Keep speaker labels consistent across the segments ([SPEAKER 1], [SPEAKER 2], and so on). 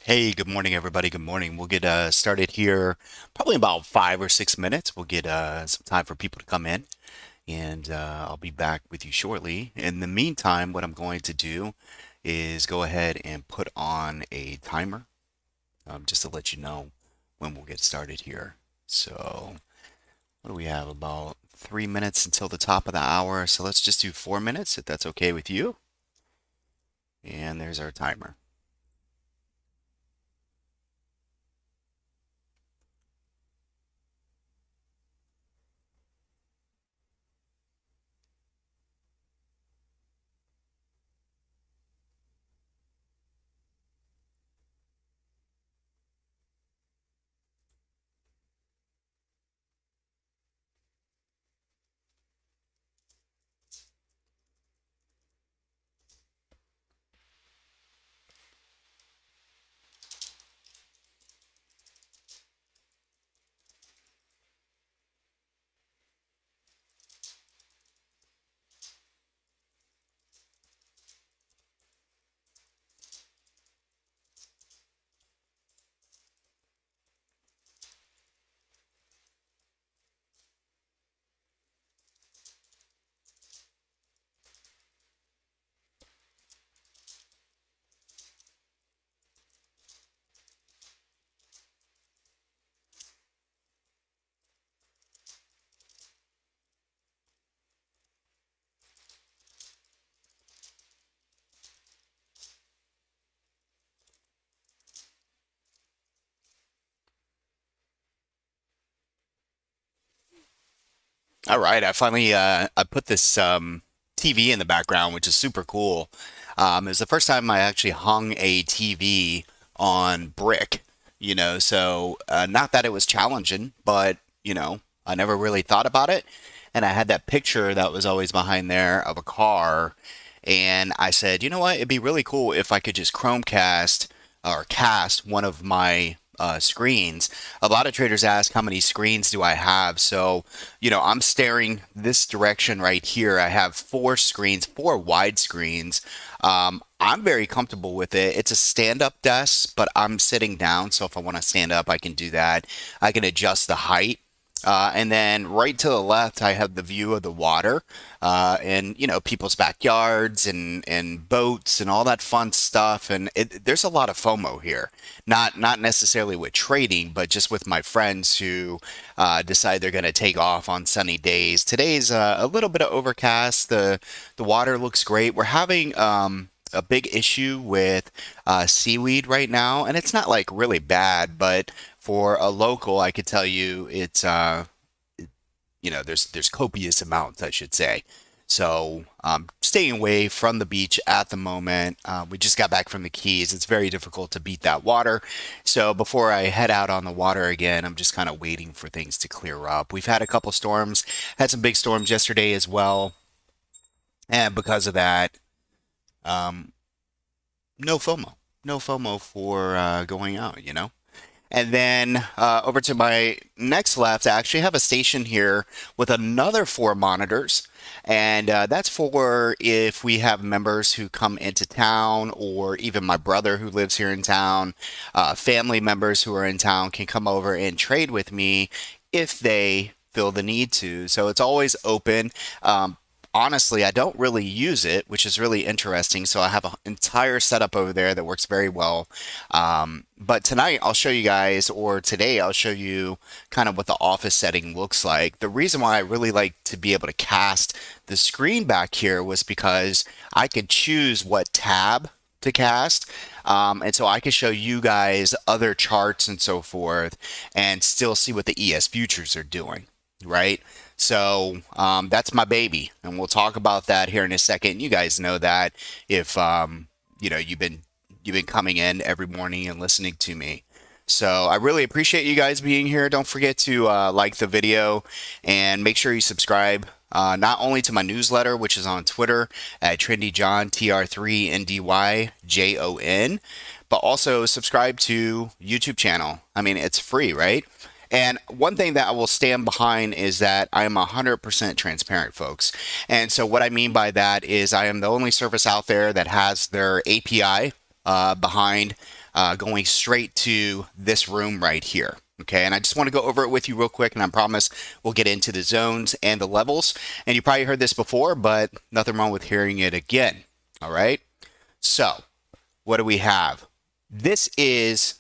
[SPEAKER 1] Hey, good morning, everybody. Good morning. We'll get started here probably in about 5 or 6 minutes. We'll get some time for people to come in, and I'll be back with you shortly. In the meantime, what I'm going to do is go ahead and put on a timer just to let you know when we'll get started here. So, what do we have? About 3 minutes until the top of the hour. So, let's just do 4 minutes if that's okay with you. And there's our timer. All right, I finally I put this TV in the background, which is super cool. It was the first time I actually hung a TV on brick, so not that it was challenging, but I never really thought about it. And I had that picture that was always behind there of a car, and I said, you know what, it'd be really cool if I could just Chromecast or cast one of my screens. A lot of traders ask how many screens do I have. So, I'm staring this direction right here. I have four screens, four wide screens. I'm very comfortable with it. It's a stand-up desk, but I'm sitting down, so if I want to stand up, I can do that. I can adjust the height. And then right to the left, I have the view of the water, and people's backyards and boats and all that fun stuff. And there's a lot of FOMO here, not necessarily with trading, but just with my friends who decide they're going to take off on sunny days. Today's a little bit of overcast. The water looks great. We're having a big issue with seaweed right now, and it's not like really bad, but for a local, I could tell you it's there's copious amounts, I should say. So staying away from the beach at the moment. We just got back from the Keys. It's very difficult to beat that water. So before I head out on the water again, I'm just kind of waiting for things to clear up. We've had a couple storms, had some big storms yesterday as well, and because of that, um, no FOMO, no FOMO for going out. And then over to my next left, I actually have a station here with another four monitors. And that's for if we have members who come into town, or even my brother who lives here in town, family members who are in town can come over and trade with me if they feel the need to. So it's always open. Honestly, I don't really use it, which is really interesting. So I have an entire setup over there that works very well. But tonight I'll show you guys, or today I'll show you kind of what the office setting looks like. The reason why I really like to be able to cast the screen back here was because I could choose what tab to cast. And so I can show you guys other charts and so forth and still see what the ES futures are doing, right? So that's my baby, and we'll talk about that here in a second. You guys know that if you've been coming in every morning and listening to me. So I really appreciate you guys being here. Don't forget to like the video and make sure you subscribe not only to my newsletter, which is on Twitter at TrendyJohn, TR3NDYJON, but also subscribe to YouTube channel. I mean, it's free, right? And one thing that I will stand behind is that I am 100% transparent, folks. And so what I mean by that is I am the only service out there that has their API behind going straight to this room right here. Okay, and I just want to go over it with you real quick, and I promise we'll get into the zones and the levels. And you probably heard this before, but nothing wrong with hearing it again. All right, so what do we have? This is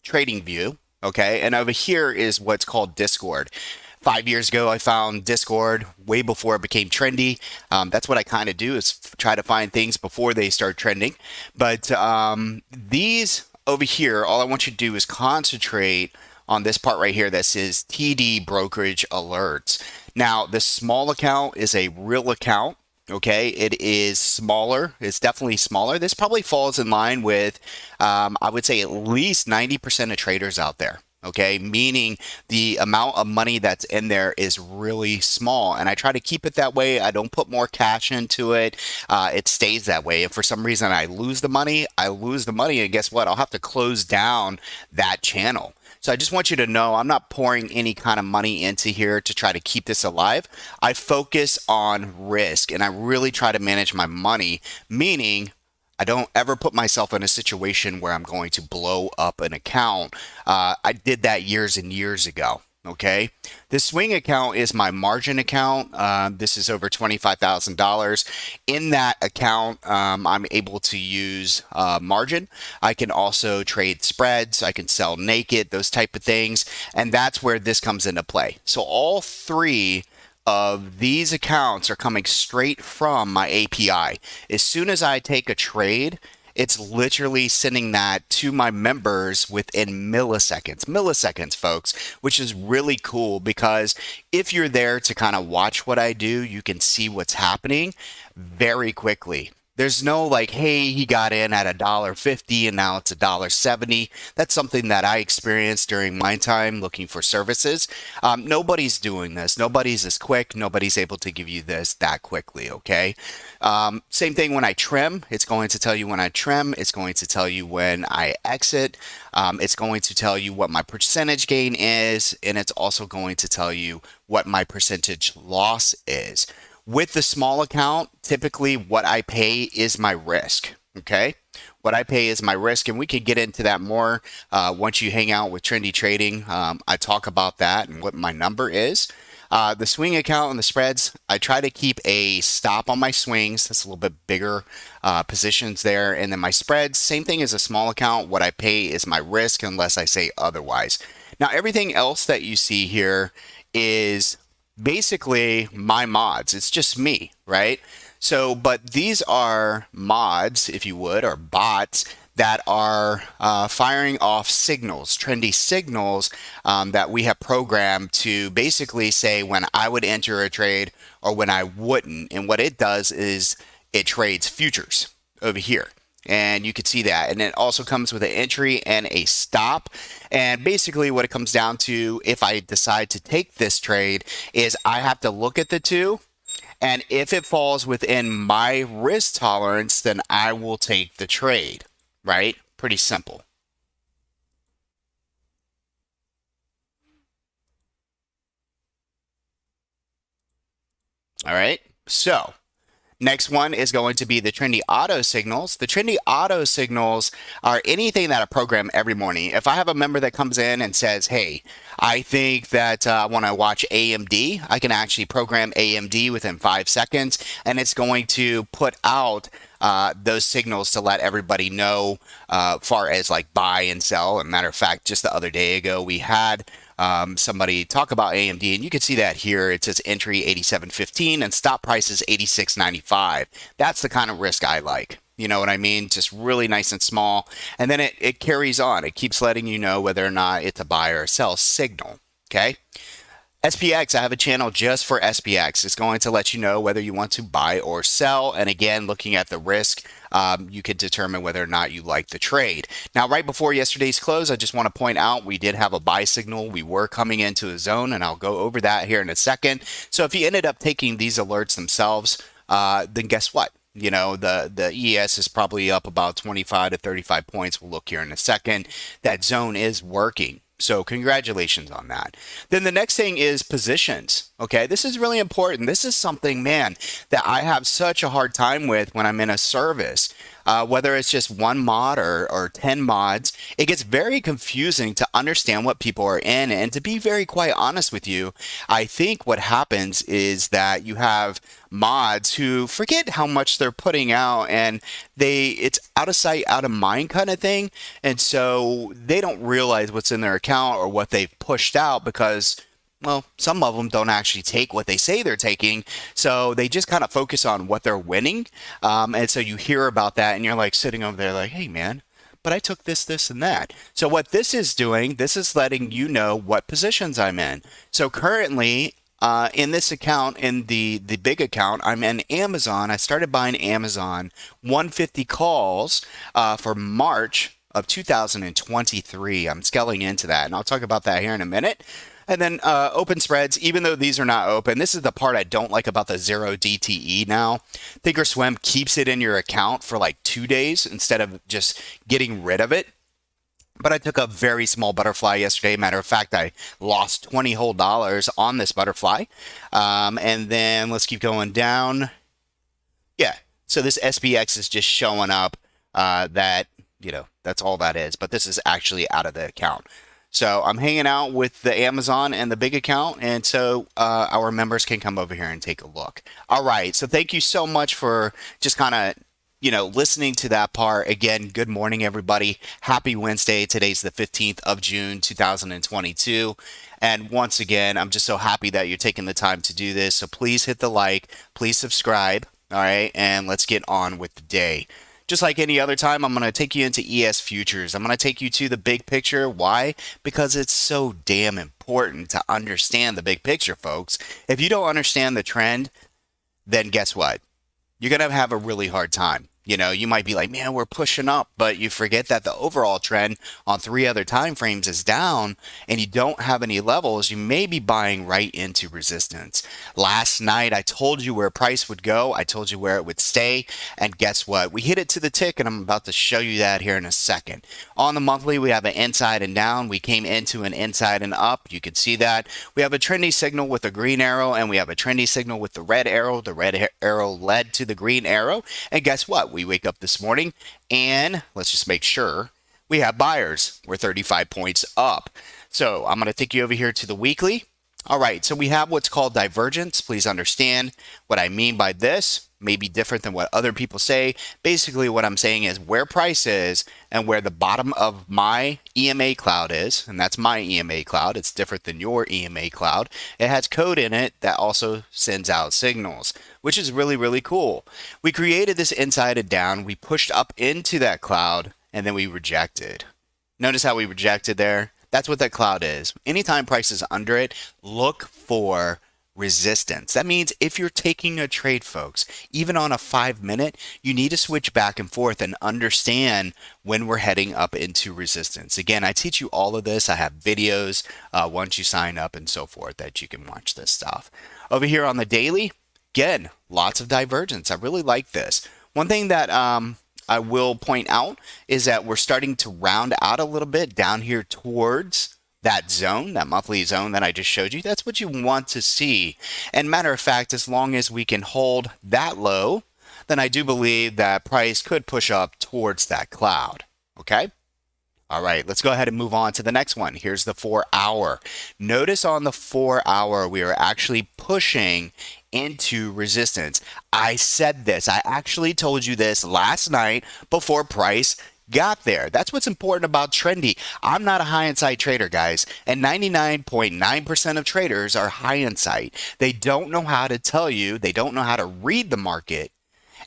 [SPEAKER 1] Trading View, okay, and over here is what's called Discord. 5 years ago, I found Discord way before it became trendy. That's what I kind of do, is try to find things before they start trending. But these over here, all I want you to do is concentrate on this part right here that says TD brokerage alerts. Now, the small account is a real account. Okay, it is smaller. It's definitely smaller. This probably falls in line with, I would say, at least 90% of traders out there. Okay, meaning the amount of money that's in there is really small, and I try to keep it that way. I don't put more cash into it. It stays that way. If for some reason I lose the money, I lose the money, and guess what? I'll have to close down that channel. So I just want you to know I'm not pouring any kind of money into here to try to keep this alive. I focus on risk, and I really try to manage my money, meaning I don't ever put myself in a situation where I'm going to blow up an account. I did that years and years ago. Okay, this swing account is my margin account. This is over $25,000. In that account, I'm able to use margin. I can also trade spreads. I can sell naked, those type of things. And that's where this comes into play. So all three of these accounts are coming straight from my API. As soon as I take a trade, it's literally sending that to my members within milliseconds, folks, which is really cool, because if you're there to kind of watch what I do, you can see what's happening very quickly. There's no like, hey, he got in at $1.50 and now it's $1.70. That's something that I experienced during my time looking for services. Nobody's doing this. Nobody's as quick. Nobody's able to give you this that quickly, okay? Same thing when I trim. It's going to tell you when I trim. It's going to tell you when I exit. It's going to tell you what my percentage gain is, and it's also going to tell you what my percentage loss is. With the small account, typically what I pay is my risk, okay? What I pay is my risk, and we could get into that more once you hang out with Trendy Trading. I talk about that and what my number is. The swing account and the spreads, I try to keep a stop on my swings. That's a little bit bigger positions there. And then my spreads, same thing as a small account. What I pay is my risk unless I say otherwise. Now, everything else that you see here is basically my mods. It's just me, right? So, but these are mods, if you would, or bots that are firing off signals, trendy signals that we have programmed to basically say when I would enter a trade or when I wouldn't. And what it does is it trades futures over here. And you can see that. And it also comes with an entry and a stop. And basically what it comes down to, if I decide to take this trade, is I have to look at the two. And if it falls within my risk tolerance, then I will take the trade, right? Pretty simple. All right. So next one is going to be the Trendy Auto Signals. The Trendy Auto Signals are anything that I program every morning. If I have a member that comes in and says, hey, I think that I want to watch AMD, I can actually program AMD within 5 seconds, and it's going to put out those signals to let everybody know far as like buy and sell. And matter of fact, just the other day ago, we had somebody talk about AMD, and you can see that here. It says entry 87.15 and stop price is 86.95. That's the kind of risk I like. You know what I mean? Just really nice and small. And then it carries on. It keeps letting you know whether or not it's a buy or a sell signal. Okay. SPX, I have a channel just for SPX. It's going to let you know whether you want to buy or sell. And again, looking at the risk, you could determine whether or not you like the trade. Now, right before yesterday's close, I just want to point out we did have a buy signal. We were coming into a zone, and I'll go over that here in a second. So if you ended up taking these alerts themselves, then guess what? You know, the ES is probably up about 25 to 35 points. We'll look here in a second. That zone is working. So congratulations on that. Then the next thing is positions. Okay, this is really important. This is something, man, that I have such a hard time with when I'm in a service. whether it's just one mod or 10 mods, it gets very confusing to understand what people are in. And to be very quite honest with you, I think what happens is that you have mods who forget how much they're putting out, and it's out of sight, out of mind kind of thing. And so they don't realize what's in their account or what they've pushed out because, well, some of them don't actually take what they say they're taking. So they just kind of focus on what they're winning. And so you hear about that and you're like sitting over there like, hey, man, but I took this, this, and that. So what this is doing, this is letting you know what positions I'm in. So currently, in this account, in the big account, I'm in Amazon. I started buying Amazon 150 calls for March of 2023. I'm scaling into that, and I'll talk about that here in a minute. And then open spreads, even though these are not open, this is the part I don't like about the zero DTE now. Thinkorswim keeps it in your account for like 2 days instead of just getting rid of it. But I took a very small butterfly yesterday. Matter of fact, I lost 20 whole dollars on this butterfly. And then let's keep going down. Yeah, so this SPX is just showing up that, that's all that is. But this is actually out of the account. So I'm hanging out with the Amazon and the big account, and so our members can come over here and take a look. All right, so thank you so much for just kind of listening to that part. Again, good morning, everybody. Happy Wednesday. Today's the 15th of June, 2022. And once again, I'm just so happy that you're taking the time to do this. So please hit the like, please subscribe. All right, and let's get on with the day. Just like any other time, I'm going to take you into ES Futures. I'm going to take you to the big picture. Why? Because it's so damn important to understand the big picture, folks. If you don't understand the trend, then guess what? You're going to have a really hard time. You might be like, man, we're pushing up, but you forget that the overall trend on 3 other time frames is down and you don't have any levels. You may be buying right into resistance. Last night, I told you where price would go. I told you where it would stay. And guess what? We hit it to the tick, and I'm about to show you that here in a second. On the monthly, we have an inside and down. We came into an inside and up. You can see that. We have a trendy signal with a green arrow, and we have a trendy signal with the red arrow. The red arrow led to the green arrow. And guess what? We wake up this morning and let's just make sure we have buyers. We're 35 points up. So I'm going to take you over here to the weekly. All right, so we have what's called divergence. Please understand what I mean by this. May be different than what other people say. Basically, what I'm saying is where price is and where the bottom of my EMA cloud is, and that's my EMA cloud. It's different than your EMA cloud. It has code in it that also sends out signals, which is really, really cool. We created this inside and down. We pushed up into that cloud, and then we rejected. Notice how we rejected there? That's what that cloud is. Anytime price is under it, look for resistance. That means if you're taking a trade, folks, even on a 5-minute, you need to switch back and forth and understand when we're heading up into resistance. Again, I teach you all of this. I have videos once you sign up and so forth that you can watch this stuff. Over here on the daily, again, lots of divergence. I really like this. One thing that I will point out is that we're starting to round out a little bit down here towards that zone, that monthly zone that I just showed you. That's what you want to see. And matter of fact, as long as we can hold that low, then I do believe that price could push up towards that cloud. Okay? All right, let's go ahead and move on to the next one. Here's the 4-hour. Notice on the 4-hour, we are actually pushing into resistance. I said this. I actually told you this last night before price got there. That's what's important about Trendy. I'm not a high insight trader, guys, and 99.9% of traders are high insight. They don't know how to tell you. They don't know how to read the market.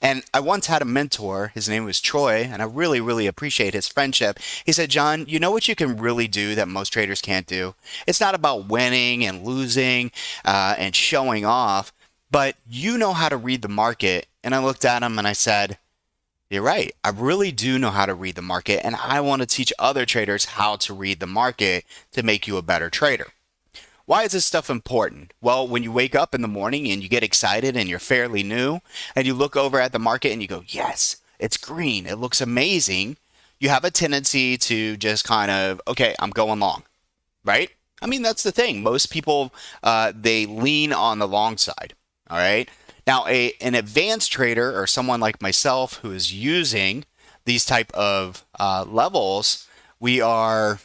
[SPEAKER 1] And I once had a mentor, his name was Troy, and I really, really appreciate his friendship. He said, John, you know what you can really do that most traders can't do? It's not about winning and losing and showing off, but you know how to read the market. And I looked at him and I said, you're right. I really do know how to read the market, and I want to teach other traders how to read the market to make you a better trader. Why is this stuff important? Well, when you wake up in the morning and you get excited and you're fairly new and you look over at the market and you go, yes, it's green. It looks amazing. You have a tendency to just kind of, okay, I'm going long, right? I mean, that's the thing. Most people, they lean on the long side, all right? Now, an advanced trader or someone like myself who is using these type of levels, we are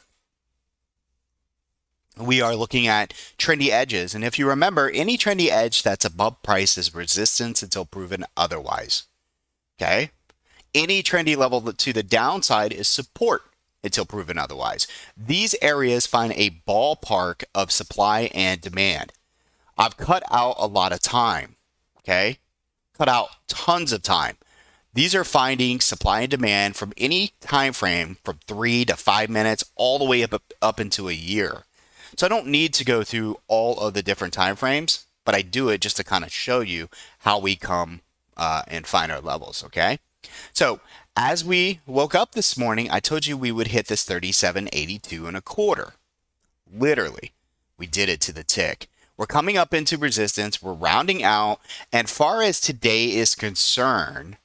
[SPEAKER 1] looking at trendy edges. And if you remember, any trendy edge that's above price is resistance until proven otherwise. Okay? Any trendy level to the downside is support until proven otherwise. These areas find a ballpark of supply and demand. I've cut out a lot of time. Okay? Cut out tons of time. These are finding supply and demand from any time frame from 3 to 5 minutes all the way up into a year. So I don't need to go through all of the different time frames, but I do it just to kind of show you how we come and find our levels, okay? So as we woke up this morning, I told you we would hit this 37.82 and a quarter. Literally, we did it to the tick. We're coming up into resistance, we're rounding out, and far as today is concerned,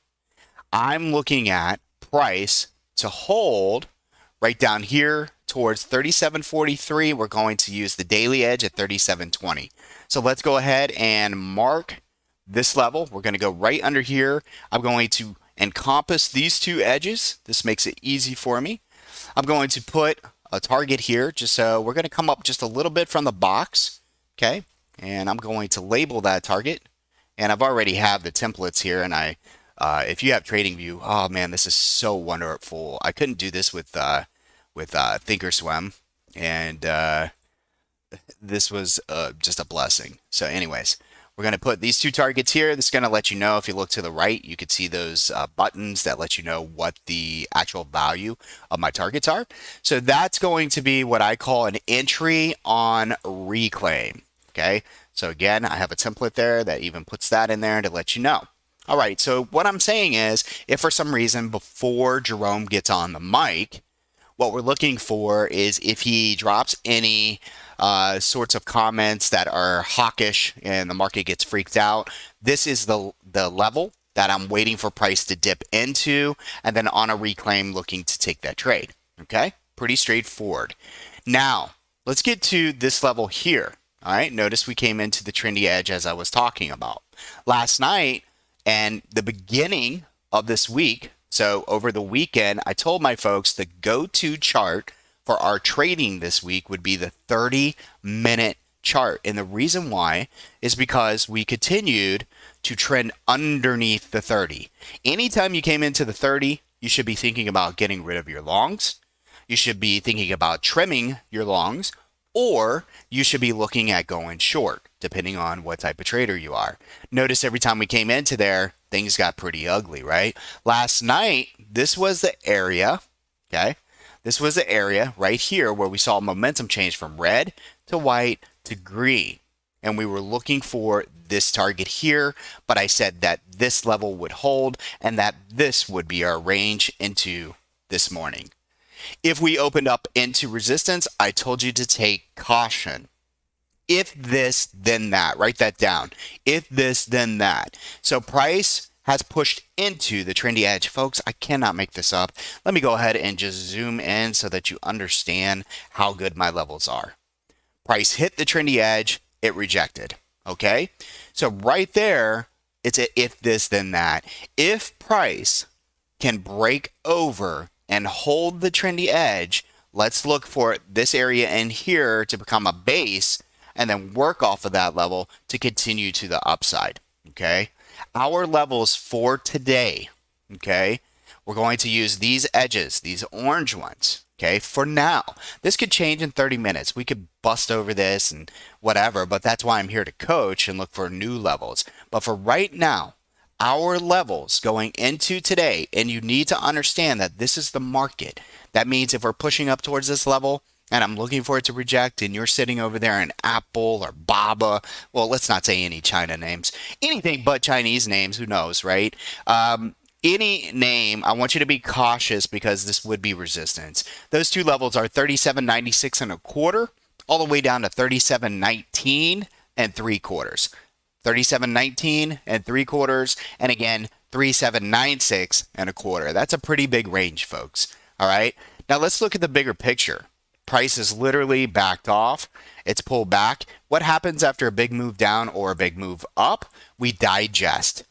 [SPEAKER 1] I'm looking at price to hold right down here towards 37.43. We're going to use the daily edge at 37.20. So let's go ahead and mark this level. We're going to go right under here. I'm going to encompass these two edges. This makes it easy for me. I'm going to put a target here, just so we're going to come up just a little bit from the box. Okay. And I'm going to label that target. And I've already have the templates here, and if you have TradingView, oh man, this is so wonderful. I couldn't do this with Thinkorswim, and this was just a blessing. So anyways, we're going to put these two targets here. This is going to let you know, if you look to the right, you could see those buttons that let you know what the actual value of my targets are. So that's going to be what I call an entry on reclaim. Okay, so again, I have a template there that even puts that in there to let you know. All right, so what I'm saying is, if for some reason before Jerome gets on the mic, what we're looking for is if he drops any sorts of comments that are hawkish and the market gets freaked out, this is the level that I'm waiting for price to dip into, and then on a reclaim looking to take that trade. Okay, pretty straightforward. Now, let's get to this level here. All right, notice we came into the trendy edge as I was talking about. Last night, and the beginning of this week, so over the weekend, I told my folks the go-to chart for our trading this week would be the 30-minute chart. And the reason why is because we continued to trend underneath the 30. Anytime you came into the 30, you should be thinking about getting rid of your longs. You should be thinking about trimming your longs, or you should be looking at going short, depending on what type of trader you are. Notice every time we came into there, things got pretty ugly, right? Last night, this was the area, okay? This was the area right here where we saw momentum change from red to white to green. And we were looking for this target here, but I said that this level would hold and that this would be our range into this morning. If we opened up into resistance, I told you to take caution. If this, then that. Write that down. If this, then that. So price has pushed into the trendy edge. Folks, I cannot make this up. Let me go ahead and just zoom in so that you understand how good my levels are. Price hit the trendy edge. It rejected. Okay? So right there, it's a if this, then that. If price can break over and hold the trendy edge, let's look for this area in here to become a base and then work off of that level to continue to the upside, okay? Our levels for today, okay, we're going to use these edges, these orange ones, okay, for now. This could change in 30 minutes. We could bust over this and whatever, but that's why I'm here to coach and look for new levels. But for right now, our levels going into today, and you need to understand that this is the market. That means if we're pushing up towards this level and I'm looking for it to reject and you're sitting over there in Apple or Baba, well, let's not say any China names, anything but Chinese names, who knows, right? Any name, I want you to be cautious because this would be resistance. Those two levels are 37.96 and a quarter all the way down to 37.19 and 3/4. 37.19 and 3/4, and again 37.96 and a quarter. That's a pretty big range, folks. All right, now let's look at the bigger picture. Price is literally backed off. It's pulled back. What happens after a big move down or a big move up? We digest.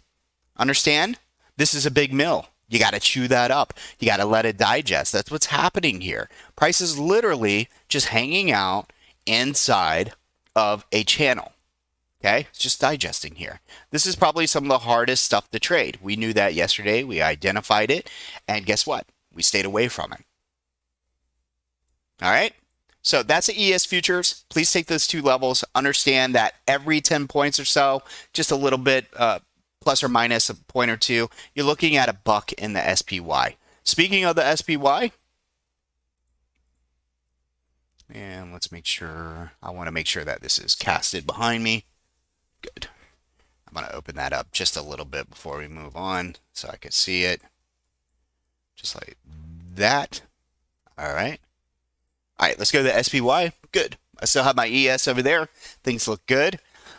[SPEAKER 1] Understand? This is a big mill. You got to chew that up. You got to let it digest. That's what's happening here. Price is literally just hanging out inside of a channel. Okay, it's just digesting here. This is probably some of the hardest stuff to trade. We knew that yesterday. We identified it. And guess what? We stayed away from it. All right. So that's the ES futures. Please take those two levels. Understand that every 10 points or so, just a little bit plus or minus a point or two, you're looking at a buck in the SPY. Speaking of the SPY, and let's make sure, I want to make sure that this is casted behind me. Good. I'm going to open that up just a little bit before we move on so I can see it. Just like that. All right. All right, let's go to the SPY. Good. I still have my ES over there. Things look good.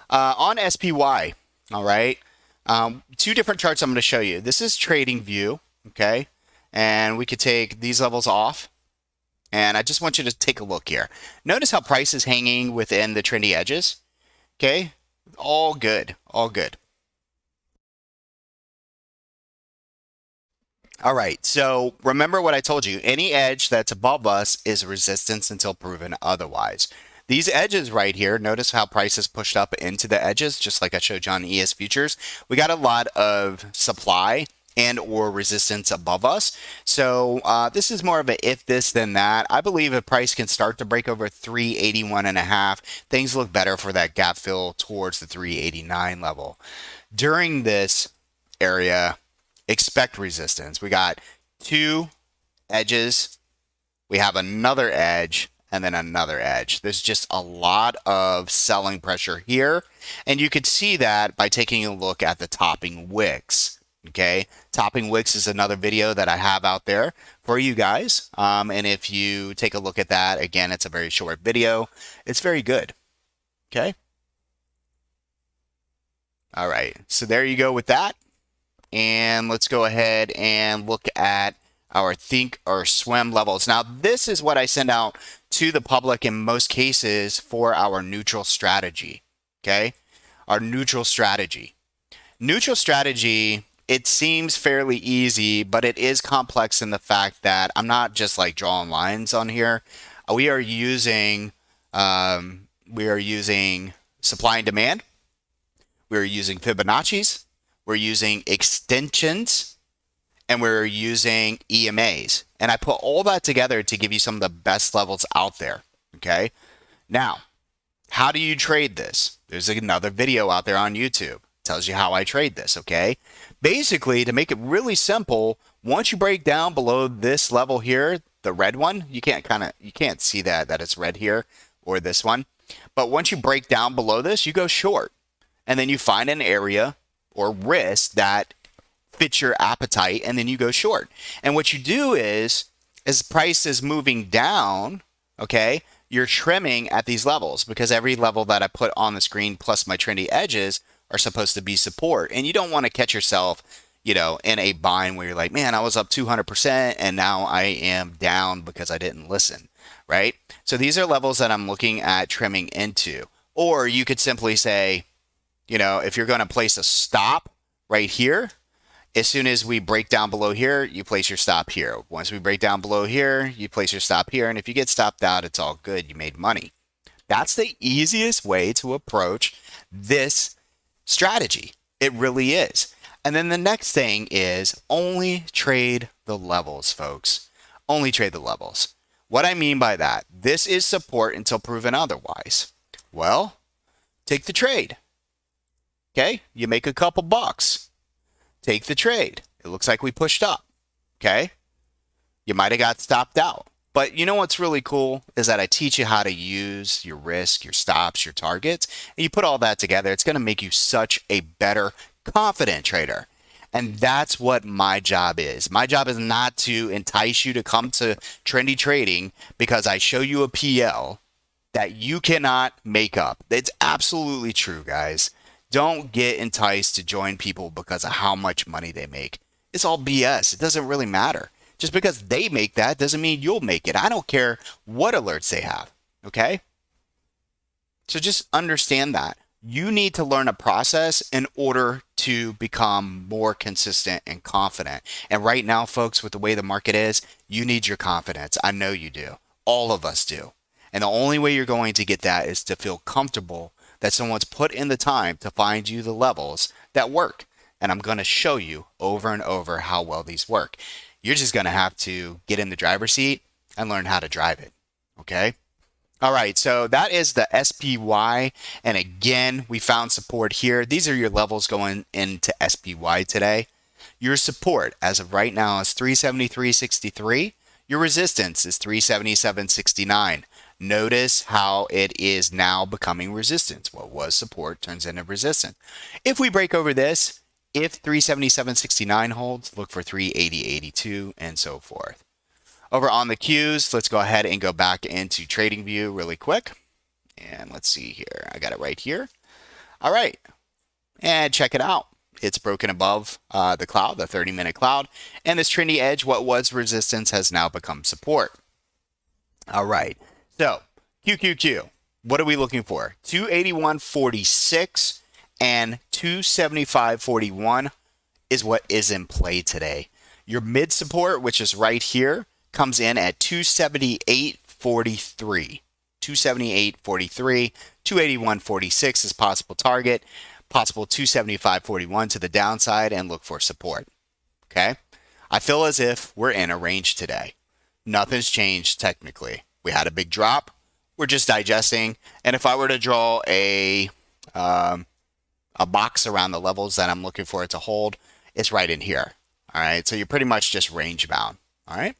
[SPEAKER 1] On SPY, all right, two different charts I'm going to show you. This is trading view, okay? And we could take these levels off. And I just want you to take a look here. Notice how price is hanging within the trendy edges, okay? All good, all good. All right, so remember what I told you. Any edge that's above us is resistance until proven otherwise. These edges right here, notice how price is pushed up into the edges, just like I showed you on ES Futures. We got a lot of supply and or resistance above us. So this is more of a if this then that. I believe if price can start to break over 381.5, things look better for that gap fill towards the 389 level. During this area, expect resistance. We got two edges. We have another edge and then another edge. There's just a lot of selling pressure here. And you could see that by taking a look at the topping wicks. Okay, topping wicks is another video that I have out there for you guys. And if you take a look at that, again, it's a very short video. It's very good. Okay. All right. So there you go with that. And let's go ahead and look at our think or swim levels. Now, this is what I send out to the public in most cases for our neutral strategy. Okay. Our neutral strategy. Neutral strategy, it seems fairly easy, but it is complex in the fact that I'm not just like drawing lines on here. We are using supply and demand. We're using Fibonacci's. We're using extensions, and we're using EMAs. And I put all that together to give you some of the best levels out there. Okay. Now, how do you trade this? There's another video out there on YouTube. Tells you how I trade this, okay? Basically, to make it really simple, once you break down below this level here, the red one, you can't see that it's red here, or this one. But once you break down below this, you go short. And then you find an area or risk that fits your appetite, and then you go short. And what you do is, as price is moving down, okay, you're trimming at these levels, because every level that I put on the screen plus my trendy edges are supposed to be support. And you don't want to catch yourself, you know, in a bind where you're like, man, I was up 200% and now I am down because I didn't listen, right? So these are levels that I'm looking at trimming into. Or you could simply say, you know, if you're going to place a stop right here, as soon as we break down below here, you place your stop here. Once we break down below here, you place your stop here. And if you get stopped out, it's all good. You made money. That's the easiest way to approach this strategy. It really is. And then the next thing is only trade the levels, folks. Only trade the levels. What I mean by that, this is support until proven otherwise. Well, take the trade. Okay, you make a couple bucks. Take the trade. It looks like we pushed up. Okay, you might have got stopped out. But you know what's really cool is that I teach you how to use your risk, your stops, your targets, and you put all that together. It's going to make you such a better, confident trader. And that's what my job is. My job is not to entice you to come to Trendy Trading because I show you a PL that you cannot make up. It's absolutely true, guys. Don't get enticed to join people because of how much money they make. It's all BS. It doesn't really matter. Just because they make that doesn't mean you'll make it. I don't care what alerts they have, okay? So just understand that. You need to learn a process in order to become more consistent and confident. And right now, folks, with the way the market is, you need your confidence. I know you do. All of us do. And the only way you're going to get that is to feel comfortable that someone's put in the time to find you the levels that work. And I'm going to show you over and over how well these work. You're just going to have to get in the driver's seat and learn how to drive it. Okay? All right, so that is the SPY. And again, we found support here. These are your levels going into SPY today. Your support as of right now is 373.63. Your resistance is 377.69. Notice how it is now becoming resistance. What was support turns into resistance. If we break over this, if 377.69 holds, look for 380.82 and so forth. Over on the Qs, let's go ahead and go back into TradingView really quick. And let's see here. I got it right here. All right. And check it out. It's broken above the cloud, the 30-minute cloud. And this trendy edge, what was resistance, has now become support. All right. So QQQ, what are we looking for? 281.46 and 275.41 is what is in play today. Your mid support, which is right here, comes in at 278.43. 278.43. 281.46 is possible target. Possible 275.41 to the downside, and look for support. Okay? I feel as if we're in a range today. Nothing's changed technically. We had a big drop. We're just digesting. And if I were to draw a box around the levels that I'm looking for it to hold, it's right in here. All right? So you're pretty much just range bound. All right?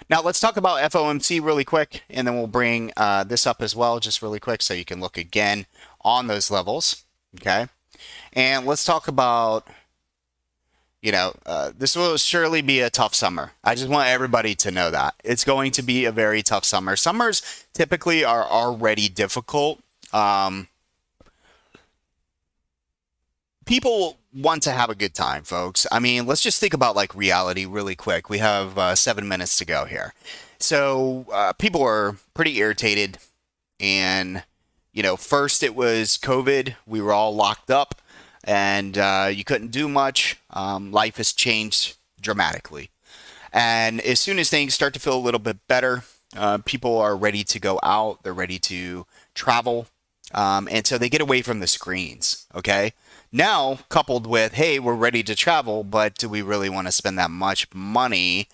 [SPEAKER 1] Now let's talk about FOMC really quick, and then we'll bring this up as well just really quick so you can look again on those levels. Okay, and let's talk about, this will surely be a tough summer. I just want everybody to know that. It's going to be a very tough summer. Summers typically are already difficult. People want to have a good time, folks. I mean, let's just think about like reality really quick. We have 7 minutes to go here. So people are pretty irritated. And, first it was COVID. We were all locked up and you couldn't do much. Life has changed dramatically. And as soon as things start to feel a little bit better, people are ready to go out. They're ready to travel. And so they get away from the screens. Okay. Now, coupled with, hey, we're ready to travel, but do we really want to spend that much money?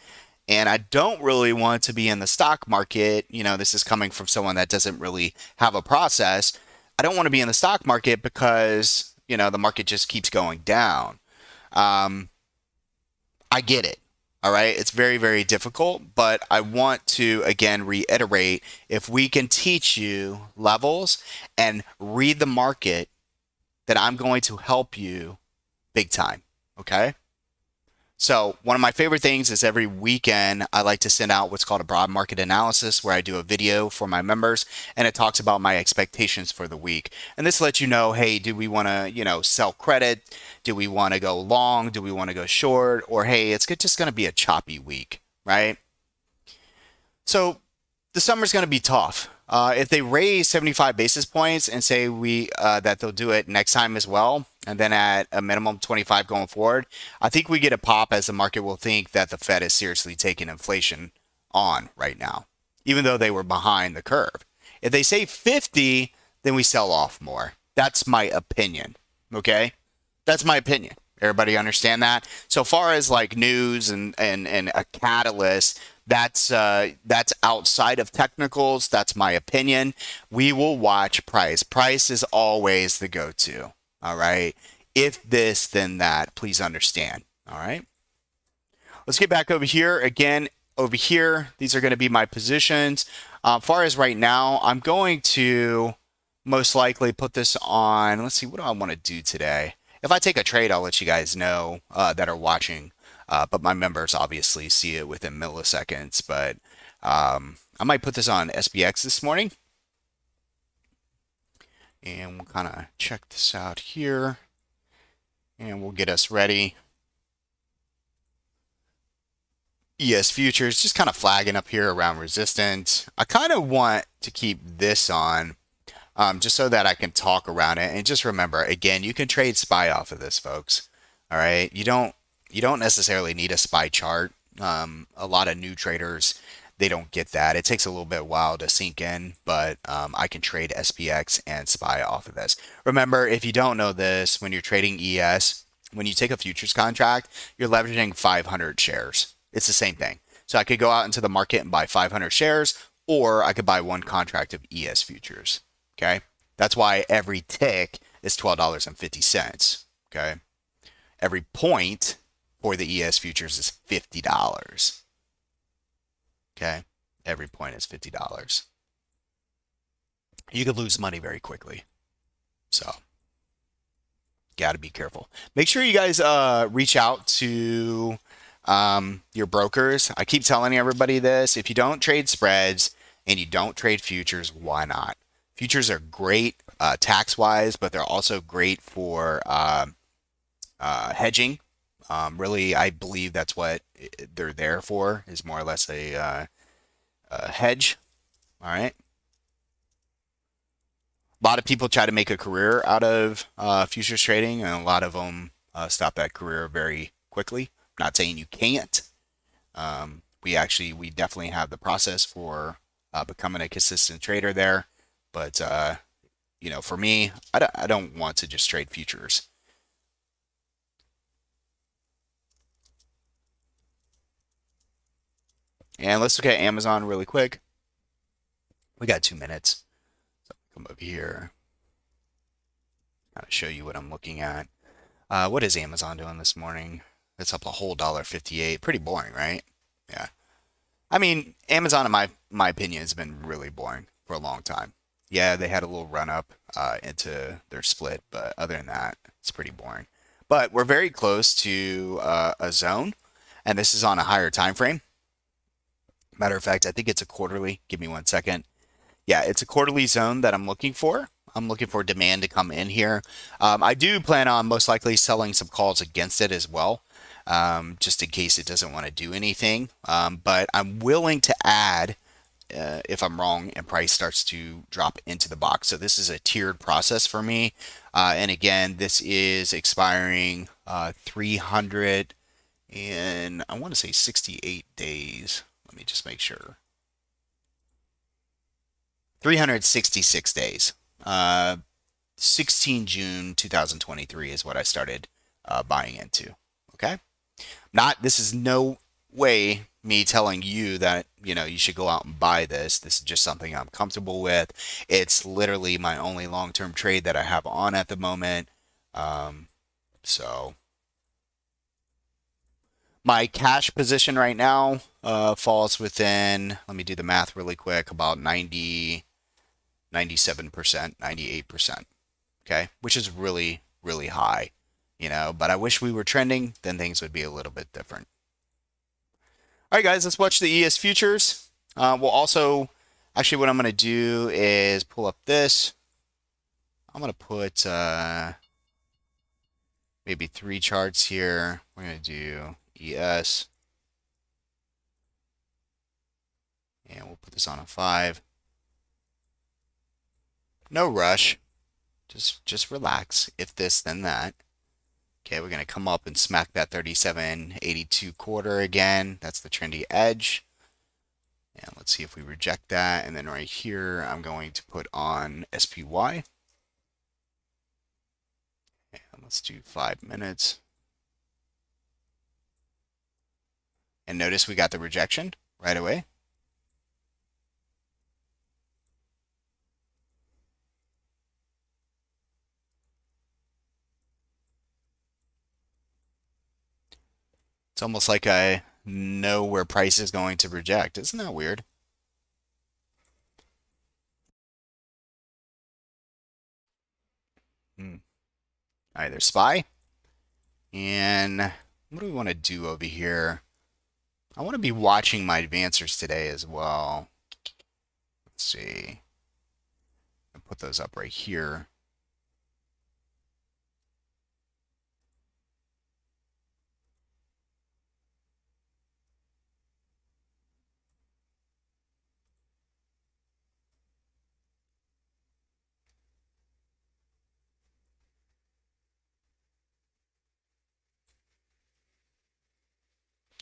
[SPEAKER 1] And I don't really want to be in the stock market. This is coming from someone that doesn't really have a process. I don't want to be in the stock market because, the market just keeps going down. I get it. All right. It's very, very difficult, but I want to, again, reiterate, if we can teach you levels and read the market, that I'm going to help you big time. Okay. So one of my favorite things is every weekend I like to send out what's called a broad market analysis, where I do a video for my members and it talks about my expectations for the week. And this lets you know, hey, do we want to, sell credit? Do we want to go long? Do we want to go short? Or hey, it's just going to be a choppy week, right? So the summer's going to be tough. If they raise 75 basis points and say that they'll do it next time as well, and then at a minimum 25 going forward, I think we get a pop as the market will think that the Fed is seriously taking inflation on right now, even though they were behind the curve. If they say 50, then we sell off more. That's my opinion. Okay? That's my opinion. Everybody understand that? So far as like news and a catalyst, that's outside of technicals. That's my opinion. We will watch price. Price is always the go-to. All right. If this, then that. Please understand. All right. Let's get back over here again. Over here, these are going to be my positions. Far as right now, I'm going to most likely put this on. Let's see. What do I want to do today? If I take a trade, I'll let you guys know that are watching. But my members obviously see it within milliseconds. But I might put this on SPX this morning. And we'll kind of check this out here. And we'll get us ready. ES futures just kind of flagging up here around resistance. I kind of want to keep this on just so that I can talk around it. And just remember, again, you can trade SPY off of this, folks. All right, you don't necessarily need a SPY chart. A lot of new traders, they don't get that. It takes a little bit while to sink in, but I can trade SPX and SPY off of this. Remember, if you don't know this, when you're trading ES, when you take a futures contract, you're leveraging 500 shares. It's the same thing. So I could go out into the market and buy 500 shares, or I could buy one contract of ES futures. Okay. That's why every tick is $12.50. Okay. Every point for the ES futures is $50. Okay. Every point is $50. You could lose money very quickly. So, got to be careful. Make sure you guys reach out to your brokers. I keep telling everybody this. If you don't trade spreads and you don't trade futures, why not? Futures are great tax wise, but they're also great for hedging. Really, I believe that's what they're there for, is more or less a hedge. All right. A lot of people try to make a career out of futures trading, and a lot of them stop that career very quickly. Not saying you can't. We definitely have the process for becoming a consistent trader there, but for me, I don't want to just trade futures. And let's look at Amazon really quick. We got 2 minutes. So come over here, kind of show you what I'm looking at. What is Amazon doing this morning? It's up a whole $1.58. Pretty boring, right? Yeah. I mean, Amazon, in my opinion, has been really boring for a long time. Yeah, they had a little run up into their split, but other than that, it's pretty boring. But we're very close to a zone, and this is on a higher time frame. Matter of fact, I think it's a quarterly. Give me 1 second. Yeah, it's a quarterly zone that I'm looking for. I'm looking for demand to come in here. I do plan on most likely selling some calls against it as well, just in case it doesn't want to do anything. But I'm willing to add if I'm wrong and price starts to drop into the box. So this is a tiered process for me. And again, this is expiring 300 and I want to say 68 days. Let me just make sure. 366 days. 16 June 2023 is what I started buying into. Okay. This is no way me telling you that, you should go out and buy this. This is just something I'm comfortable with. It's literally my only long-term trade that I have on at the moment. So my cash position right now falls within, let me do the math really quick, about 97%, 98%. Okay. Which is really, really high, but I wish we were trending, then things would be a little bit different. All right, guys, let's watch the ES futures. We'll also, actually, what I'm going to do is pull up this. I'm going to put maybe 3 charts here. We're going to do ES. And we'll put this on a 5. No rush. Just relax. If this, then that. Okay, we're going to come up and smack that 37.82 quarter again. That's the trendy edge. And let's see if we reject that. And then right here, I'm going to put on SPY. And let's do 5 minutes. And notice we got the rejection right away. It's almost like I know where price is going to reject. Isn't that weird? All right, there's SPY. And what do we want to do over here? I want to be watching my advancers today as well. Let's see. I'll put those up right here.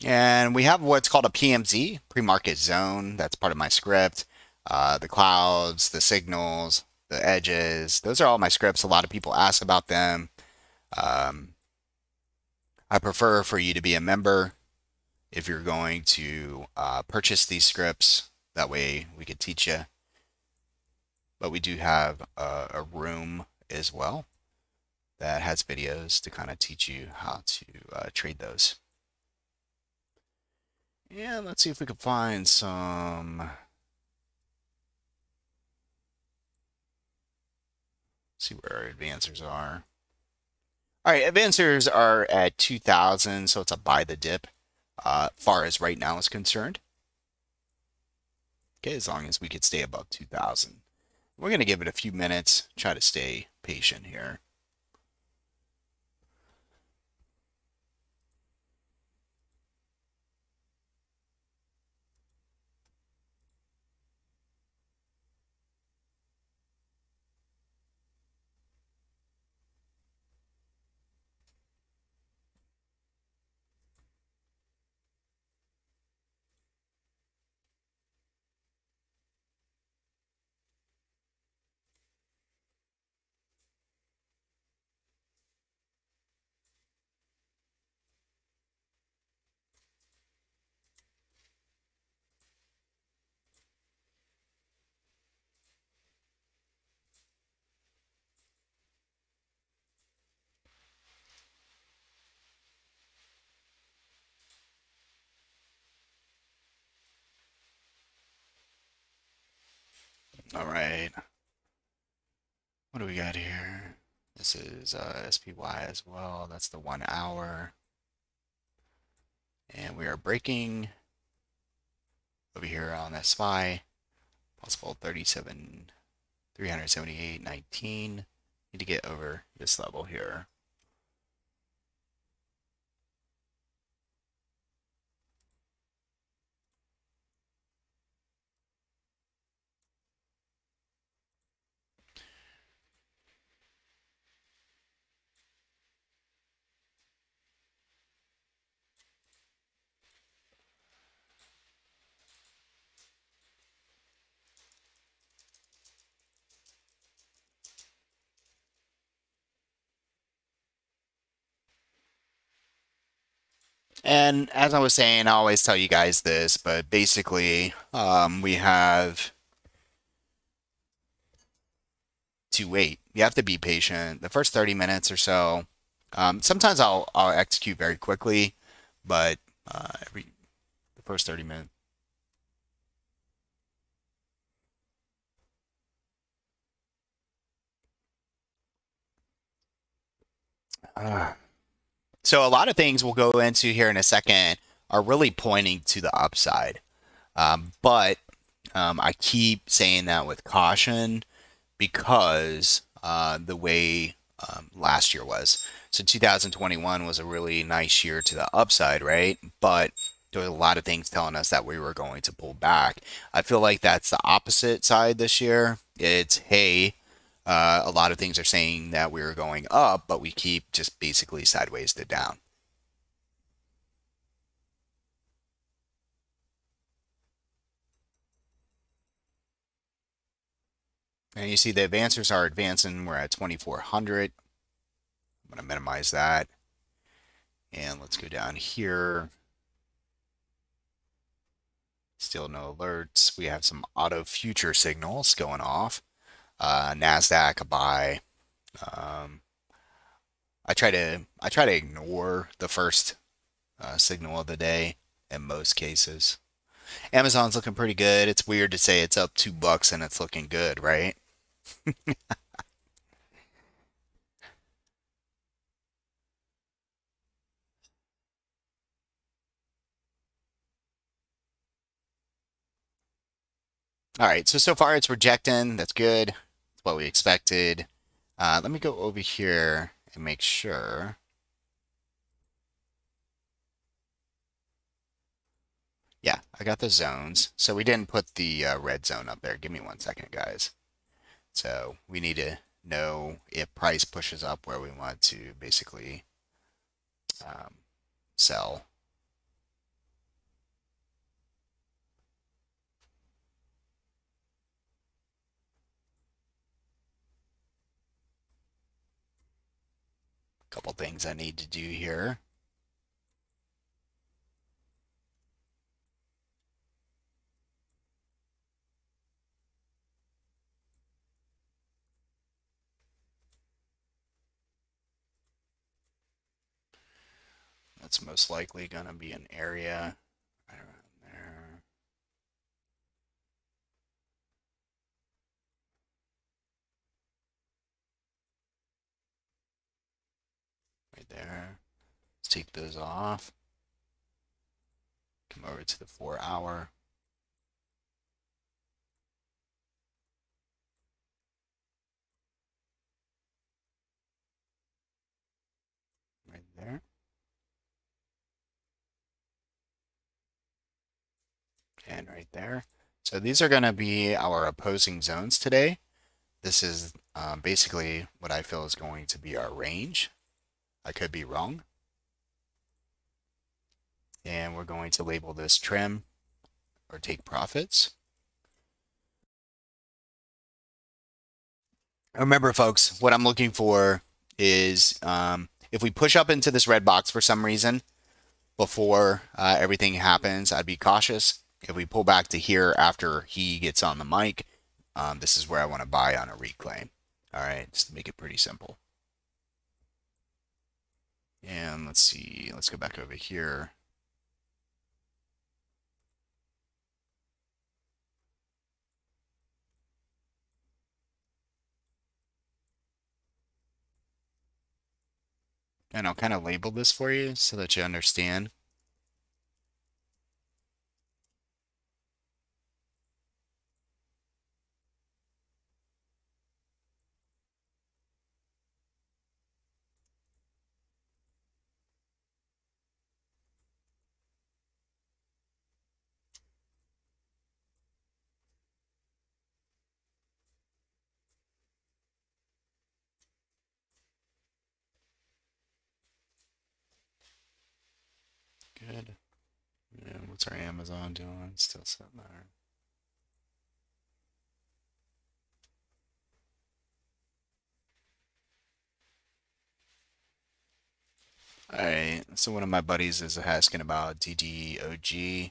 [SPEAKER 1] And we have what's called a PMZ, pre-market zone. That's part of my script. The clouds, the signals, the edges, those are all my scripts. A lot of people ask about them. Um, I prefer for you to be a member if you're going to purchase these scripts. That way we could teach you. But we do have a room as well that has videos to kind of teach you how to trade those. Yeah, let's see if we can find some. See where our advancers are. All right, advancers are at 2,000, so it's a buy the dip. Far as right now is concerned. Okay, as long as we could stay above 2,000. We're going to give it a few minutes, try to stay patient here. All right, what do we got here? This is SPY as well. That's the 1 hour. And we are breaking over here on SPY. Possible 37, 378.19. Need to get over this level here. And as I was saying, I always tell you guys this, but basically, we have to wait. You have to be patient. The first 30 minutes or so. Sometimes I'll execute very quickly, but every the first 30 minutes. Uh, so a lot of things we'll go into here in a second are really pointing to the upside. But I keep saying that with caution because the way last year was. So 2021 was a really nice year to the upside, right? But there was a lot of things telling us that we were going to pull back. I feel like that's the opposite side this year. It's, hey, a lot of things are saying that we were going up, but we keep just basically sideways to down. And you see the advancers are advancing. We're at 2,400. I'm going to minimize that. And let's go down here. Still no alerts. We have some auto future signals going off. NASDAQ a buy. Um, I try to ignore the first signal of the day in most cases. Amazon's looking pretty good. It's weird to say it's up $2 and it's looking good, right? All right, so far it's rejecting. That's good. That's what we expected. Let me go over here and make sure. Yeah, I got the zones. So we didn't put the red zone up there. Give me 1 second, guys. So we need to know if price pushes up where we want to basically um, sell. couple things I need to do here. That's most likely going to be an area right around there. Right there. Let's take those off. Come over to the 4 hour. Right there. And right there. So these are going to be our opposing zones today. This is basically what I feel is going to be our range. I could be wrong. And we're going to label this trim or take profits. Remember, folks, what I'm looking for is if we push up into this red box for some reason before everything happens, I'd be cautious. If we pull back to here after he gets on the mic, this is where I want to buy on a reclaim. All right, just to make it pretty simple. And let's see, let's go back over here. And I'll kind of label this for you so that you understand. Good. Yeah, what's our Amazon doing? Still sitting there. All right, so one of my buddies is asking about DDOG.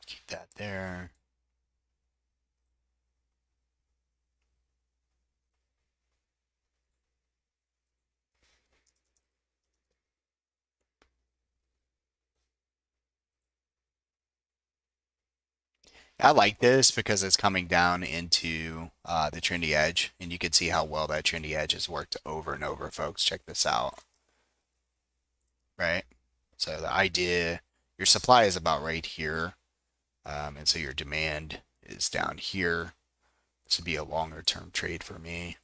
[SPEAKER 1] Keep that there. I like this because it's coming down into the trendy edge, and you can see how well that trendy edge has worked over and over, folks. Check this out, right? So the idea, your supply is about right here, and so your demand is down here. This would be a longer term trade for me.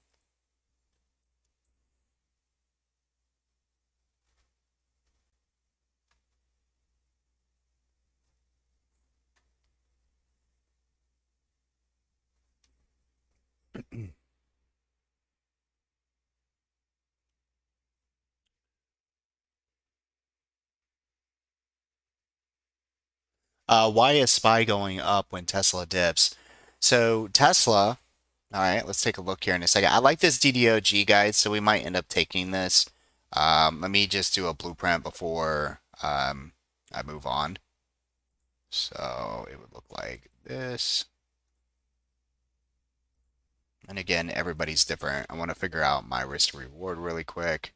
[SPEAKER 1] Why is SPY going up when Tesla dips? So Tesla, all right, let's take a look here in a second. I like this DDOG guide, so we might end up taking this. Let me just do a blueprint before I move on. So it would look like this. And again, everybody's different. I want to figure out my risk to reward really quick.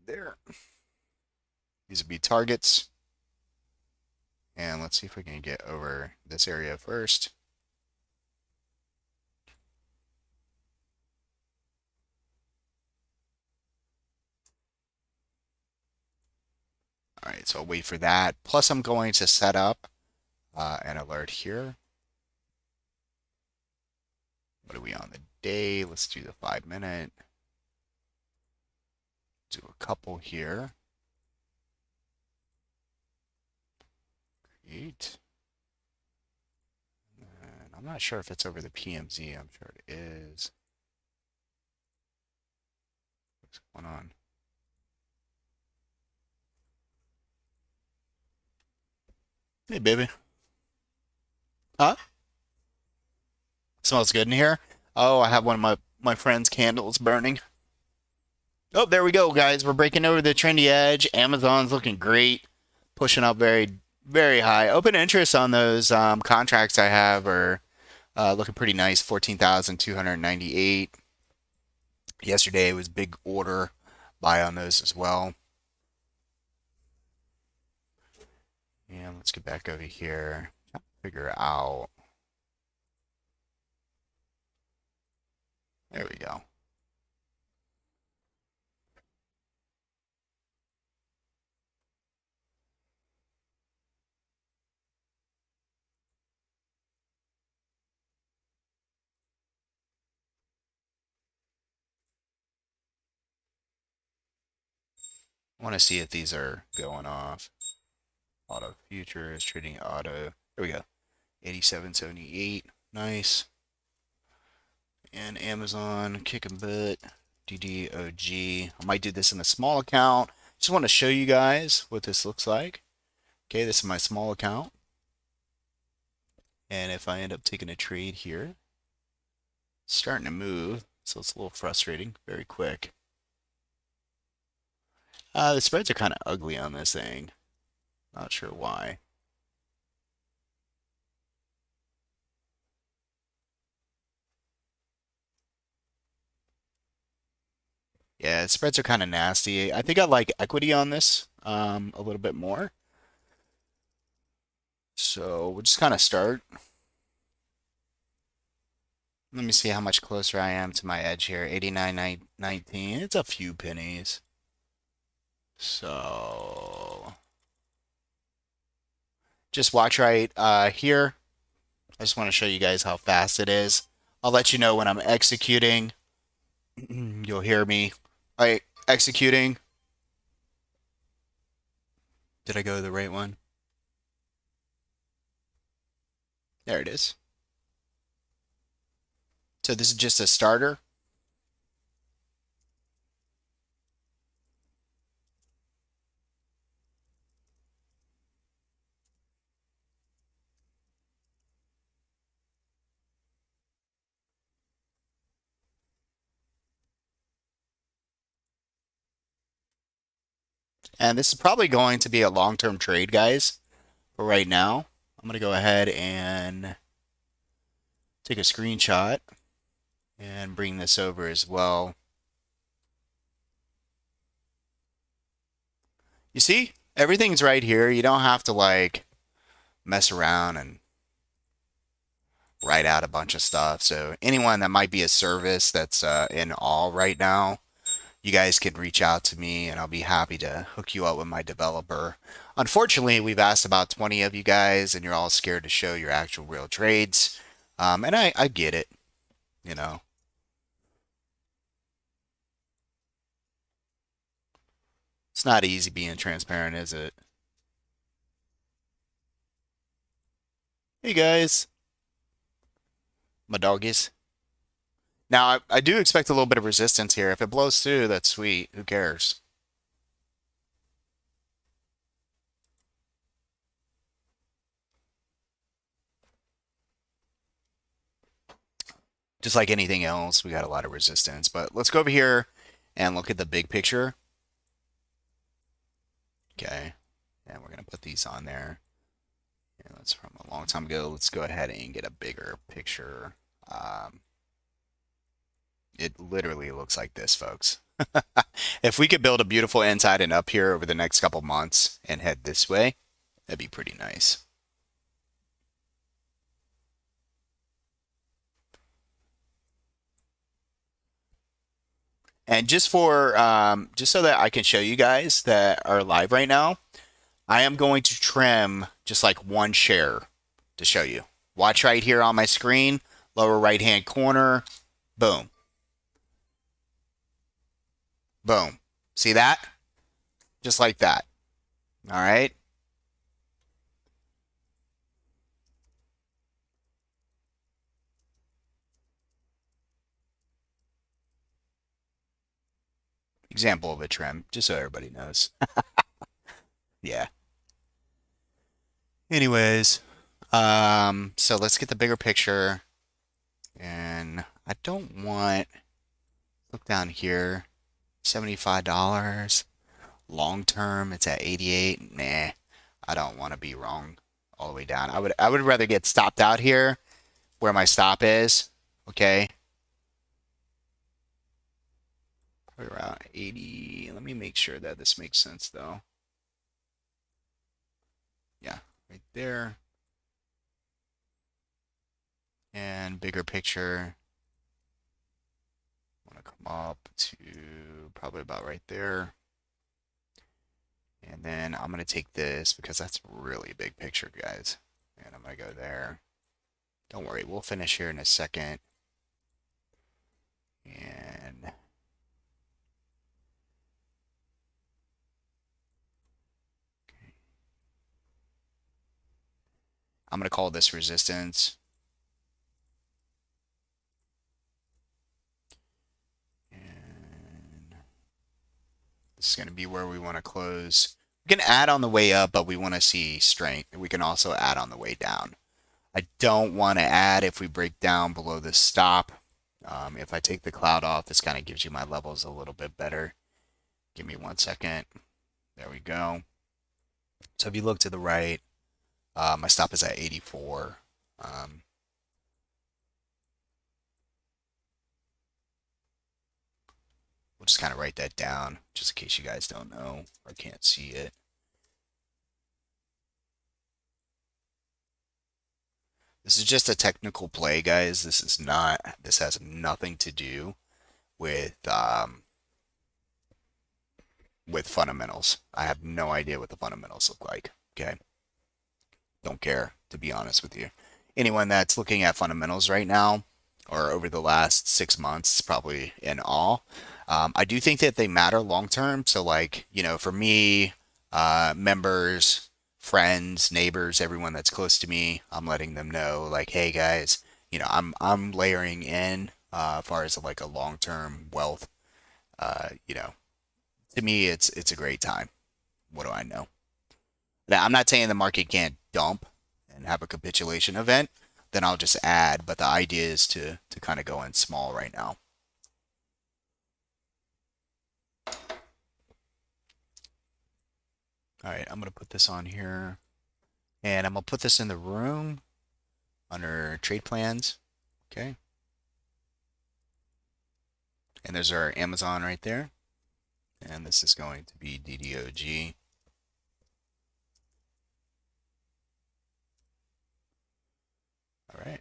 [SPEAKER 1] There. These would be targets. And let's see if we can get over this area first. All right, so I'll wait for that. Plus, I'm going to set up an alert here. What are we on the day? Let's do the 5 minute. Do a couple here. Create. And I'm not sure if it's over the PMZ. I'm sure it is. What's going on? Hey, baby. Huh? Smells good in here. Oh, I have one of my friend's candles burning. Oh, there we go, guys. We're breaking over the trendy edge. Amazon's looking great, pushing up very, very high. Open interest on those contracts I have are looking pretty nice. 14,298. Yesterday was big order buy on those as well. And let's get back over here. Figure out. There we go. I want to see if these are going off. Auto futures, trading auto. There we go. 87.78. Nice. And Amazon, kicking butt. DDOG. I might do this in a small account. Just want to show you guys what this looks like. Okay, this is my small account. And if I end up taking a trade here, it's starting to move, so it's a little frustrating, very quick. The spreads are kind of ugly on this thing. Not sure why. Yeah, spreads are kind of nasty. I think I like equity on this a little bit more. So we'll just kind of start. Let me see how much closer I am to my edge here. 89.19. It's a few pennies. So just watch right here. I just want to show you guys how fast it is. I'll let you know when I'm executing. You'll hear me. All right, executing. Did I go to the right one? There it is. So this is just a starter. And this is probably going to be a long-term trade, guys. But right now, I'm going to go ahead and take a screenshot and bring this over as well. You see, everything's right here. You don't have to like mess around and write out a bunch of stuff. So anyone that might be a service that's in all right now, you guys can reach out to me and I'll be happy to hook you up with my developer. Unfortunately, we've asked about 20 of you guys and you're all scared to show your actual real trades. And I get it, you know. It's not easy being transparent, is it? Hey guys, my doggies. Now, I do expect a little bit of resistance here. If it blows through, that's sweet. Who cares? Just like anything else, we got a lot of resistance. But let's go over here and look at the big picture. Okay. And we're going to put these on there. And that's from a long time ago. Let's go ahead and get a bigger picture. It literally looks like this, folks. If we could build a beautiful inside and up here over the next couple months and head this way, that'd be pretty nice. And just for just so that I can show you guys that are live right now, I am going to trim just like one share to show you. Watch right here on my screen, lower right hand corner. Boom. Boom. See that? Just like that. All right. Example of a trim, just so everybody knows. Yeah. Anyways, so let's get the bigger picture. And I don't want, look down here, $75. Long term, it's at 88. Nah, I don't want to be wrong all the way down. I would rather get stopped out here where my stop is. Okay. Probably around 80. Let me make sure that this makes sense though. Yeah, right there. And bigger picture. Want to come up to probably about right there. And then I'm going to take this because that's really big picture, guys. And I'm going to go there. Don't worry, we'll finish here in a second. And I'm going to call this resistance. And this is going to be where we want to close. We can add on the way up, but we want to see strength. We can also add on the way down. I don't want to add if we break down below the stop. If I take the cloud off, this kind of gives you my levels a little bit better. Give me 1 second. There we go. So if you look to the right, my stop is at 84. We'll just kind of write that down just in case you guys don't know or can't see it. This is just a technical play, guys. This has nothing to do with fundamentals. I have no idea what the fundamentals look like. Okay. Don't care, to be honest with you. Anyone that's looking at fundamentals right now or over the last 6 months is probably in awe. I do think that they matter long term. So, like, for me, members, friends, neighbors, everyone that's close to me, I'm letting them know, like, hey guys, I'm layering in as far as like a long term wealth. Uh, you know, to me, it's a great time. What do I know? Now, I'm not saying the market can't dump and have a capitulation event. Then I'll just add. But the idea is to kind of go in small right now. All right, I'm gonna put this on here, and I'm gonna put this in the room under trade plans. Okay, and there's our Amazon right there, and this is going to be DDOG. All right.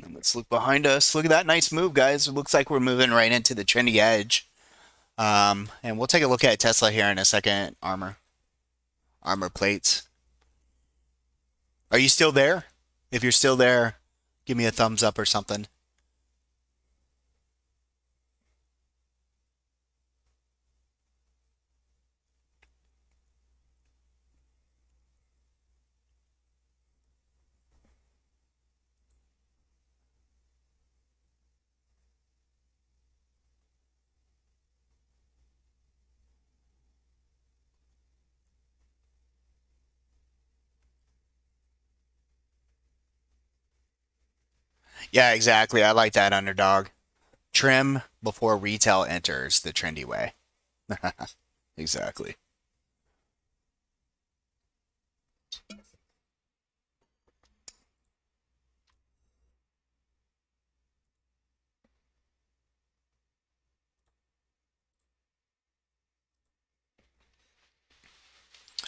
[SPEAKER 1] And let's look behind us. Look at that nice move, guys. It looks like we're moving right into the trendy edge. And we'll take a look at Tesla here in a second. Armor plates. Are you still there? If you're still there, give me a thumbs up or something. Yeah, exactly. I like that underdog. Trim before retail enters the trendy way. Exactly.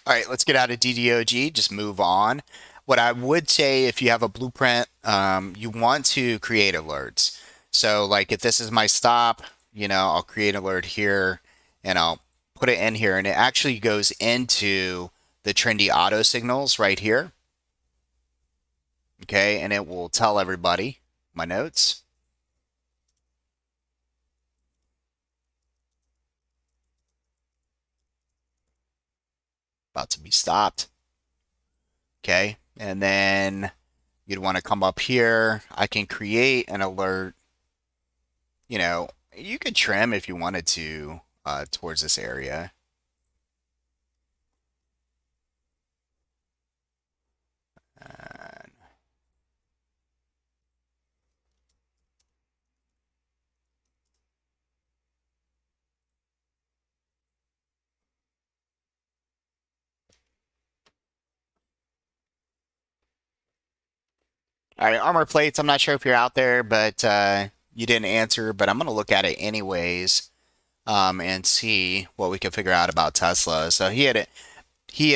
[SPEAKER 1] All right, let's get out of DDOG, just move on. What I would say, if you have a blueprint, you want to create alerts. So like if this is my stop, I'll create an alert here and I'll put it in here and it actually goes into the trendy auto signals right here. Okay, and it will tell everybody my notes. About to be stopped. Okay, and then you'd want to come up here. I can create an alert. You could trim if you wanted to towards this area. And, all right, armor plates. I'm not sure if you're out there, but you didn't answer. But I'm going to look at it anyways and see what we can figure out about Tesla. So he had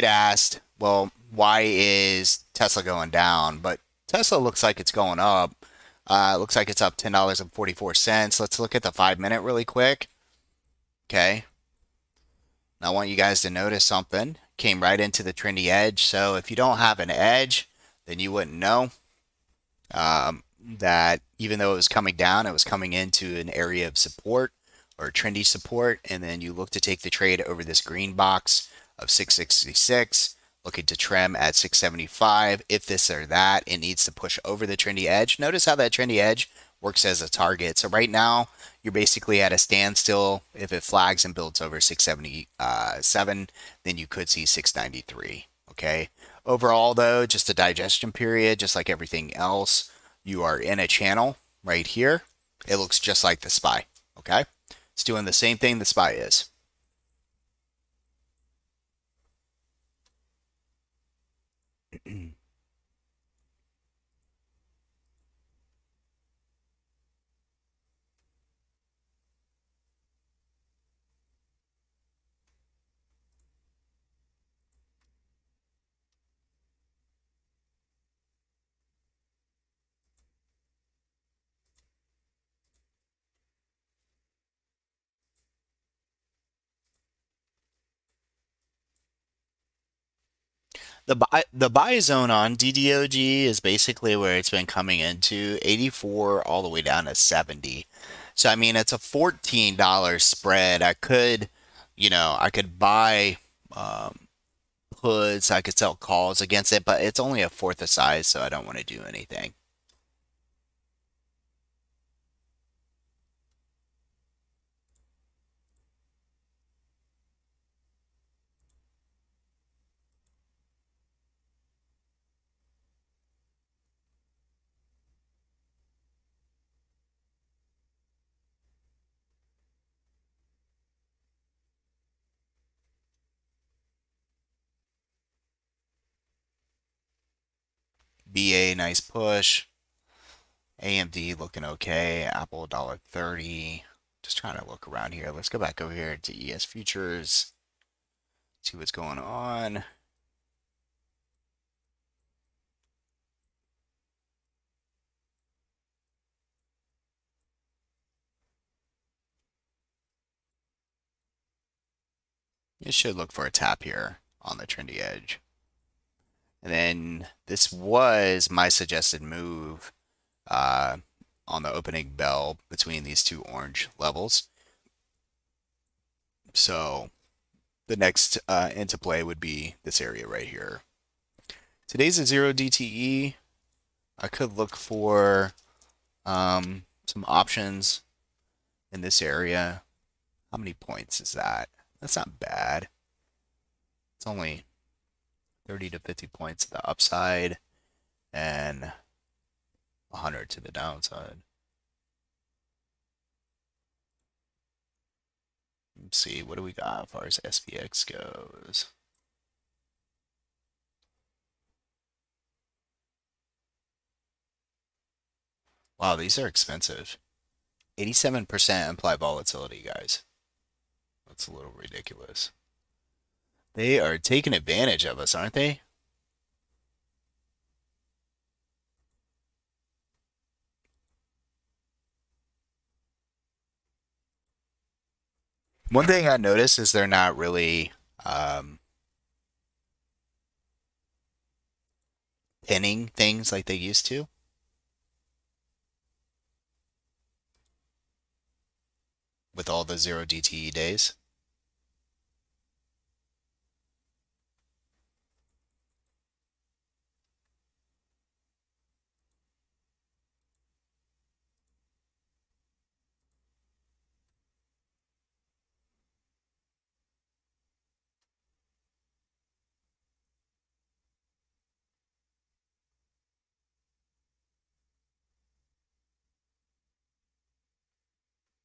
[SPEAKER 1] asked, well, why is Tesla going down? But Tesla looks like it's going up. It looks like it's up $10.44. Let's look at the 5 minute really quick. Okay. Now I want you guys to notice something. Came right into the trendy edge. So if you don't have an edge, then you wouldn't know that even though it was coming down, it was coming into an area of support or trendy support. And then you look to take the trade over this green box of 666, looking to trim at 675. If this or that, it needs to push over the trendy edge. Notice how that trendy edge works as a target. So right now, you're basically at a standstill. If it flags and builds over 677, then you could see 693. Okay. Overall, though, just a digestion period, just like everything else. You are in a channel right here. It looks just like the SPY. Okay. It's doing the same thing the SPY is. The buy zone on DDOG is basically where it's been coming into 84 all the way down to 70. So I mean it's a $14 spread. I could buy puts, I could sell calls against it, but it's only a fourth the size, so I don't want to do anything. BA nice push. AMD looking okay. Apple $1.30. Just trying to look around here. Let's go back over here to ES futures. See what's going on. You should look for a tap here on the trendy edge. And then this was my suggested move uh, on the opening bell between these two orange levels. So the next into play would be this area right here. Today's a 0 DTE. I could look for some options in this area. How many points is that? That's not bad. It's only 30 to 50 points to the upside and 100 to the downside. Let's see, what do we got as far as SPX goes? Wow, these are expensive. 87% implied volatility, guys. That's a little ridiculous. They are taking advantage of us, aren't they? One thing I noticed is they're not really um, pinning things like they used to with all the zero DTE days.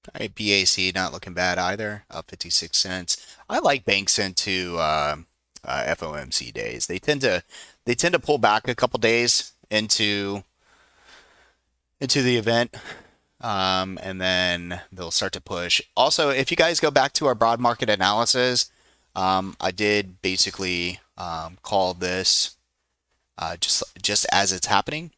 [SPEAKER 1] All right, BAC not looking bad either, up 56 cents. I like banks into FOMC days. They tend to pull back a couple days into the event, and then they'll start to push. Also, if you guys go back to our broad market analysis, I did basically call this just as it's happening.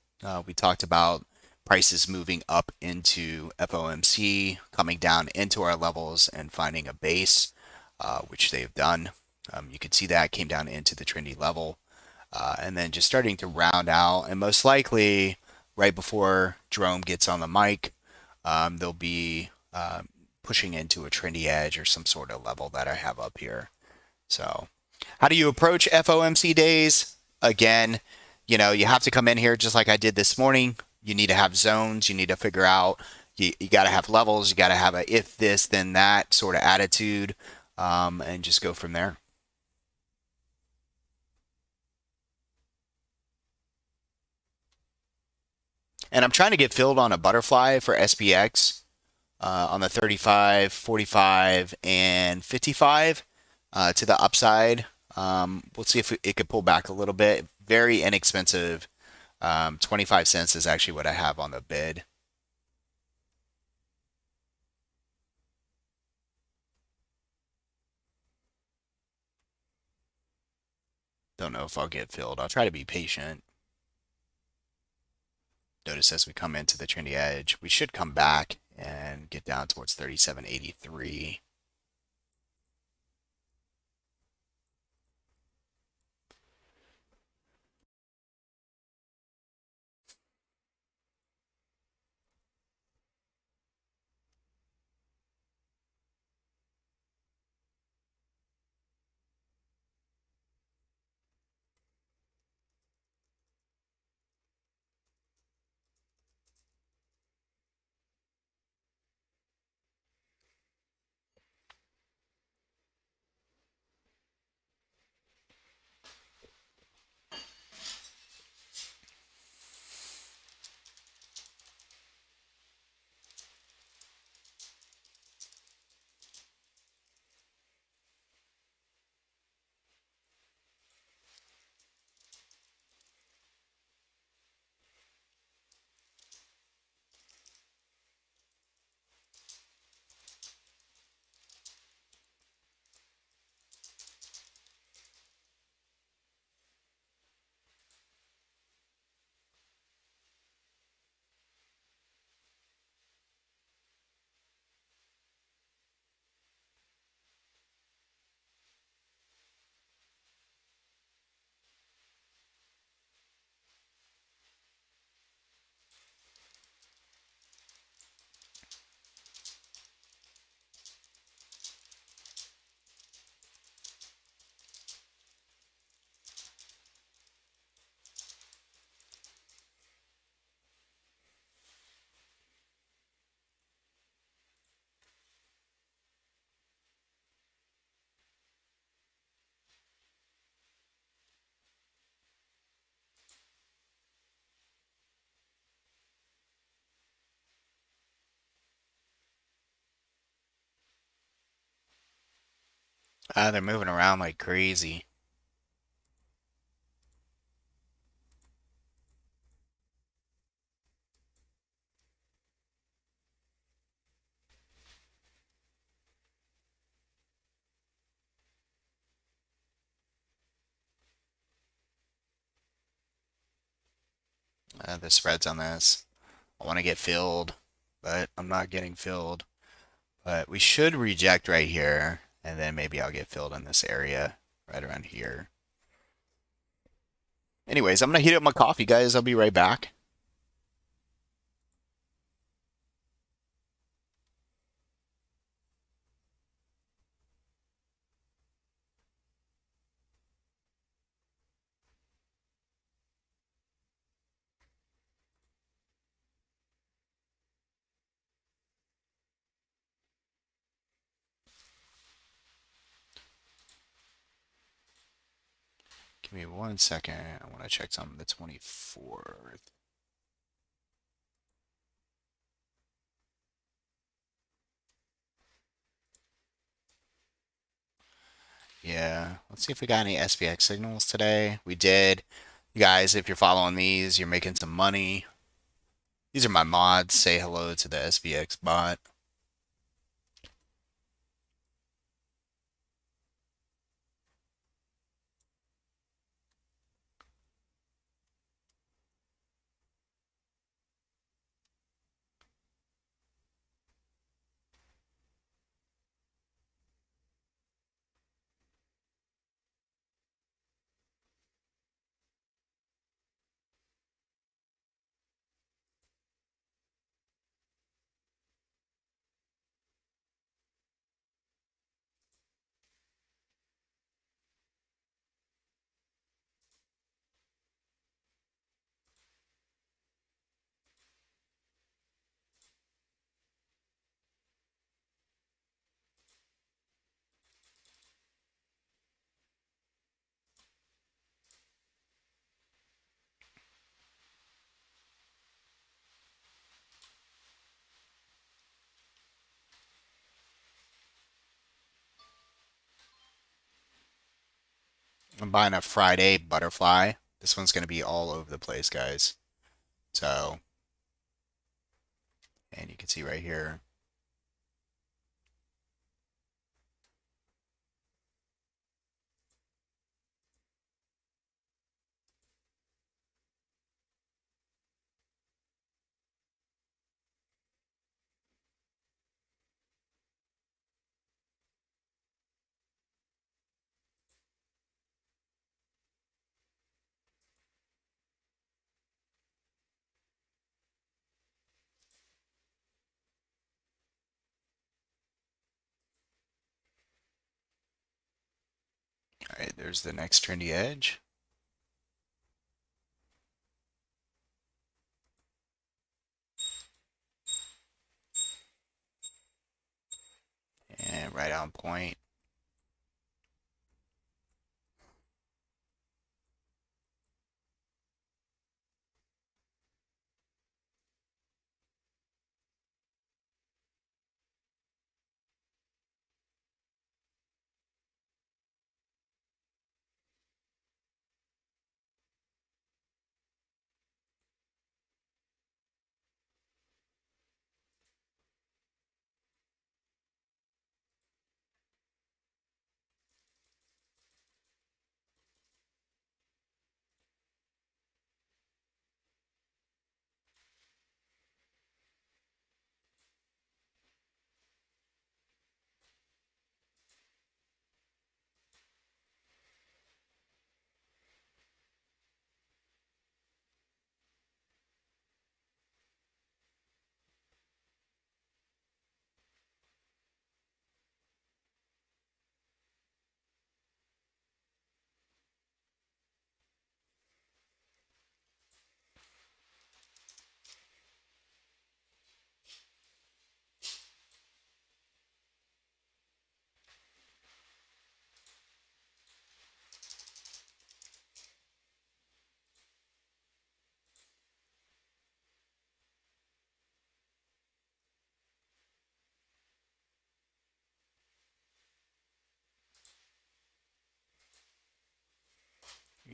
[SPEAKER 1] We talked about prices moving up into FOMC, coming down into our levels, and finding a base, which they've done. You can see that came down into the trendy level, and then just starting to round out. And most likely, right before Jerome gets on the mic, they'll be pushing into a trendy edge or some sort of level that I have up here. So, how do you approach FOMC days? Again, you have to come in here just like I did this morning. You need to have zones. You need to figure out, you got to have levels. You got to have a if this, then that sort of attitude, and just go from there. And I'm trying to get filled on a butterfly for SPX on the 35, 45, and 55 to the upside. We'll see if it could pull back a little bit. Very inexpensive. 25 cents is actually what I have on the bid. Don't know if I'll get filled. I'll try to be patient. Notice as we come into the trendy edge, we should come back and get down towards 37.83. They're moving around like crazy. The spreads on this. I want to get filled, but I'm not getting filled. But we should reject right here, and then maybe I'll get filled in this area right around here. Anyways, I'm gonna heat up my coffee, guys. I'll be right back. Give me 1 second. I want to check something. The 24th. Yeah, let's see if we got any SPX signals today. We did. You guys, if you're following these, you're making some money. These are my mods. Say hello to the SPX bot. I'm buying a Friday butterfly. This one's going to be all over the place, guys. So, and you can see right here. All right, there's the next trendy edge. And right on point.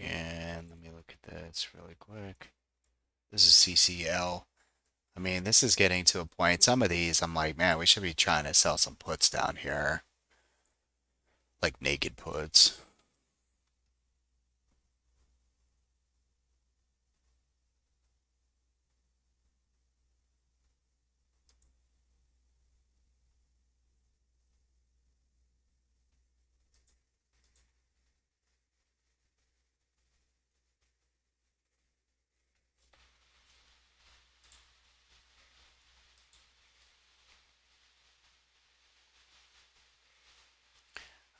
[SPEAKER 1] And let me look at this really quick. This is CCL. I mean, this is getting to a point. Some of these, I'm like, man, we should be trying to sell some puts down here, like naked puts.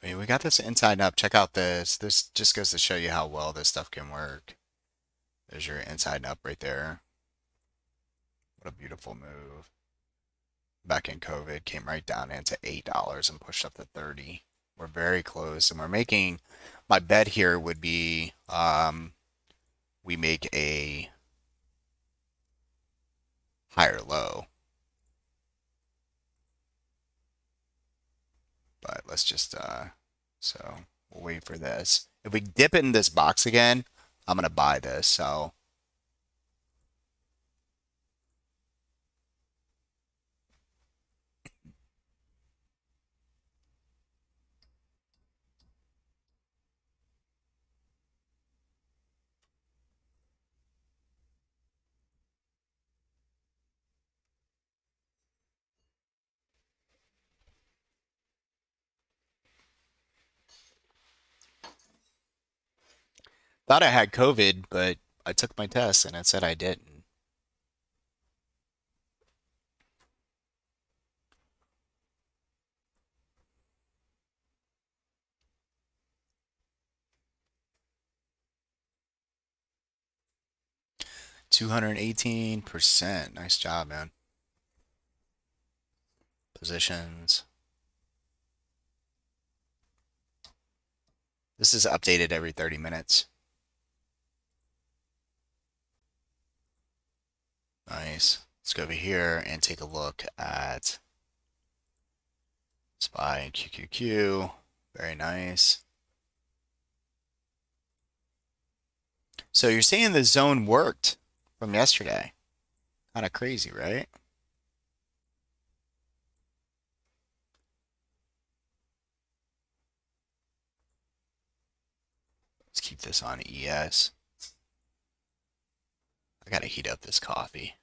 [SPEAKER 1] mean, we got this inside and up. Check out this. This just goes to show you how well this stuff can work. There's your inside and up right there. What a beautiful move. Back in COVID, came right down into $8 and pushed up to 30. We're very close, and we're making, my bet here would be we make a higher low. But let's just, so we'll wait for this. If we dip in this box again, I'm going to buy this. So thought I had COVID, but I took my test and it said I didn't. $218%. Nice job, man. Positions. This is updated every 30 minutes. Nice. Let's go over here and take a look at SPY and QQQ. Very nice. So you're saying the zone worked from yesterday. Kind of crazy, right? Let's keep this on ES. I gotta heat up this coffee.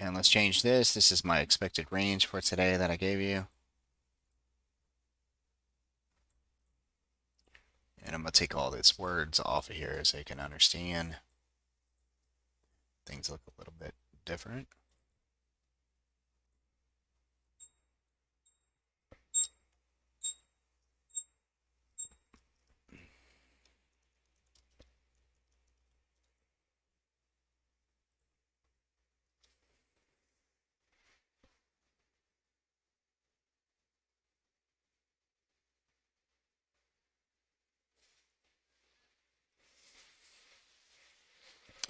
[SPEAKER 1] And let's change this. This is my expected range for today that I gave you. And I'm going to take all these words off of here so you can understand. Things look a little bit different.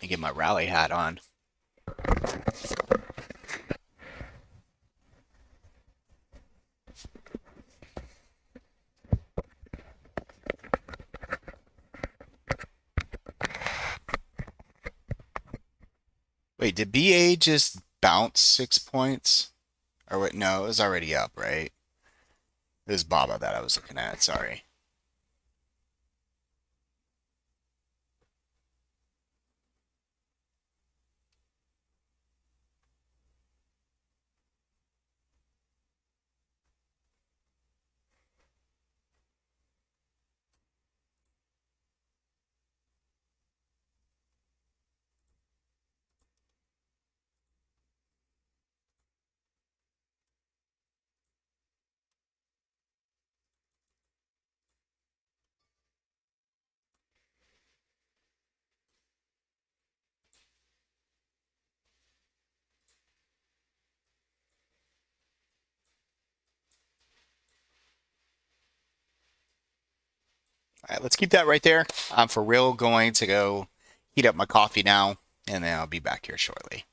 [SPEAKER 1] Let me get my rally hat on. Wait, did BA just bounce 6 points? Or wait, no, it was already up, right? It was BABA that I was looking at, sorry. All right, let's keep that right there. I'm for real going to go heat up my coffee now, and then I'll be back here shortly.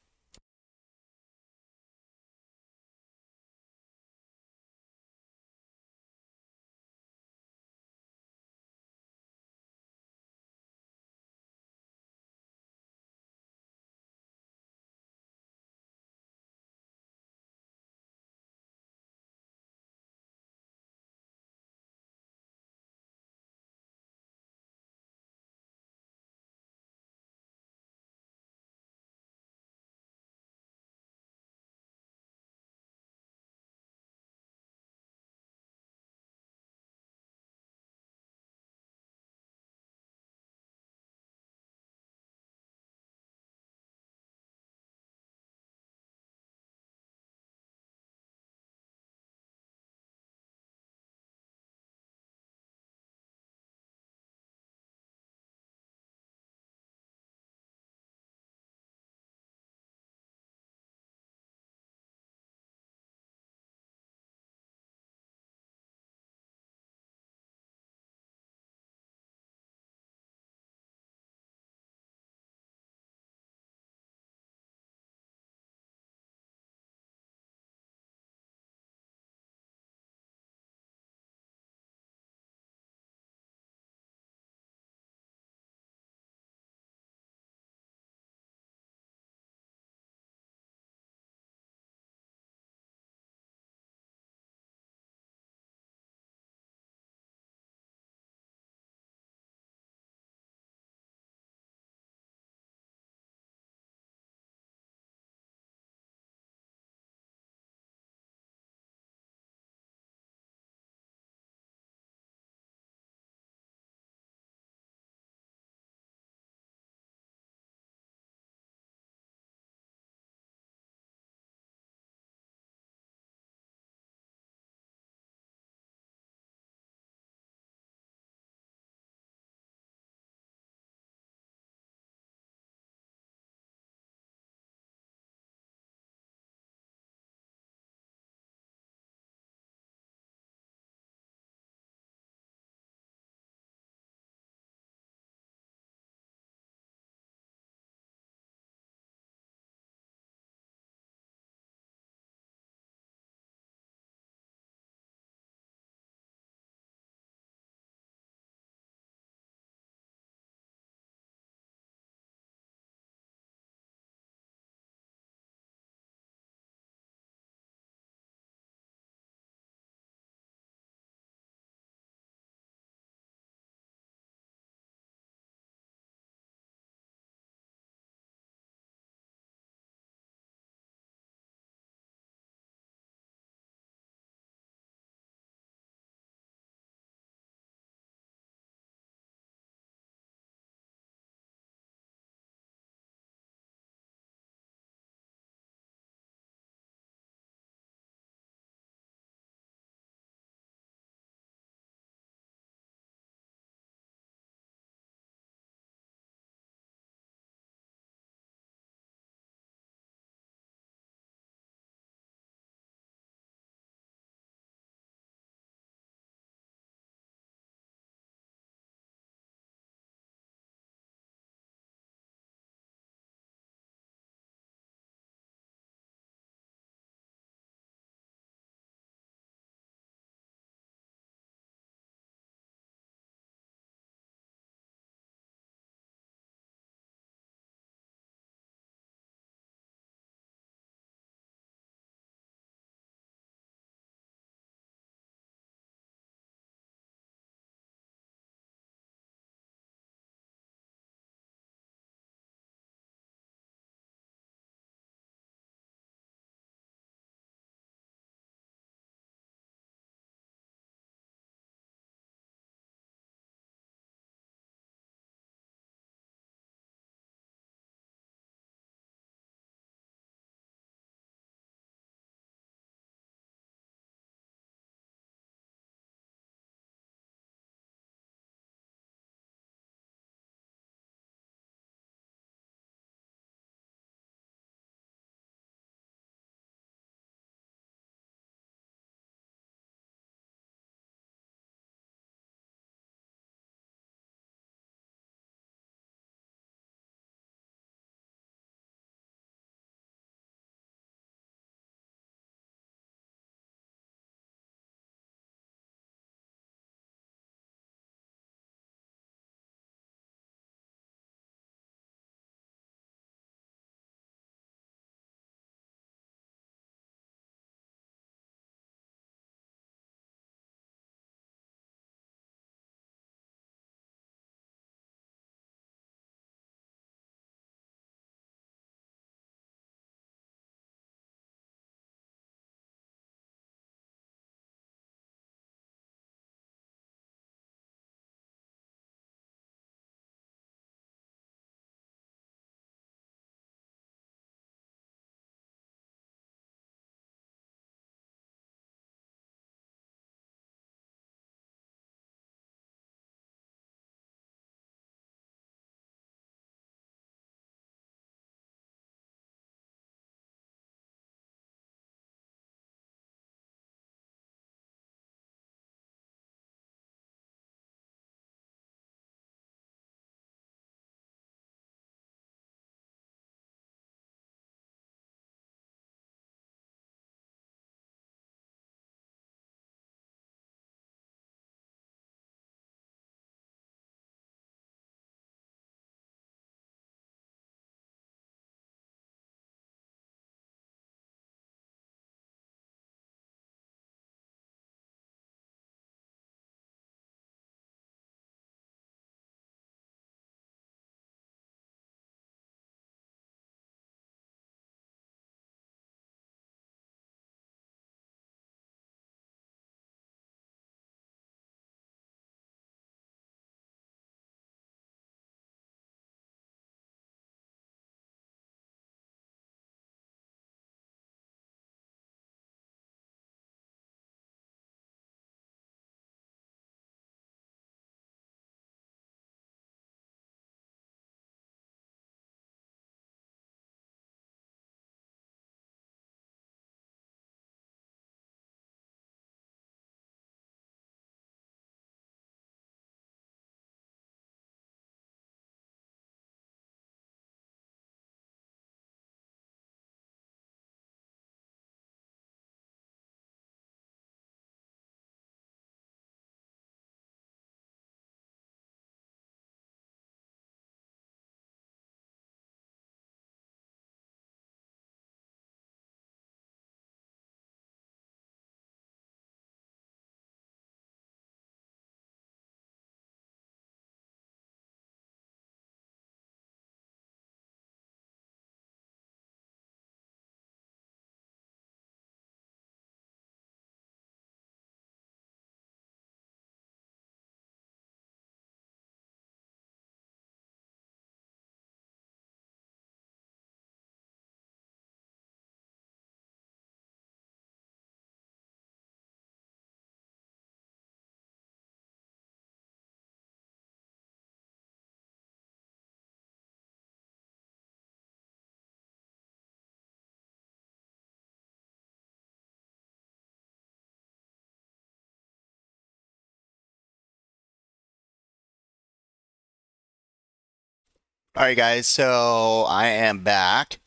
[SPEAKER 1] All right, guys. So I am back,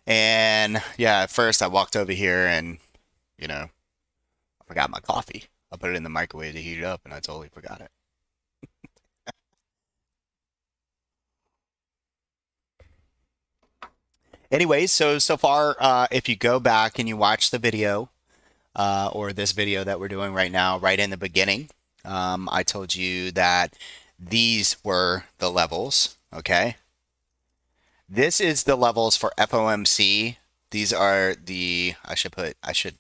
[SPEAKER 1] and yeah, at first I walked over here and you know I forgot my coffee. I put it in the microwave to heat it up, and I totally forgot it. Anyways, so far, if you go back and you watch the video, or this video that we're doing right now, right in the beginning, I told you that these were the levels. Okay, this is the levels for FOMC. These are the I should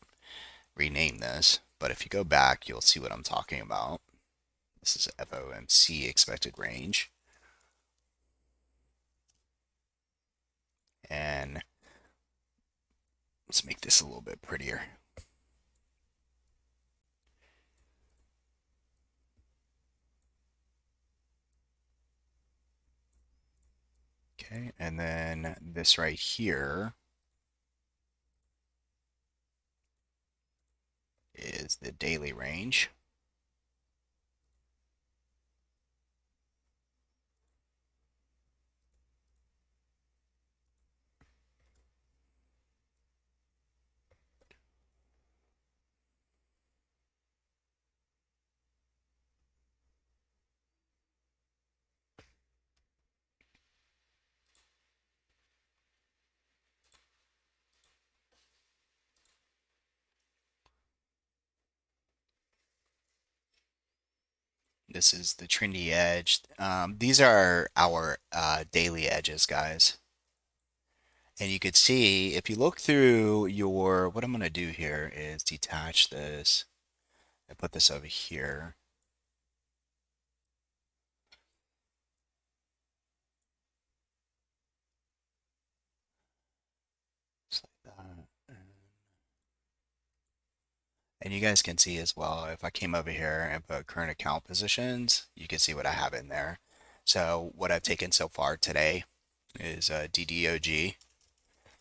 [SPEAKER 1] rename this, but if you go back, you'll see what I'm talking about. This is FOMC expected range. And let's make this a little bit prettier. Okay, and then this right here is the daily range. This is the trendy edge. These are our daily edges, guys. And you could see if you look through your, what I'm going to do here is detach this and put this over here. Just like that. And you guys can see as well, if I came over here and put current account positions, you can see what I have in there. So what I've taken so far today is DDOG.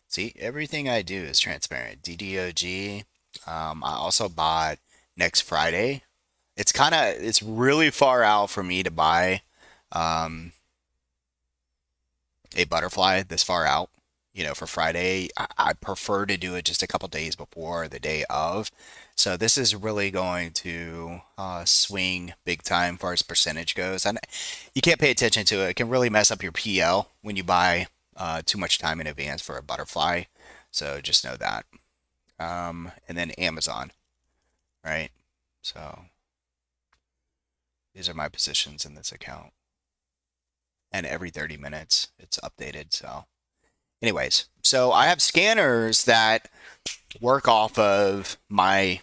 [SPEAKER 1] See, everything I do is transparent. DDOG. I also bought next Friday. It's really far out for me to buy um, a butterfly this far out. For Friday, I prefer to do it just a couple days before the day of. So this is really going to swing big time as far as percentage goes. And you can't pay attention to it. It can really mess up your PL when you buy too much time in advance for a butterfly. So just know that. And then Amazon, right? So these are my positions in this account. And every 30 minutes it's updated. So anyways, so I have scanners that work off of my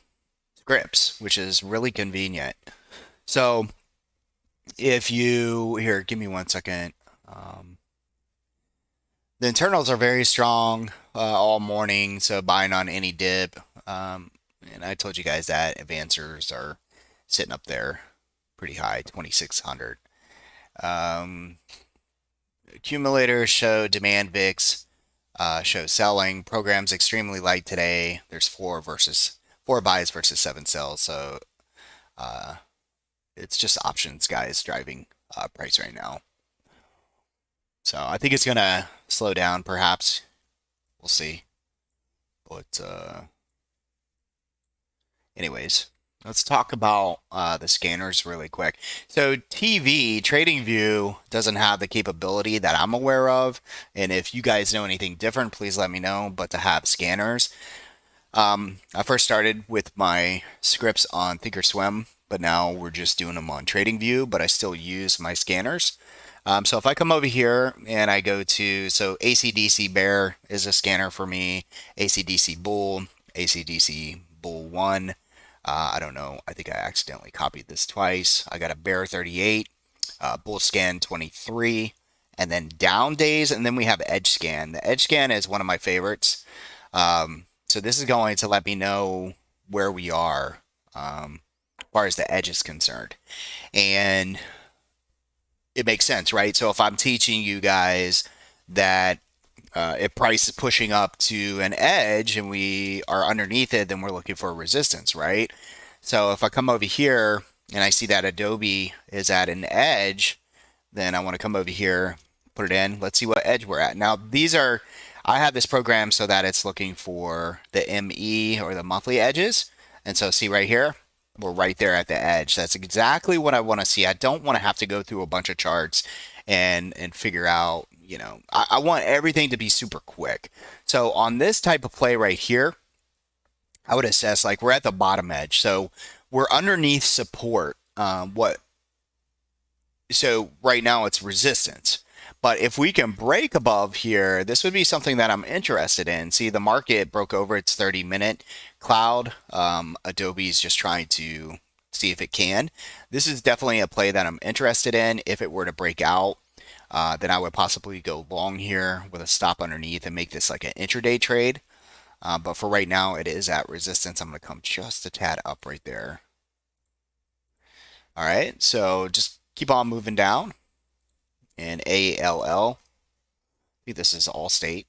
[SPEAKER 1] scripts, which is really convenient. So if you, here, give me 1 second. The internals are very strong all morning, so buying on any dip. And I told you guys that advancers are sitting up there pretty high, 2600. Um, Accumulators show demand VIX show selling. Programs extremely light today. There's four buys versus seven sells. So uh, it's just options guys driving price right now. So I think it's gonna slow down perhaps. We'll see. But anyways, let's talk about the scanners really quick. So TV TradingView doesn't have the capability that I'm aware of, and if you guys know anything different, please let me know. But to have scanners, I first started with my scripts on Thinkorswim, but now we're just doing them on TradingView. But I still use my scanners. So if I come over here and I go to, so ACDC Bear is a scanner for me, ACDC Bull, ACDC Bull 1. I don't know. I think I accidentally copied this twice. I got a Bear 38, Bull Scan 23, and then down days, and then we have Edge Scan. The Edge Scan is one of my favorites. So this is going to let me know where we are as far as the edge is concerned. And it makes sense, right? So if I'm teaching you guys that if price is pushing up to an edge and we are underneath it, then we're looking for a resistance, right? So if I come over here and I see that Adobe is at an edge, then I want to come over here, put it in. Let's see what edge we're at. Now, these are, I have this program so that it's looking for the ME or the monthly edges. And so see right here, we're right there at the edge. That's exactly what I want to see. I don't want to have to go through a bunch of charts and figure out, I want everything to be super quick. So on this type of play right here, I would assess like we're at the bottom edge. So we're underneath support. So right now it's resistance. But if we can break above here, this would be something that I'm interested in. See, the market broke over its 30-minute cloud. Adobe's just trying to see if it can. This is definitely a play that I'm interested in. If it were to break out, then I would possibly go long here with a stop underneath and make this like an intraday trade. But for right now, it is at resistance. I'm going to come just a tad up right there. All right, so just keep on moving down. And ALL, I think this is Allstate.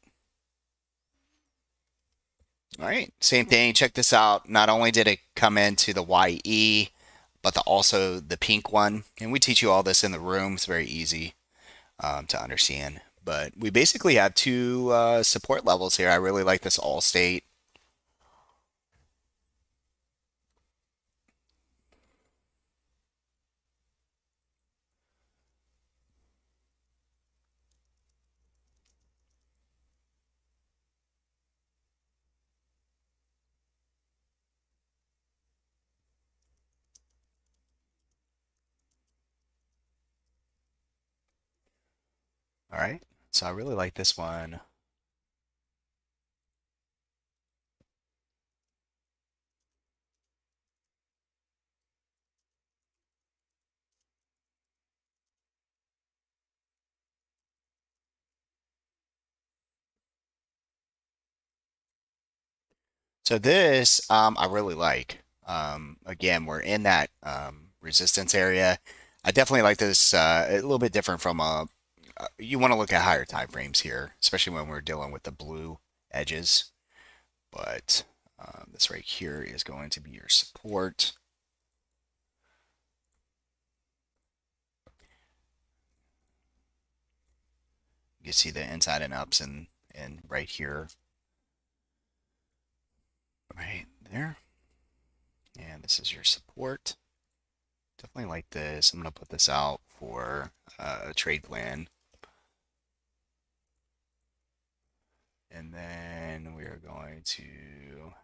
[SPEAKER 1] All right, same thing. Check this out. Not only did it come into the YE, but also the pink one. And we teach you all this in the room. It's very easy to understand. But we basically have two support levels here. I really like this Allstate. All right, so I really like this one. So this I really like. Again, we're in that resistance area. I definitely like this a little bit different from you want to look at higher time frames here, especially when we're dealing with the blue edges. But this right here is going to be your support. You can see the inside and ups and right here, right there. And this is your support. Definitely like this. I'm going to put this out for a trade plan. And then we are going to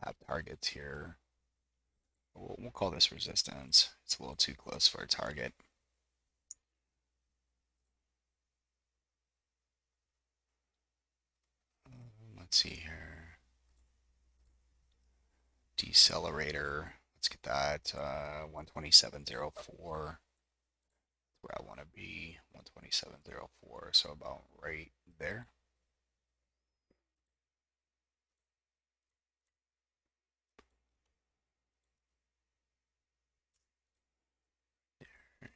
[SPEAKER 1] have targets here. We'll call this resistance. It's a little too close for a target. Let's see here. Decelerator. Let's get that 127.04. Where I want to be, 127.04. So about right there.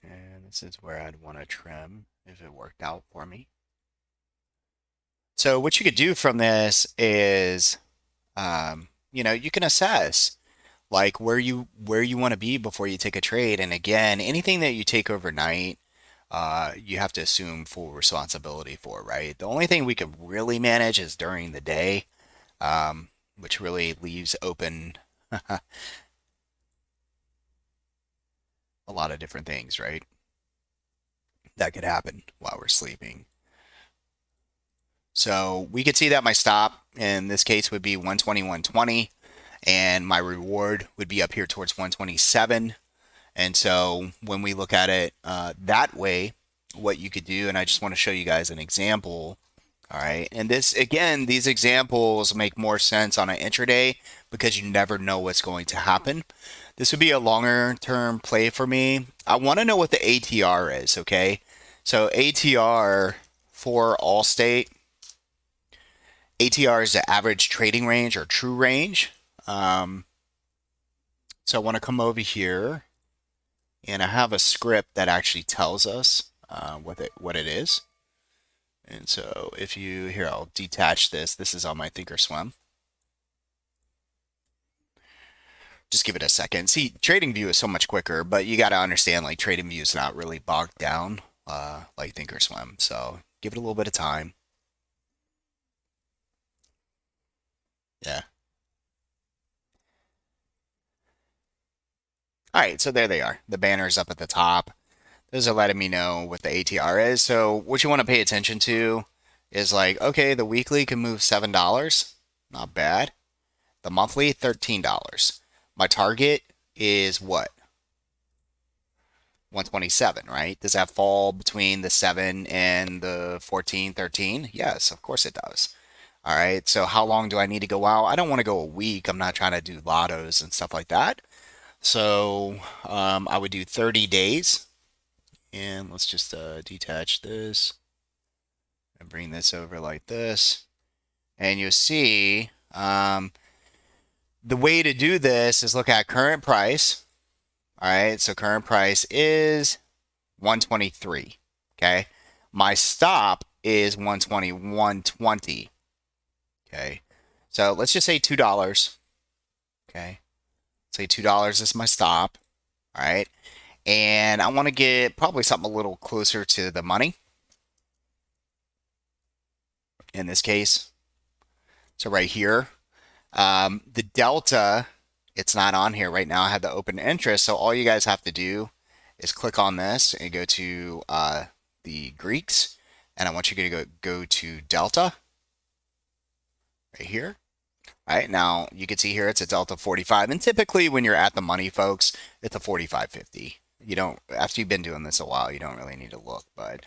[SPEAKER 1] And this is where I'd want to trim if it worked out for me. So what you could do from this is, you can assess like where you want to be before you take a trade. And again, anything that you take overnight, you have to assume full responsibility for, right? The only thing we could really manage is during the day, which really leaves open a lot of different things, right? That could happen while we're sleeping. So we could see that my stop in this case would be 121.20, and my reward would be up here towards 127. And so when we look at it that way, what you could do, and I just want to show you guys an example. All right. And this, again, these examples make more sense on an intraday because you never know what's going to happen. This would be a longer term play for me. I want to know what the ATR is. Okay. So ATR for Allstate, ATR is the average trading range or true range. So I want to come over here and I have a script that actually tells us what it is. And so if you, here, I'll detach this. This is on my Thinkorswim. Just give it a second. See, TradingView is so much quicker, but you got to understand, like, TradingView is not really bogged down like Thinkorswim. So Give it a little bit of time. Yeah. All right, so there they are. The banner's up at the top. Those are letting me know what the ATR is. So what you want to pay attention to is like, okay, the weekly can move $7. Not bad. The monthly, $13. My target is what? 127, right? Does that fall between the 7 and the 14, 13? Yes, of course it does. All right, so how long do I need to go out? I don't want to go a week. I'm not trying to do lottos and stuff like that. So I would do 30 days. And let's just detach this and bring this over like this. And you'll see the way to do this is look at current price. All right, so current price is 123. Okay, my stop is 120, 120. Okay, so let's just say $2. Okay, say $2 is my stop. All right, and I want to get probably something a little closer to the money in this case. So right here, the delta, it's not on here right now. I have the open interest. So all you guys have to do is click on this and go to the Greeks. And I want you to go to delta right here. All right, now you can see here it's a delta 45. And typically when you're at the money, folks, it's a 45.50. You don't, after you've been doing this a while, you don't really need to look. But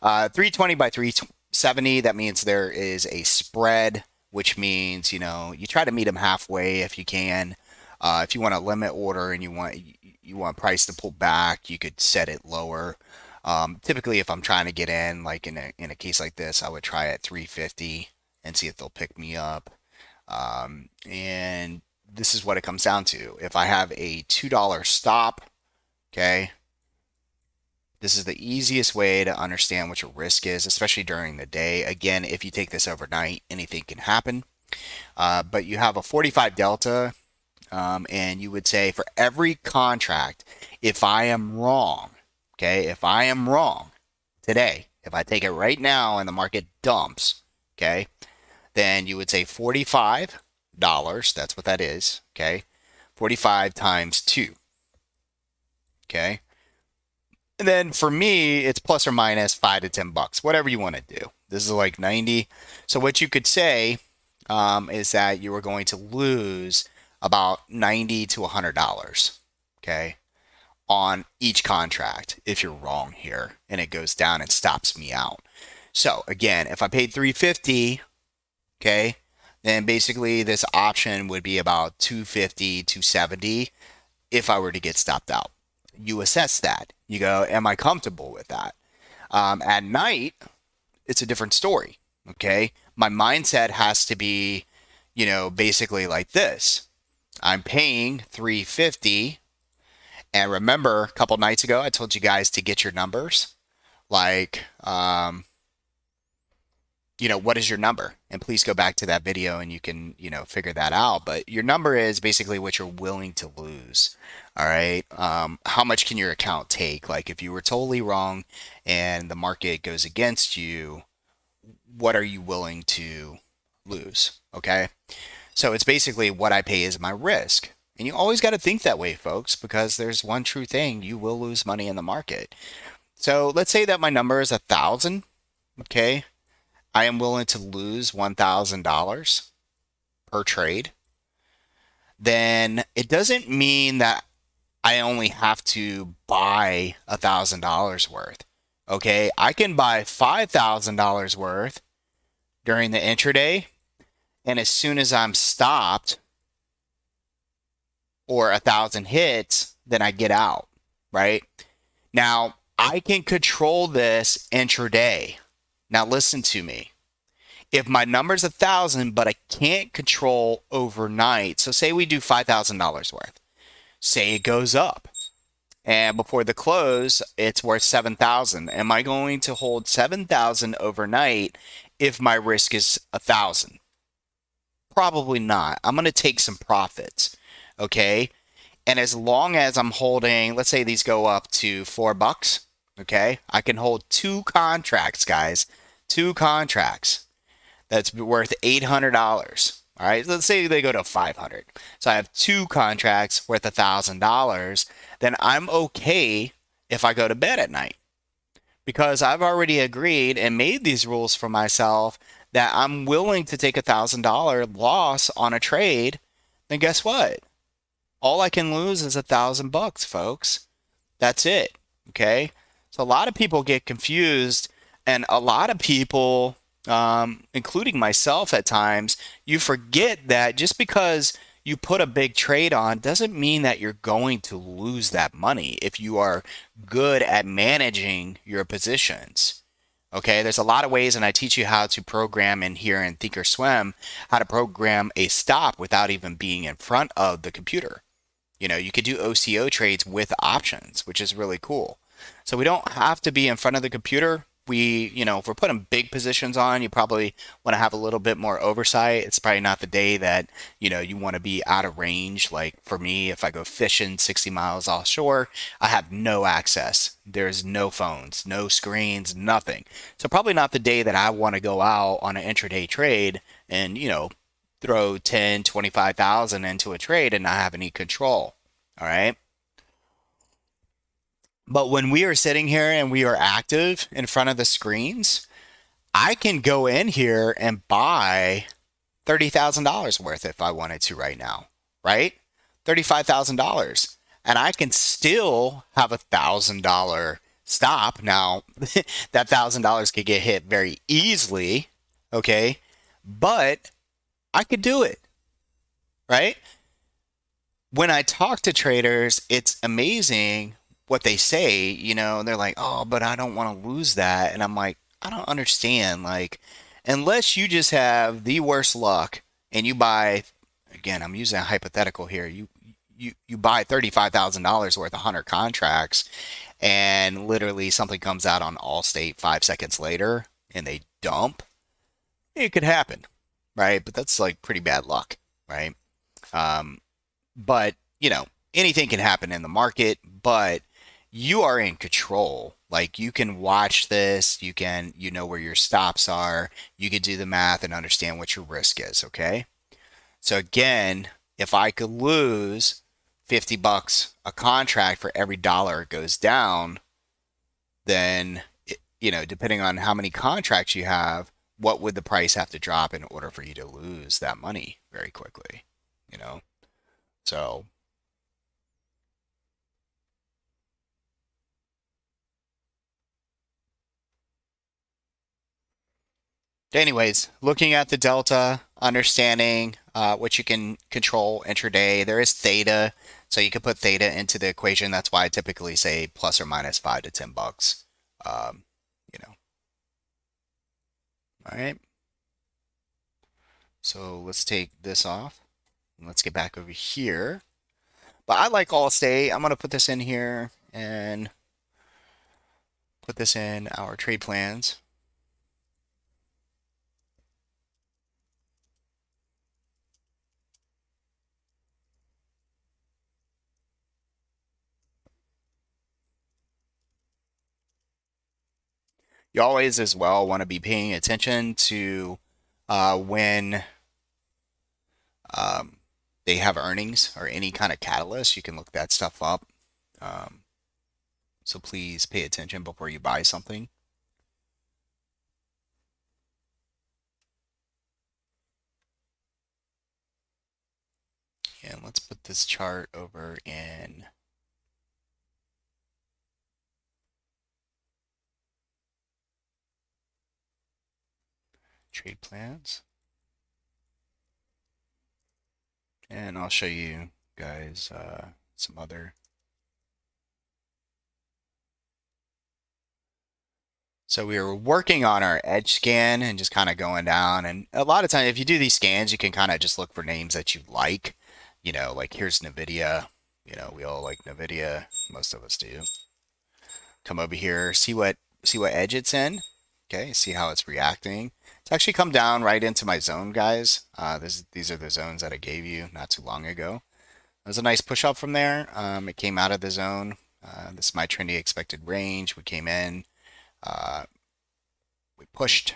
[SPEAKER 1] 320 by 370, that means there is a spread, which means, you try to meet them halfway if you can. If you want a limit order and you want price to pull back, you could set it lower. Typically, if I'm trying to get in, like in a case like this, I would try at 350 and see if they'll pick me up. And this is what it comes down to. If I have a $2 stop, okay, this is the easiest way to understand what your risk is, especially during the day. Again, if you take this overnight, anything can happen. But you have a 45 delta, and you would say for every contract, if I am wrong, okay, if I am wrong today, if I take it right now and the market dumps, okay, then you would say $45. That's what that is, okay? 45 times 2, okay? And then for me, it's plus or minus 5 to 10 bucks, whatever you want to do. This is like 90. So what you could say is that you are going to lose about $90 to $100, okay, on each contract if you're wrong here and it goes down and stops me out. So again, if I paid 350, okay, then basically this option would be about 250, 270 if I were to get stopped out. You assess that. You go, am I comfortable with that? At night, it's a different story, okay? My mindset has to be, basically like this. I'm paying 350, and remember a couple nights ago I told you guys to get your numbers, like what is your number? And please go back to that video and you can, figure that out. But your number is basically what you're willing to lose. All right. How much can your account take? Like if you were totally wrong and the market goes against you, what are you willing to lose? Okay. So it's basically what I pay is my risk. And you always got to think that way, folks, because there's one true thing. You will lose money in the market. So let's say that my number is 1,000. Okay. I am willing to lose $1,000 per trade. Then it doesn't mean that I only have to buy $1,000 worth. Okay. I can buy $5,000 worth during the intraday. And as soon as I'm stopped or 1,000 hits, then I get out, right? Now, I can control this intraday. Now, listen to me. If my number's 1,000, but I can't control overnight, so say we do $5,000 worth, say it goes up, and before the close, it's worth 7,000. Am I going to hold 7,000 overnight if my risk is 1,000? Probably not. I'm going to take some profits, okay? And as long as I'm holding, let's say these go up to $4, okay? I can hold 2 contracts, guys, two contracts that's worth $800. All right, let's say they go to 500. So I have two contracts worth $1,000. Then I'm okay if I go to bed at night because I've already agreed and made these rules for myself that I'm willing to take $1,000 loss on a trade. Then guess what? All I can lose is $1,000, folks. That's it. Okay. So a lot of people get confused, and a lot of people, including myself at times, you forget that just because you put a big trade on doesn't mean that you're going to lose that money if you are good at managing your positions. Okay, there's a lot of ways, and I teach you how to program in here in Thinkorswim, how to program a stop without even being in front of the computer. You could do OCO trades with options, which is really cool. So we don't have to be in front of the computer. If we're putting big positions on, you probably want to have a little bit more oversight. It's probably not the day that, you want to be out of range. Like for me, if I go fishing 60 miles offshore, I have no access. There's no phones, no screens, nothing. So probably not the day that I want to go out on an intraday trade and, throw 10, 25,000 into a trade and not have any control. All right. But when we are sitting here and we are active in front of the screens, I can go in here and buy $30,000 worth if I wanted to right now, right? $35,000. And I can still have $1,000 stop. Now, that $1,000 could get hit very easily, okay? But I could do it, right? When I talk to traders, it's amazing what they say, they're like, "Oh, but I don't want to lose that." And I'm like, "I don't understand. Like, unless you just have the worst luck and you buy, again, I'm using a hypothetical here. You buy $35,000 worth of 100 contracts and literally something comes out on Allstate 5 seconds later and they dump, it could happen, right? But that's like pretty bad luck, right? Um, but, anything can happen in the market, but you are in control. Like you can watch this, you know where your stops are, you could do the math and understand what your risk is, okay? So again, if I could lose $50 a contract for every dollar it goes down, then, depending on how many contracts you have, what would the price have to drop in order for you to lose that money very quickly, you know? So, anyways, looking at the delta, understanding what you can control intraday. There is theta, so you can put theta into the equation. That's why I typically say plus or minus $5 to $10. Um, you know. All right. So let's take this off. And let's get back over here. But I like Allstate. I'm gonna put this in here and put this in our trade plans. You always as well want to be paying attention to when um, they have earnings or any kind of catalyst. You can look that stuff up. Um, so please pay attention before you buy something. And let's put this chart over in trade plans. And I'll show you guys some other. So we were working on our edge scan and just kind of going down. And a lot of times, if you do these scans, you can kind of just look for names that you like. Like here's NVIDIA. We all like NVIDIA. Most of us do. Come over here, see what edge it's in. Okay, see how it's reacting. It's actually come down right into my zone, guys. These are the zones that I gave you not too long ago. It was a nice push up from there. It came out of the zone. This is my trendy expected range. We came in. Uh, we pushed,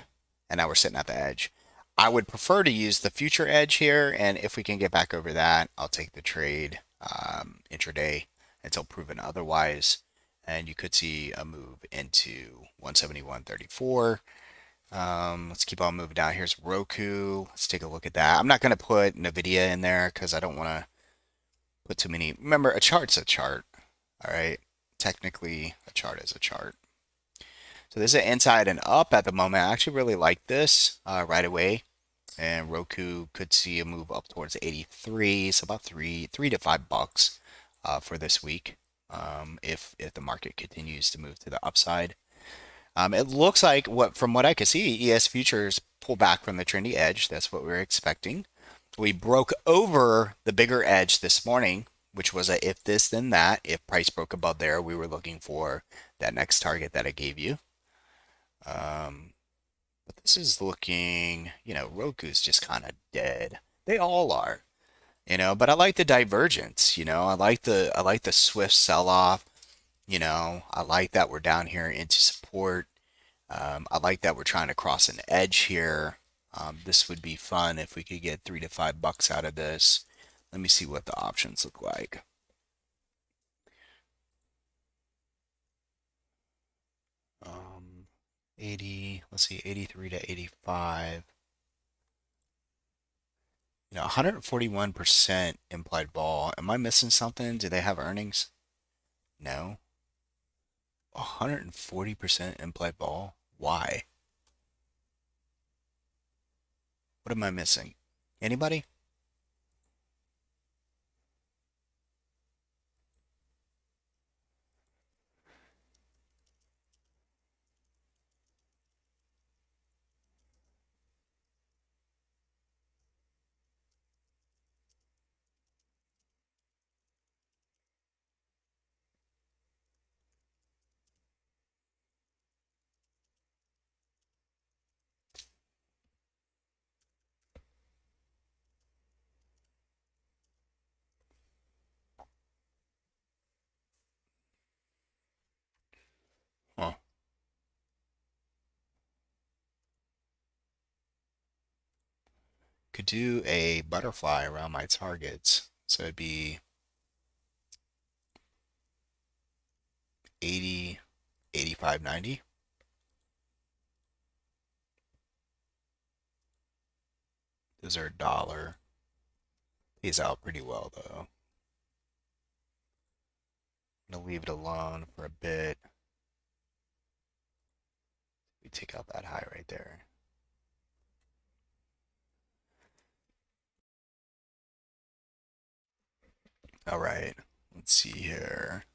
[SPEAKER 1] and now we're sitting at the edge. I would prefer to use the future edge here, and if we can get back over that, I'll take the trade intraday until proven otherwise. And you could see a move into 171.34. Let's keep on moving down. Here's Roku. Let's take a look at that. I'm not going to put NVIDIA in there because I don't want to put too many. Remember, a chart's a chart. All right. Technically, a chart is a chart. So this is an inside and up at the moment. I actually really like this right away. And Roku could see a move up towards 83. So about three to $5 for this week. If the market continues to move to the upside. It looks like from what I could see, ES futures pull back from the trendy edge. That's what we were expecting. We broke over the bigger edge this morning, which was a if this then that. If price broke above there, we were looking for that next target that I gave you. But this is looking, Roku's just kind of dead. They all are, but I like the divergence, I like the swift sell-off, I like that we're down here into support. I like that we're trying to cross an edge here. This would be fun if we could get $3 to $5 out of this. Let me see what the options look like. 80, let's see, 83 to 85. 141% implied vol. Am I missing something? Do they have earnings? No. 140% implied vol? Why? What am I missing? Anybody? Huh. Could do a butterfly around my targets. So it'd be 80, 85, 90. Those are a dollar. Pays out pretty well though. I'm gonna leave it alone for a bit. We take out that high right there. All right. Let's see here.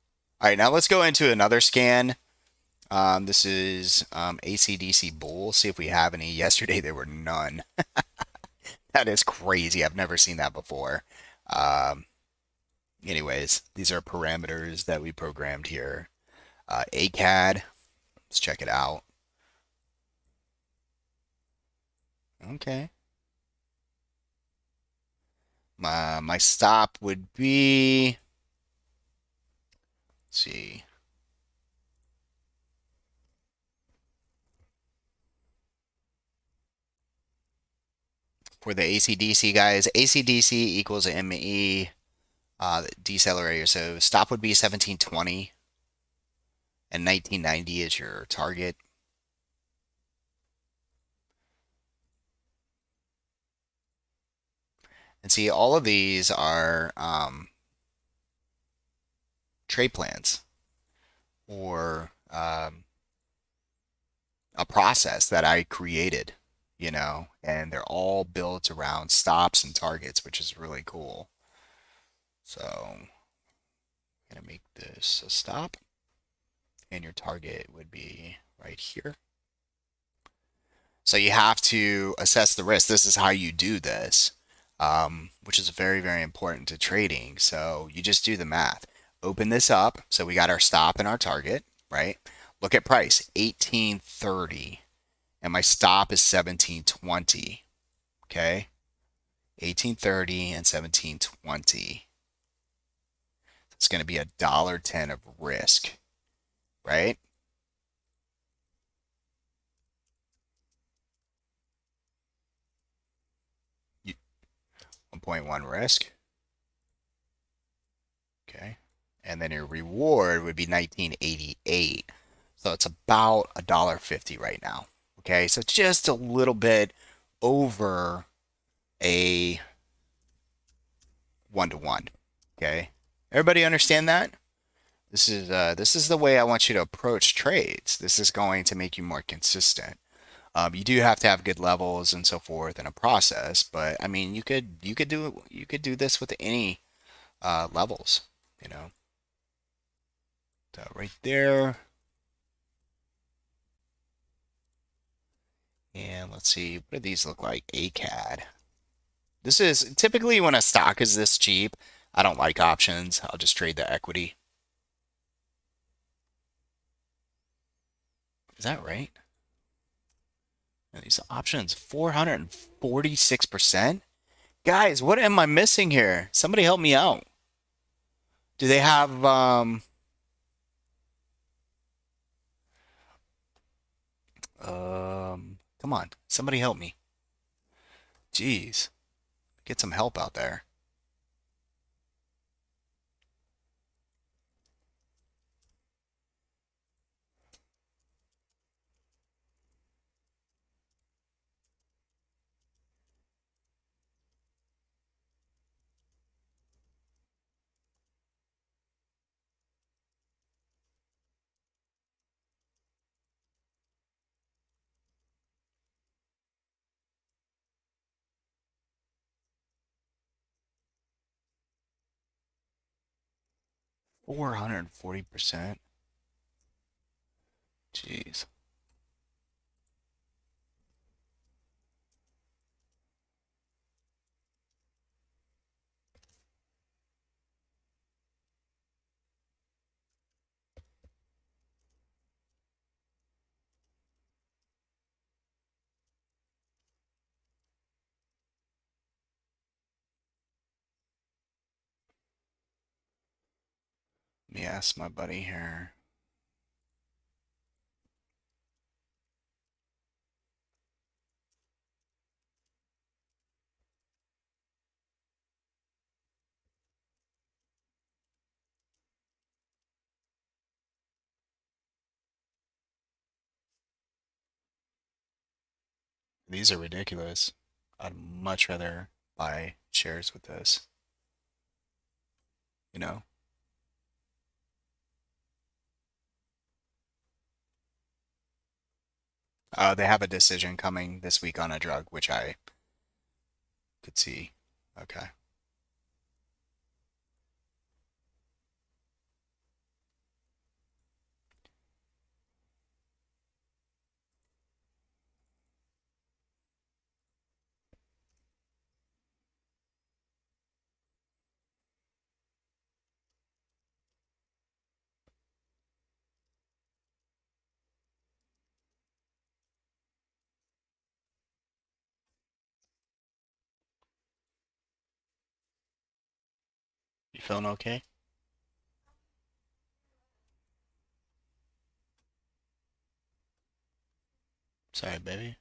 [SPEAKER 1] All right, now let's go into another scan. This is ACDC Bull. See if we have any. Yesterday there were none. That is crazy. I've never seen that before. Um, Anyways, these are parameters that we programmed here. ACAD. Let's check it out. Okay. My stop would be, let's see. For the ACDC guys, ACDC equals ME decelerator. So stop would be 1720 and 1990 is your target. And see, all of these are trade plans or a process that I created, and they're all built around stops and targets, which is really cool. So I'm gonna make this a stop, and your target would be right here. So you have to assess the risk. This is how you do this, which is very, very important to trading. So you just do the math. Open this up. So we got our stop and our target, right? Look at price, 1830, and my stop is 1720. Okay, 1830 and 1720. It's going to be $1.10 of risk, right? 1.1 risk. Okay. And then your reward would be 1988. So it's about $1.50 right now. Okay. So just a little bit over a 1-to-1. Okay. Everybody understand that? This is the way I want you to approach trades. This is going to make you more consistent. You do have to have good levels and so forth in a process, but I mean, you could do this with any levels, you know. So right there, and let's see, what do these look like? ACAD. This is typically when a stock is this cheap. I don't like options. I'll just trade the equity. Is that right? And these options, 446%. Guys, what am I missing here? Somebody help me out. Do they have come on, somebody help me. Jeez, get some help out there. Four 440%. Jeez. Let me ask my buddy here. These are ridiculous. I'd much rather buy shares with this, you know. They have a decision coming this week on a drug, which I could see. Okay. You feeling okay? Sorry, baby.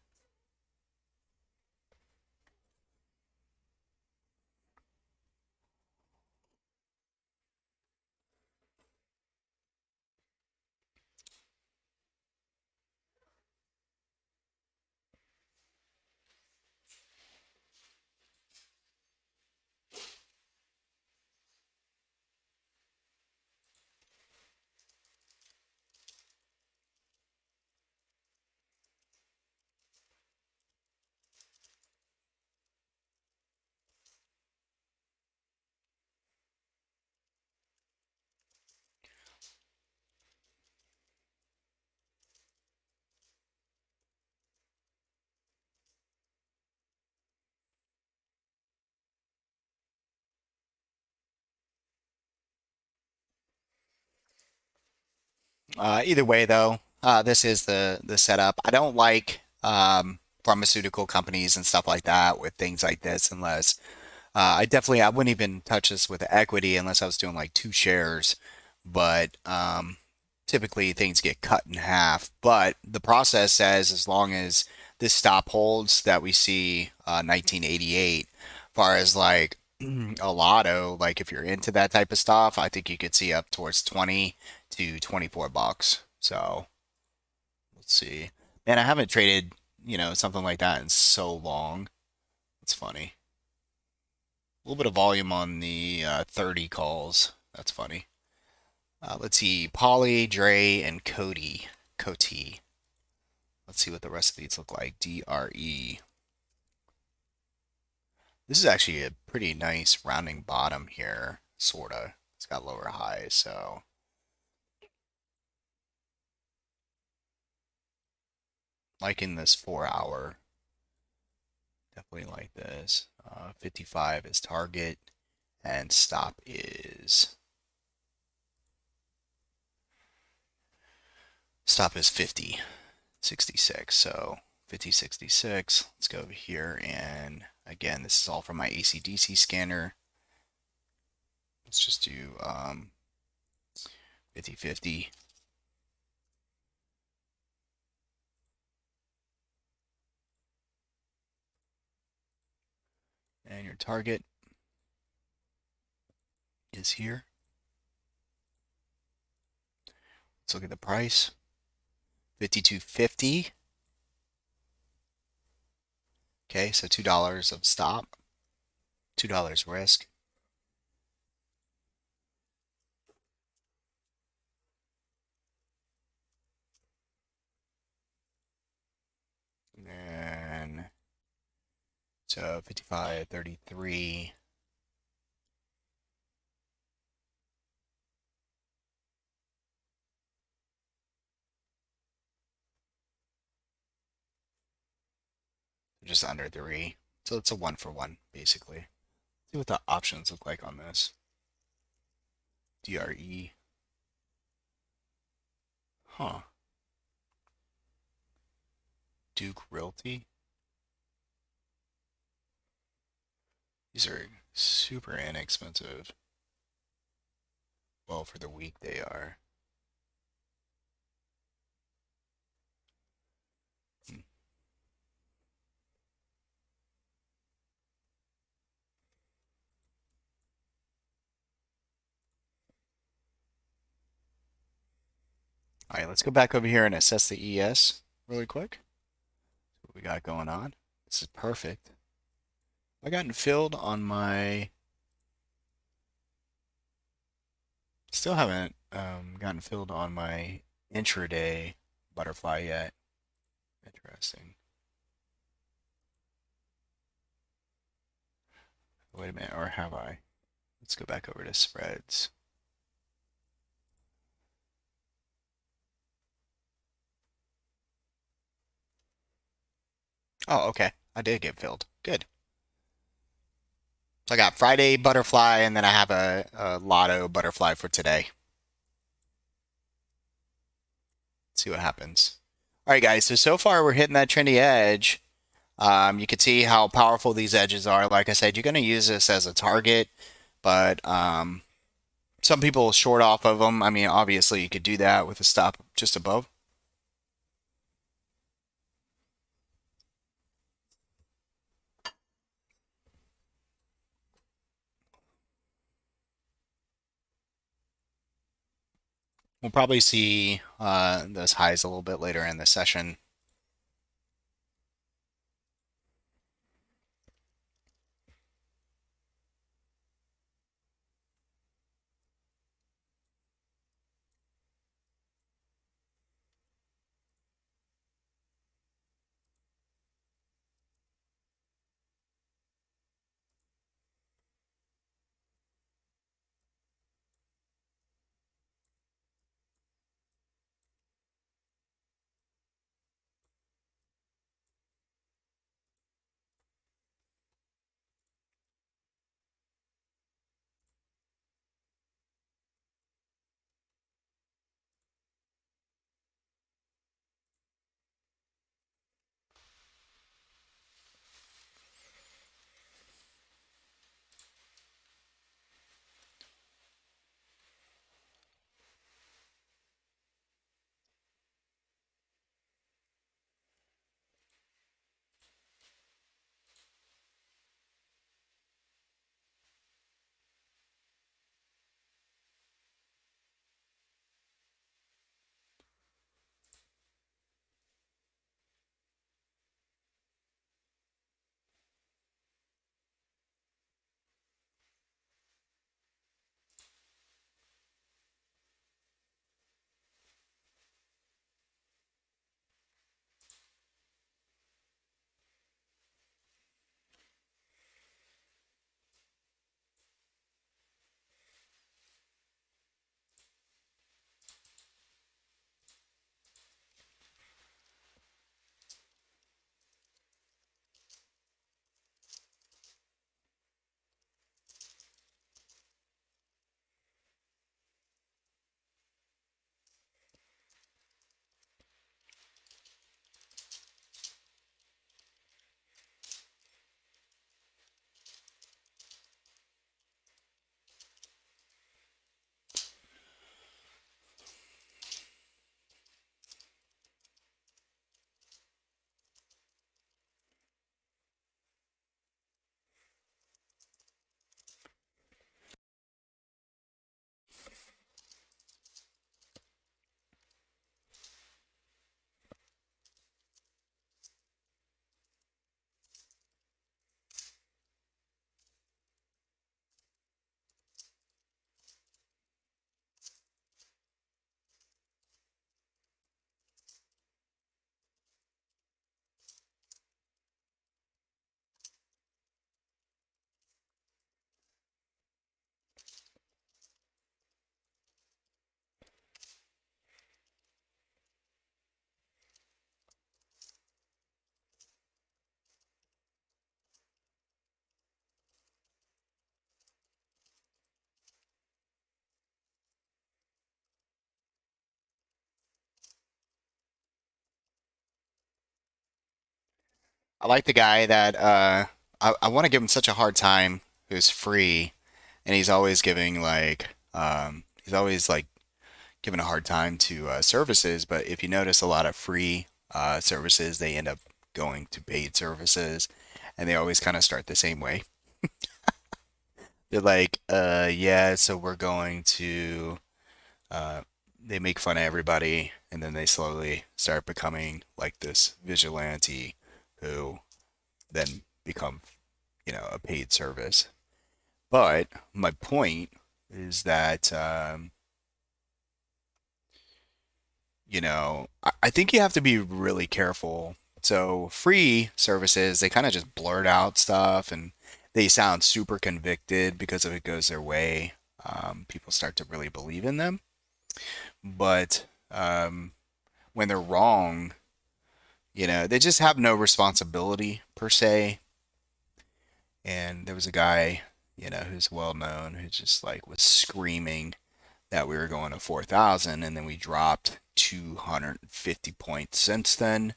[SPEAKER 1] Either way, though, this is the setup. I don't like pharmaceutical companies and stuff like that with things like this unless I wouldn't even touch this with equity unless I was doing like two shares. But typically things get cut in half. But the process says as long as this stop holds that we see 1988 far as like a lotto, like if you're into that type of stuff, I think you could see up towards 20 to 24 bucks. So let's see. Man, I haven't traded, something like that in so long. It's funny. A little bit of volume on the 30 calls. That's funny. Let's see. Polly, Dre, and Cody. Cody. Let's see what the rest of these look like. DRE. This is actually a pretty nice rounding bottom here, sorta. It's got lower highs, so liking this 4 hour. Definitely like this. 55 is target, and stop is 50, 66. So 50, 66. Let's go over here, and again, this is all from my ACDC scanner. Let's just do 50, 50. And your target is here. Let's look at the price. 52.50. Okay, so $2 of stop, $2 risk. And so 55.33. Just under 3. So it's a 1 for 1, basically. See what the options look like on this. DRE. Huh. Duke Realty. These are super inexpensive. Well, for the week they are. Hmm. All right, let's go back over here and assess the ES really quick. What we got going on. This is perfect. I gotten filled on my. Still haven't gotten filled on my intraday butterfly yet. Interesting. Wait a minute, or have I? Let's go back over to spreads. Oh, okay. I did get filled. Good. So I got Friday butterfly, and then I have a lotto butterfly for today. See what happens. All right, guys. So far we're hitting that trendy edge. You can see how powerful these edges are. Like I said, you're going to use this as a target, but some people short off of them. I mean, obviously you could do that with a stop just above. We'll probably see those highs a little bit later in the session. I like the guy that I want to give him such a hard time who's free, and he's always giving he's always like giving a hard time to services. But if you notice, a lot of free services they end up going to paid services, and they always kind of start the same way. They're like, yeah, so we're going to uh, they make fun of everybody, and then they slowly start becoming like this vigilante who then become, a paid service. But my point is that, I think you have to be really careful. So free services, they kind of just blurt out stuff and they sound super convicted because if it goes their way, people start to really believe in them. But when they're wrong, they just have no responsibility per se. And there was a guy, who's well known, who just like was screaming that we were going to 4,000, and then we dropped 250 points since then,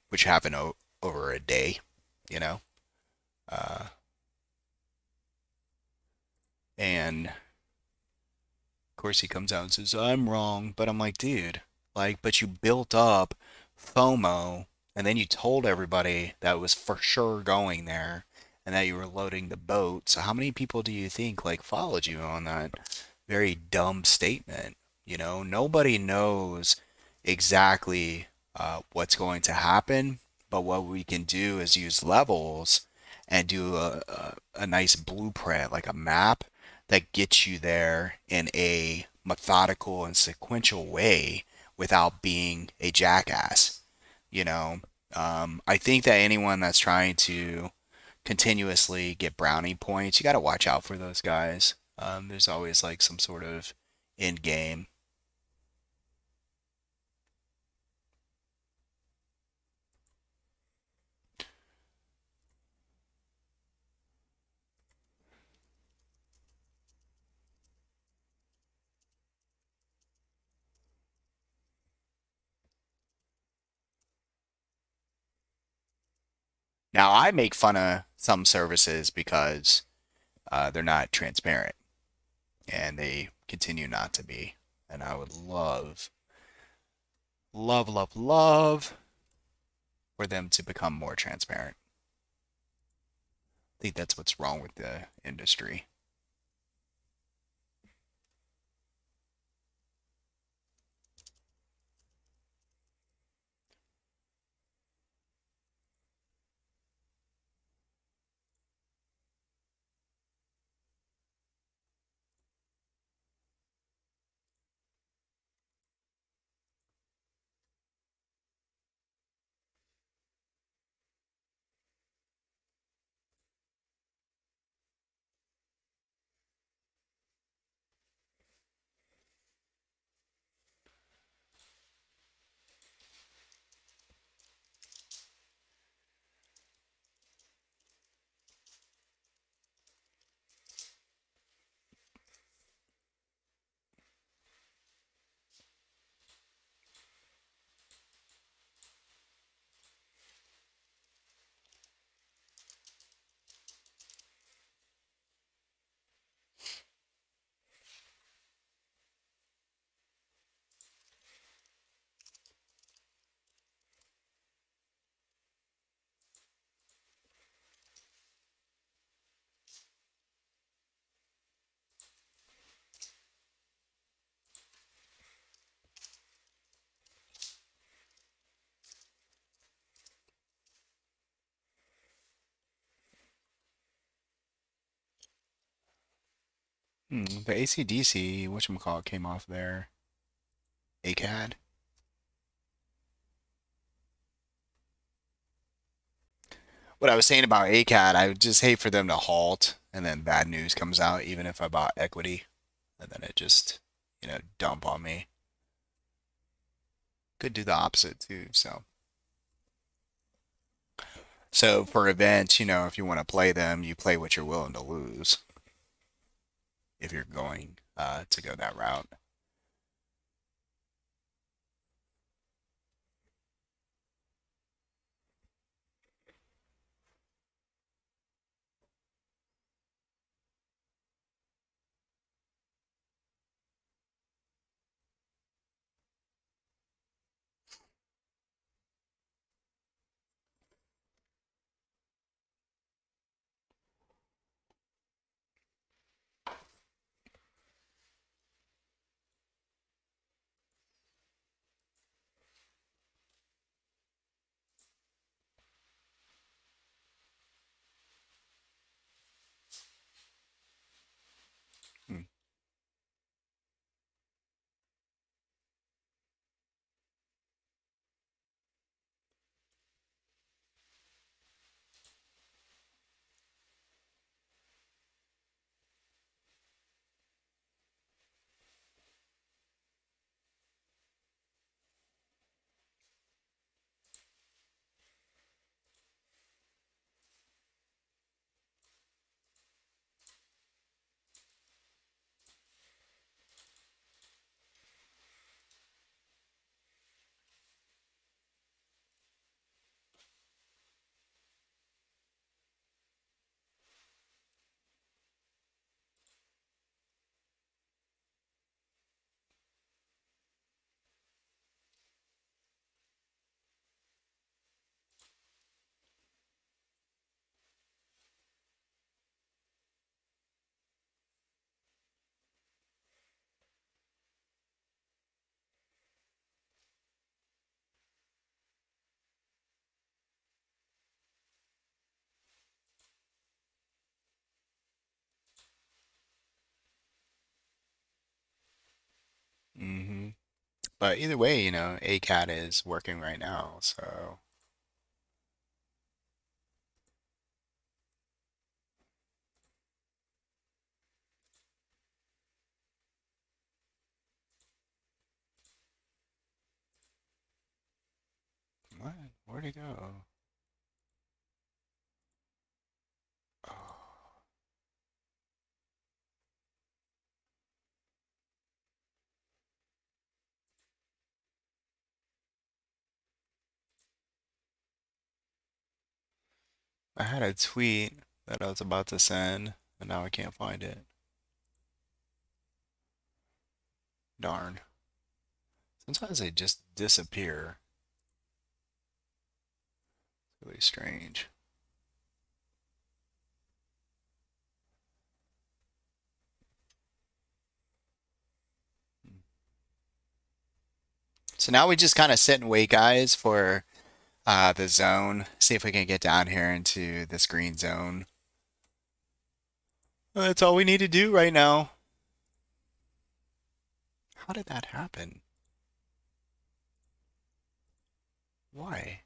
[SPEAKER 1] which happened over a day, you know. Uh, and of course, he comes out and says, I'm wrong. But I'm like, dude, but you built up FOMO, and then you told everybody that was for sure going there and that you were loading the boat. So how many people do you think followed you on that very dumb statement? Nobody knows exactly what's going to happen, but what we can do is use levels and do a nice blueprint, like a map that gets you there in a methodical and sequential way without being a jackass. You know, I think that anyone that's trying to continuously get brownie points, you got to watch out for those guys. There's always like some sort of end game. Now, I make fun of some services because they're not transparent and they continue not to be. And I would love, love, love, love for them to become more transparent. I think that's what's wrong with the industry. The ACDC, whatchamacallit, came off there. ACAD. What I was saying about ACAD, I would just hate for them to halt and then bad news comes out, even if I bought equity, and then it just, dump on me. Could do the opposite too. So for events, if you want to play them, you play what you're willing to lose if you're going to go that route. But either way, ACAT is working right now. So what? Where'd it go? Oh, I had a tweet that I was about to send, and now I can't find it. Darn. Sometimes they just disappear. It's really strange. So now we just kind of sit and wait, guys, for the zone. See if we can get down here into this green zone. That's all we need to do right now. How did that happen? Why?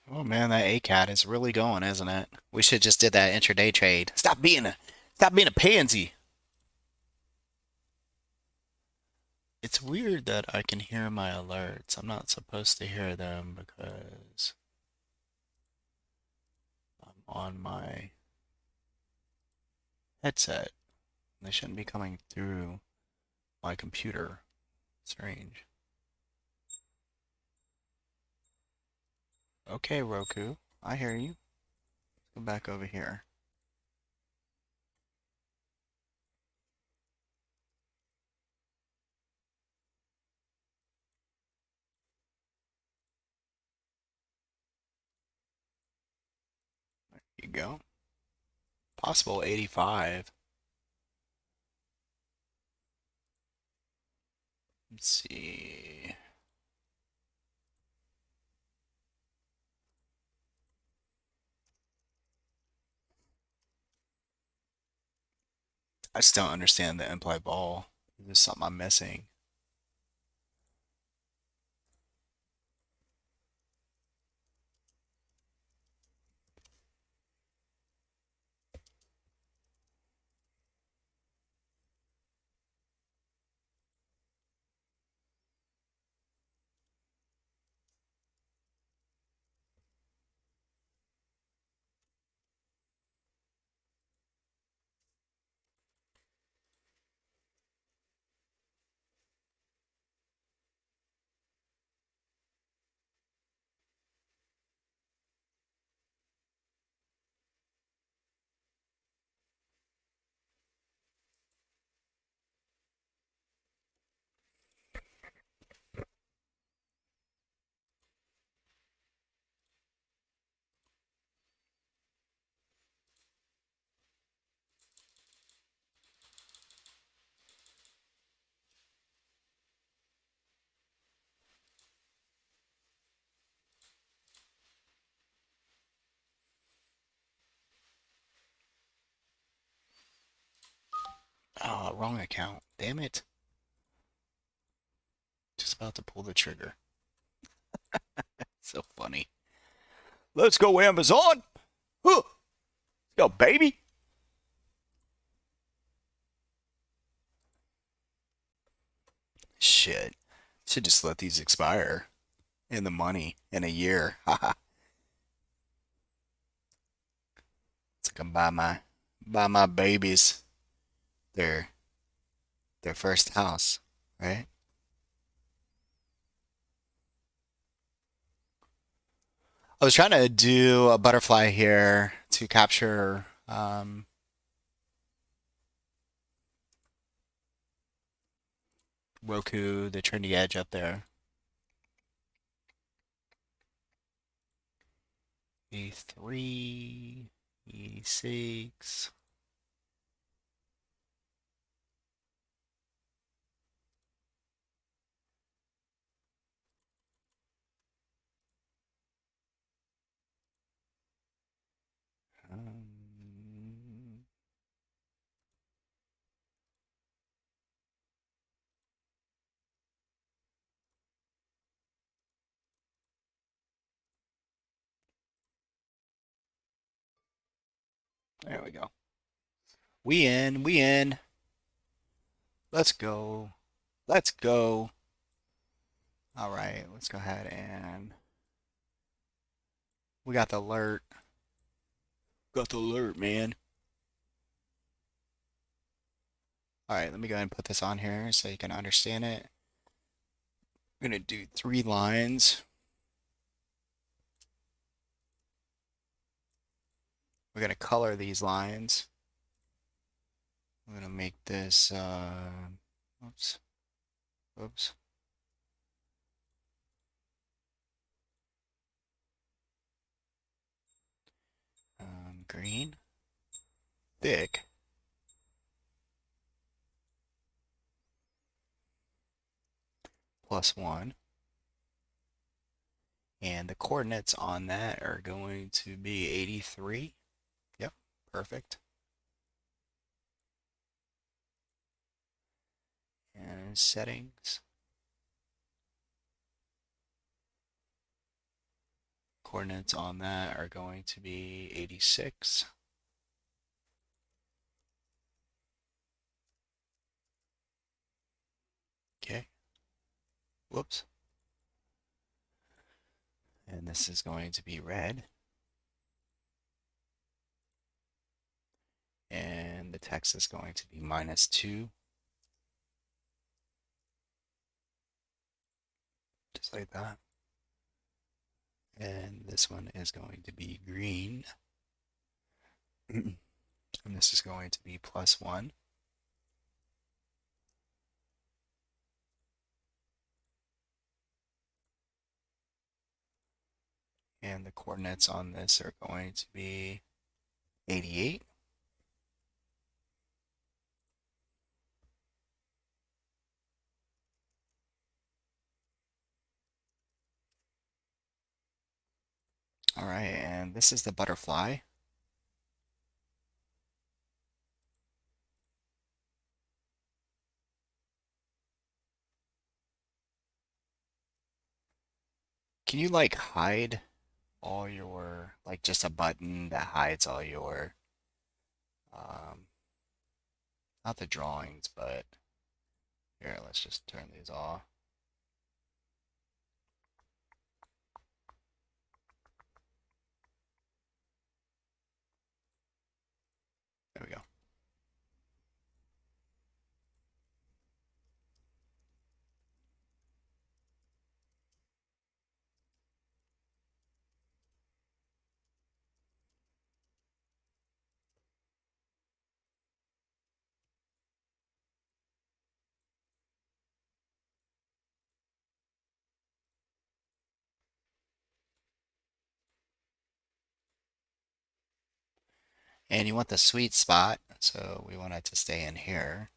[SPEAKER 1] Oh man, that ACAT is really going, isn't it? We should just did that intraday trade. Stop being a pansy. It's weird that I can hear my alerts. I'm not supposed to hear them because I'm on my headset. They shouldn't be coming through my computer. Strange. Okay, Roku. I hear you. Go back over here. There you go. Possible 85. Let's see. I just don't understand the implied ball. There's something I'm missing. Oh, wrong account. Damn it. Just about to pull the trigger. So funny. Let's go, Amazon. Huh. Let's go, baby. Shit. Should just let these expire in the money in a year. Haha. It's like I buy my babies their their first house, right? I was trying to do a butterfly here to capture Roku, the trendy edge up there. E3, E6. Um, there we go. We in. Let's go. Let's go. All right, let's go ahead and we got the alert. Got the alert, man. All right, let me go ahead and put this on here so you can understand it. I'm gonna do 3 lines. We're gonna color these lines. I'm gonna make this, oops, oops. Green, thick, +1. And the coordinates on that are going to be 83. Yep, perfect. And settings, Coordinates on that are going to be 86. Okay. Whoops. And this is going to be red. And the text is going to be -2. Just like that. And this one is going to be green. And this is going to be +1. And the coordinates on this are going to be 88. All right, and this is the butterfly. Can you like hide all your, like just a button that hides all your, um, not the drawings, but here, let's just turn these off. There we go. And you want the sweet spot, so we want it to stay in here.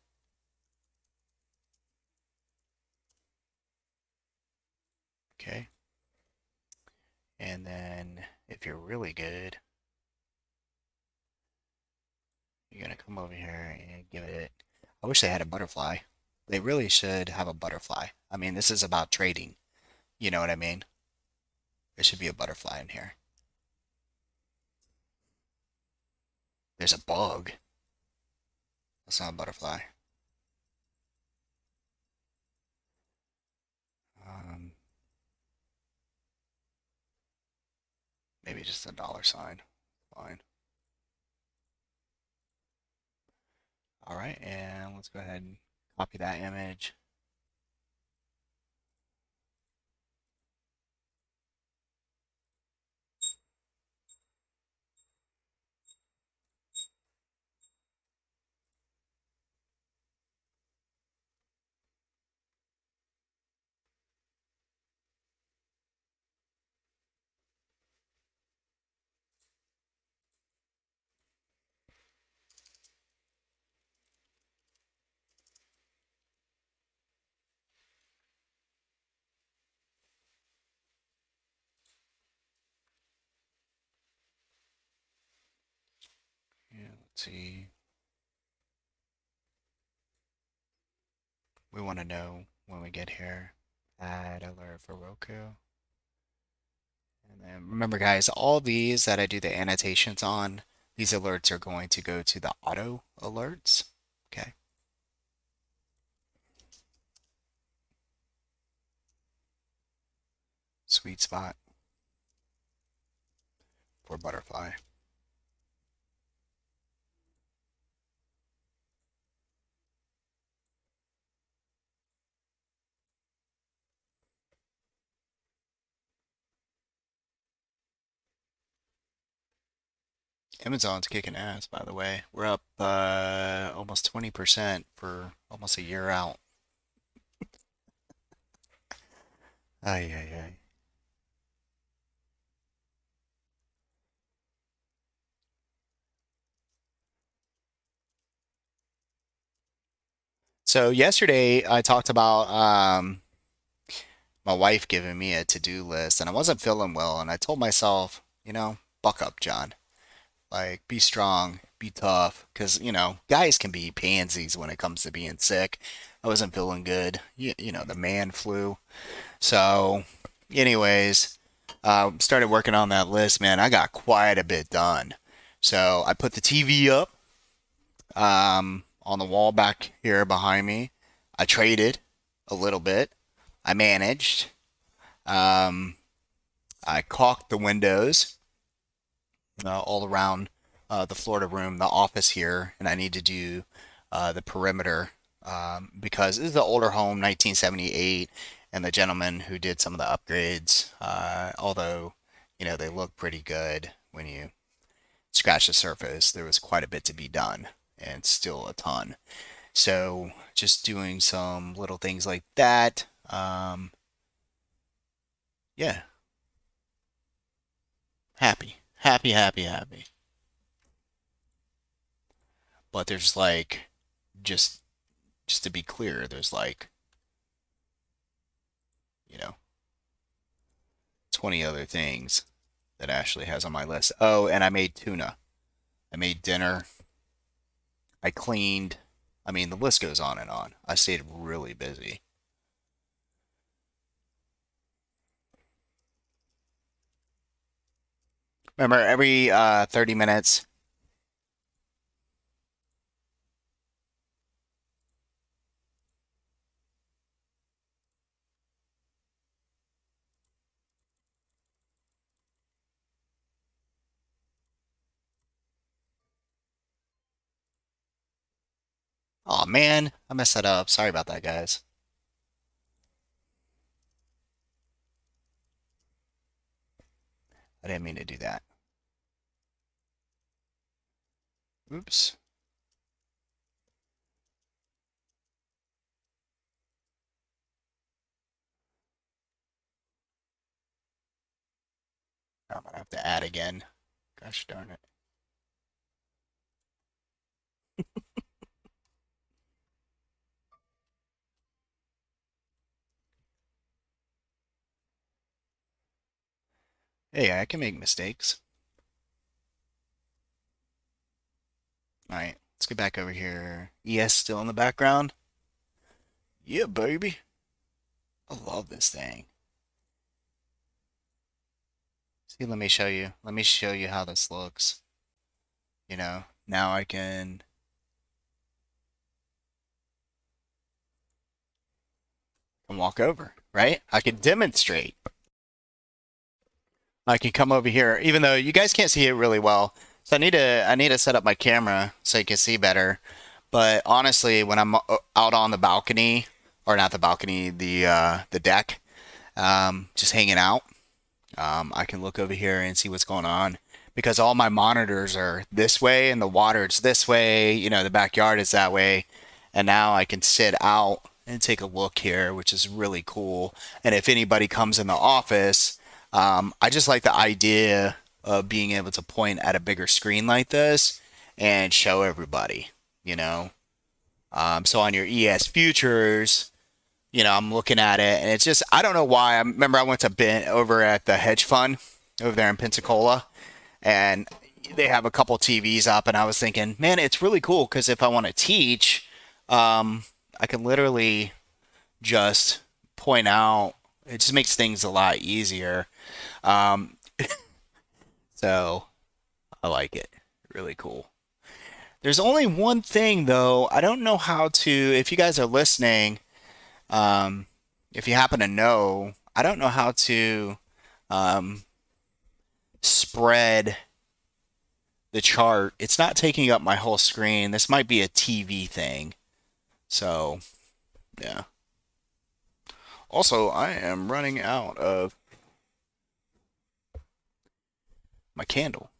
[SPEAKER 1] Okay. And then if you're really good, you're gonna come over here and give it, I wish they had a butterfly. They really should have a butterfly. I mean, this is about trading. You know what I mean? There should be a butterfly in here. There's a bug. That's not a butterfly. Um, Maybe just a dollar sign. Fine. All right, and let's go ahead and copy that image. Yeah, let's see. We want to know when we get here. Add alert for Roku. And then remember, guys, all these that I do the annotations on, these alerts are going to go to the auto alerts. Okay. Sweet spot for butterfly. Amazon's kicking ass, by the way. We're up almost 20% for almost a year out. Ay, ay, ay. So yesterday I talked about my wife giving me a to-do list, and I wasn't feeling well, and I told myself, buck up, John. Like, be strong, be tough, because, guys can be pansies when it comes to being sick. I wasn't feeling good. The man flu. So, anyways, Started working on that list, man. I got quite a bit done. So I put the TV up on the wall back here behind me. I traded a little bit. I managed. Um, I caulked the windows all around the Florida room, the office here, and I need to do the perimeter because this is an older home, 1978, and the gentleman who did some of the upgrades, although they look pretty good when you scratch the surface, there was quite a bit to be done, and still a ton. So just doing some little things like that. Yeah, happy, happy, happy, happy. But there's like just just to be clear, there's like, you know, 20 other things that Ashley has on my list. Oh, and I made tuna. I made dinner. I cleaned. I mean, the list goes on and on. I stayed really busy. Remember, every 30 minutes. Oh man, I messed that up. Sorry about that, guys. I didn't mean to do that. Oops. I'm gonna have to add again. Gosh darn it. Hey, I can make mistakes. All right, let's get back over here. ES still in the background. Yeah, baby. I love this thing. See, let me show you. Let me show you how this looks. Now I can walk over, right? I can demonstrate. I can come over here, even though you guys can't see it really well. So I need to set up my camera so you can see better. But honestly, when I'm out on the balcony, or not the balcony, the deck, just hanging out, I can look over here and see what's going on because all my monitors are this way and the water is this way, the backyard is that way. And now I can sit out and take a look here, which is really cool. And if anybody comes in the office, I just like the idea of being able to point at a bigger screen like this and show everybody, you know. So on your ES futures, I'm looking at it, and it's just I don't know why. I remember I went to Ben over at the hedge fund over there in Pensacola, and they have a couple TVs up, and I was thinking, man, it's really cool because if I want to teach, I can literally just point out. It just makes things a lot easier. Um, so I like it. Really cool. There's only one thing though. I don't know how to. If you guys are listening, um, if you happen to know, I don't know how to um, spread the chart. It's not taking up my whole screen. This might be a TV thing. So, yeah. Also, I am running out of my candle.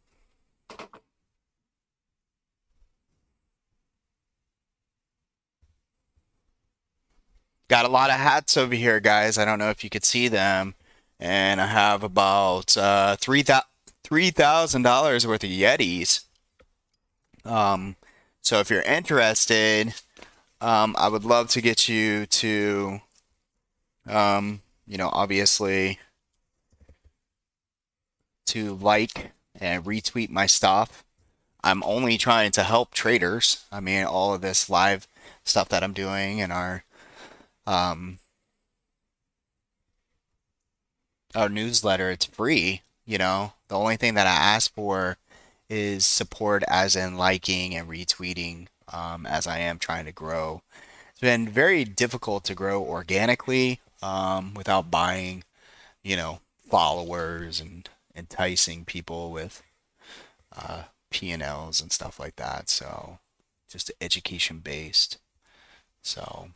[SPEAKER 1] Got a lot of hats over here, guys. I don't know if you could see them. And I have about $3,000 worth of Yetis. Um, so if you're interested, I would love to get you to, obviously to like and retweet my stuff. I'm only trying to help traders. I mean, all of this live stuff that I'm doing and our um, our newsletter. It's free. The only thing that I ask for is support, as in liking and retweeting, as I am trying to grow. It's been very difficult to grow organically, without buying, you know, followers and enticing people with uh, P&Ls and stuff like that. So just education based. So,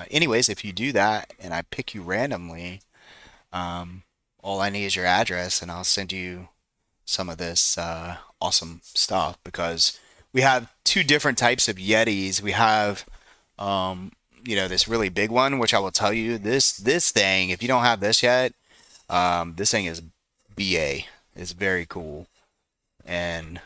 [SPEAKER 1] anyways, if you do that and I pick you randomly, um, all I need is your address and I'll send you some of this awesome stuff because we have two different types of Yetis. We have, um, this really big one, which I will tell you this thing. If you don't have this yet, this thing is BA. It's very cool, and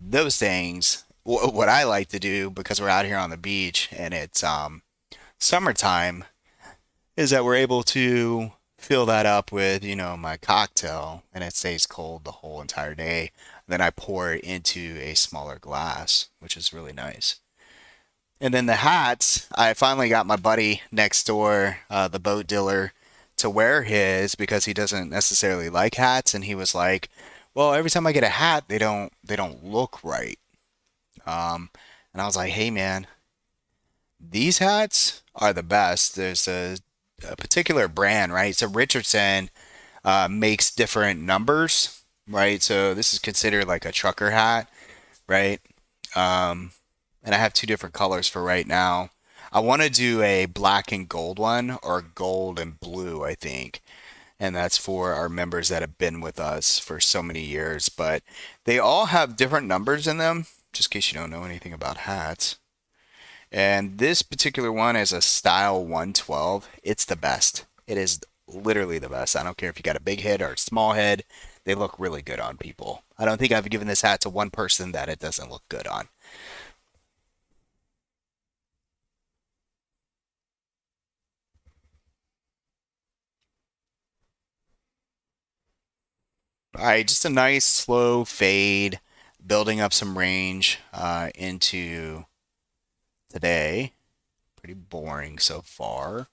[SPEAKER 1] those things. What I like to do because we're out here on the beach and it's summertime is that we're able to fill that up with, my cocktail and it stays cold the whole entire day. Then I pour it into a smaller glass, which is really nice. And then the hats, I finally got my buddy next door, the boat dealer, to wear his because he doesn't necessarily like hats, and he was like, "Well, every time I get a hat, they don't look right." Um, and I was like, "Hey, man, these hats are the best. There's a particular brand, right? So Richardson makes different numbers, right? So this is considered like a trucker hat, right? Um, and I have two different colors for right now. I want to do a black and gold one or gold and blue, I think. And that's for our members that have been with us for so many years. But they all have different numbers in them, just in case you don't know anything about hats. And this particular one is a style 112. It's the best. It is literally the best. I don't care if you got a big head or a small head. They look really good on people. I don't think I've given this hat to one person that it doesn't look good on. All right, just a nice slow fade, building up some range into today. Pretty boring so far.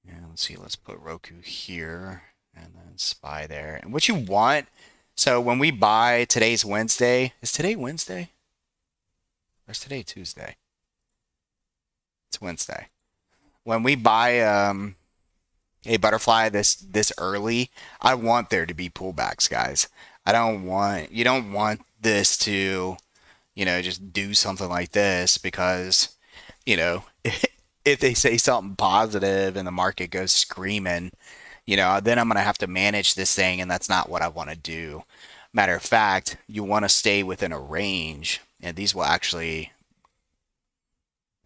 [SPEAKER 1] And let's see, let's put Roku here and then SPY there. And what you want, so when we buy, today's Wednesday. Is today Wednesday? Or is today Tuesday? It's Wednesday. When we buy a butterfly this early, I want there to be pullbacks, guys. You don't want this to, just do something like this because, you know, if they say something positive and the market goes screaming, then I'm going to have to manage this thing, and that's not what I want to do. Matter of fact, you want to stay within a range, and these will actually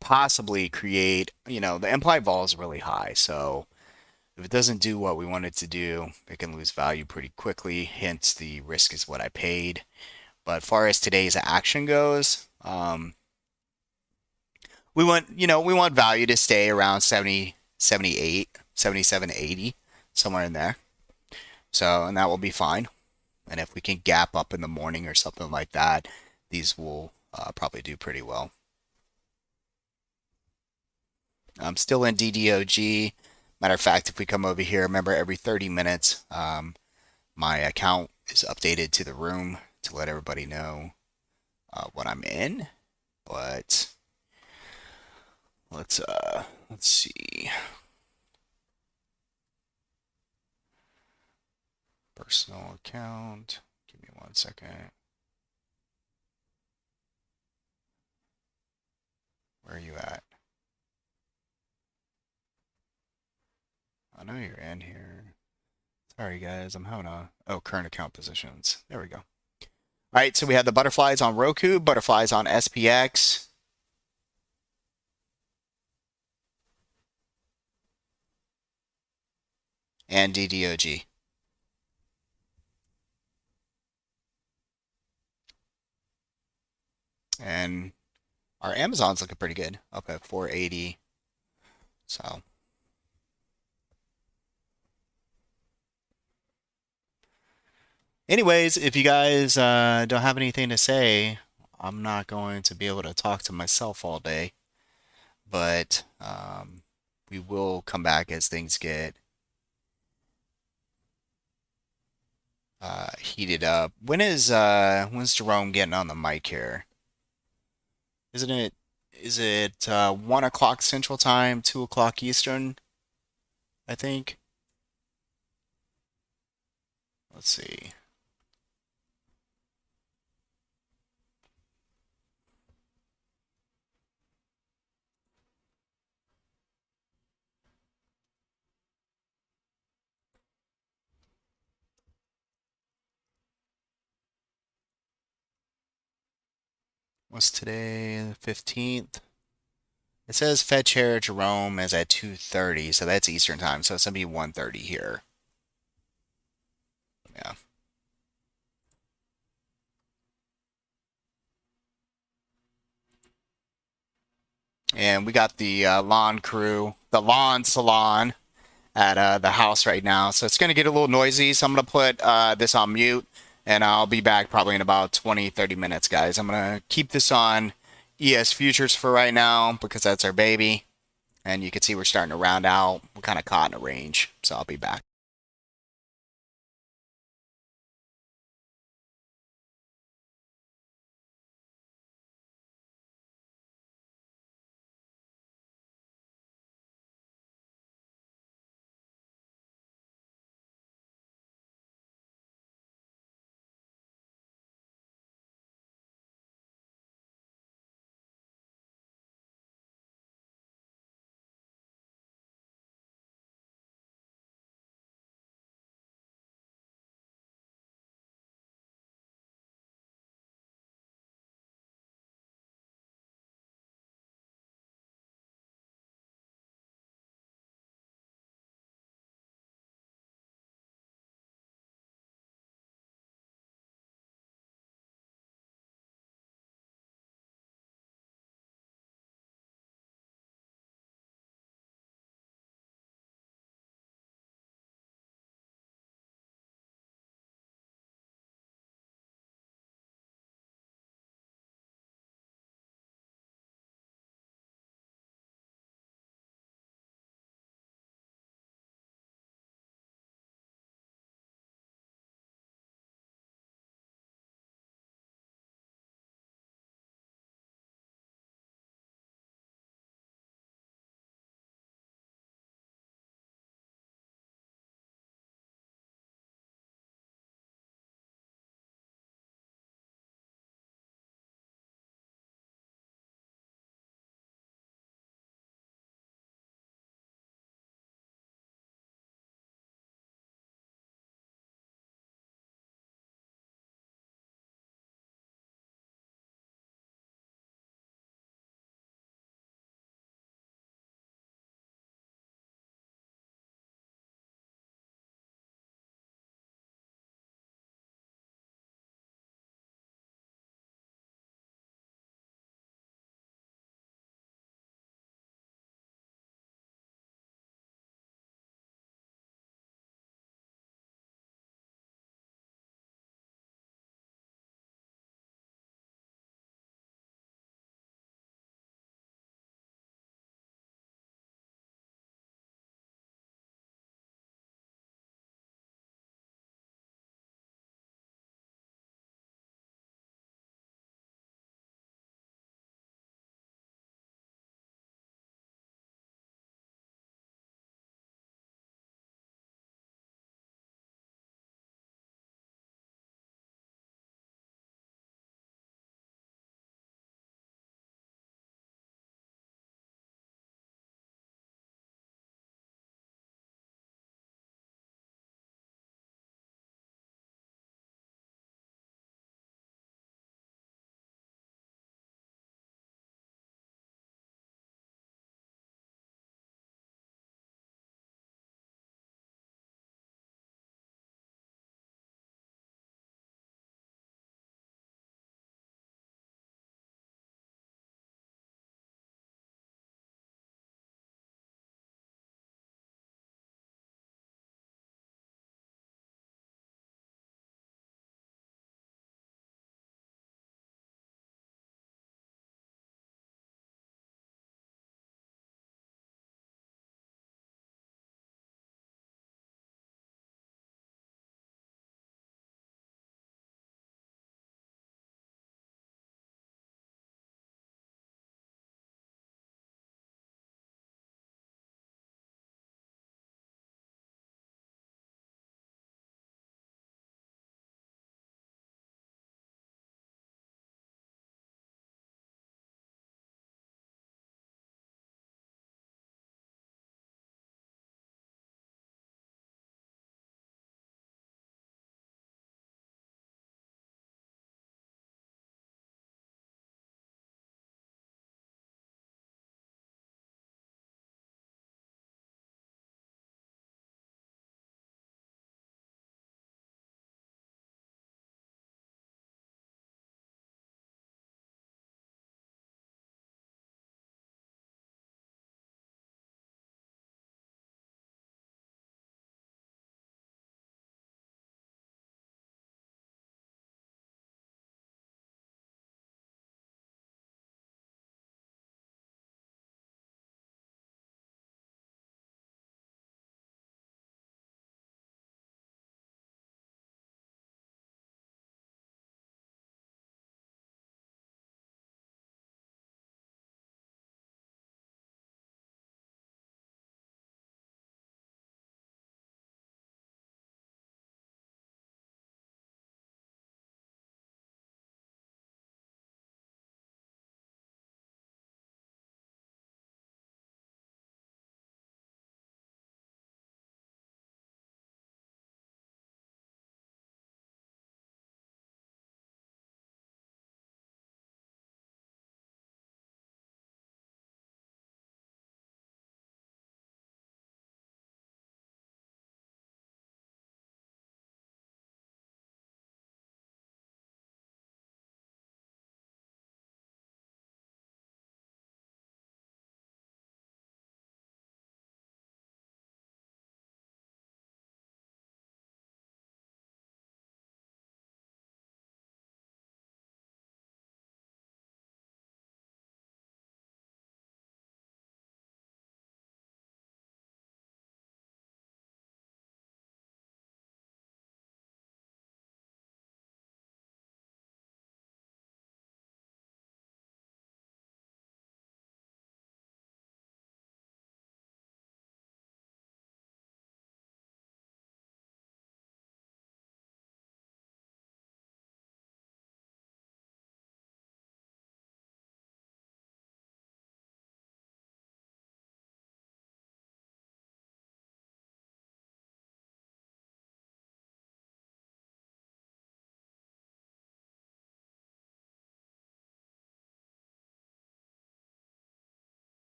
[SPEAKER 1] possibly create, the implied vol is really high. So if it doesn't do what we want it to do, it can lose value pretty quickly. Hence, the risk is what I paid. But as far as today's action goes, we want value to stay around 70, 78, 77, 80, somewhere in there. So, and that will be fine. And if we can gap up in the morning or something like that, these will probably do pretty well. I'm still in DDOG. Matter of fact, if we come over here, remember every 30 minutes, my account is updated to the room to let everybody know what I'm in. But let's see. Personal account. Give me 1 second. Where are you at? I know you're in here. Sorry guys, I'm having current account positions. There we go. All right, so we have the butterflies on Roku, butterflies on SPX, and DDOG. And our Amazon's looking pretty good, up at 480. So, anyways, if you guys don't have anything to say, I'm not going to be able to talk to myself all day. But we will come back as things get heated up. When's Jerome getting on the mic here? Isn't it is it 1 o'clock Central Time, 2 o'clock Eastern, I think? Let's see. What's today? The 15th? It says Fed Chair Jerome is at 2:30, so that's Eastern Time, so it's gonna be 1:30 here. Yeah. And we got the lawn crew, the lawn salon at the house right now. So it's going to get a little noisy. So I'm going to put this on mute and I'll be back probably in about 20, 30 minutes, guys. I'm going to keep this on ES Futures for right now because that's our baby. And you can see we're starting to round out. We're kind of caught in a range. So I'll be back.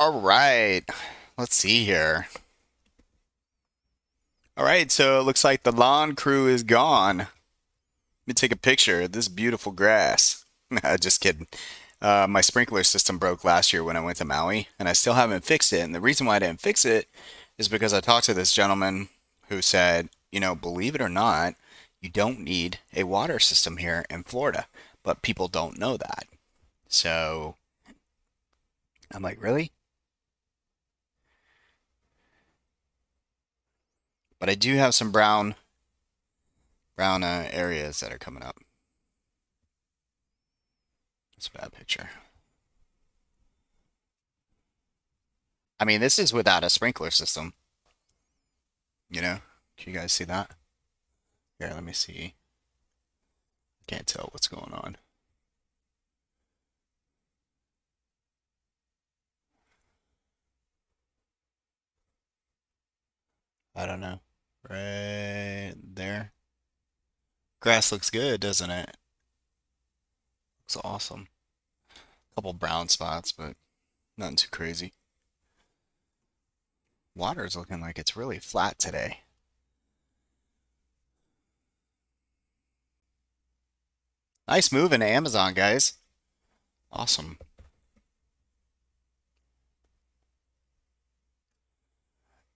[SPEAKER 1] All right. Let's see here. All right, so it looks like the lawn crew is gone. Let me take a picture of this beautiful grass. Just kidding. My sprinkler system broke last year when I went to Maui, and I still haven't fixed it. And the reason why I didn't fix it is because I talked to this gentleman who said, believe it or not, you don't need a water system here in Florida, but people don't know that. So I'm like, really? But I do have some brown areas that are coming up. That's a bad picture. I mean, this is without a sprinkler system, you know? Can you guys see that? Here, let me see. Can't tell what's going on. I don't know. Right there. Grass looks good, doesn't it? Looks awesome. Couple brown spots, but nothing too crazy. Water's looking like it's really flat today. Nice move into Amazon, guys. Awesome.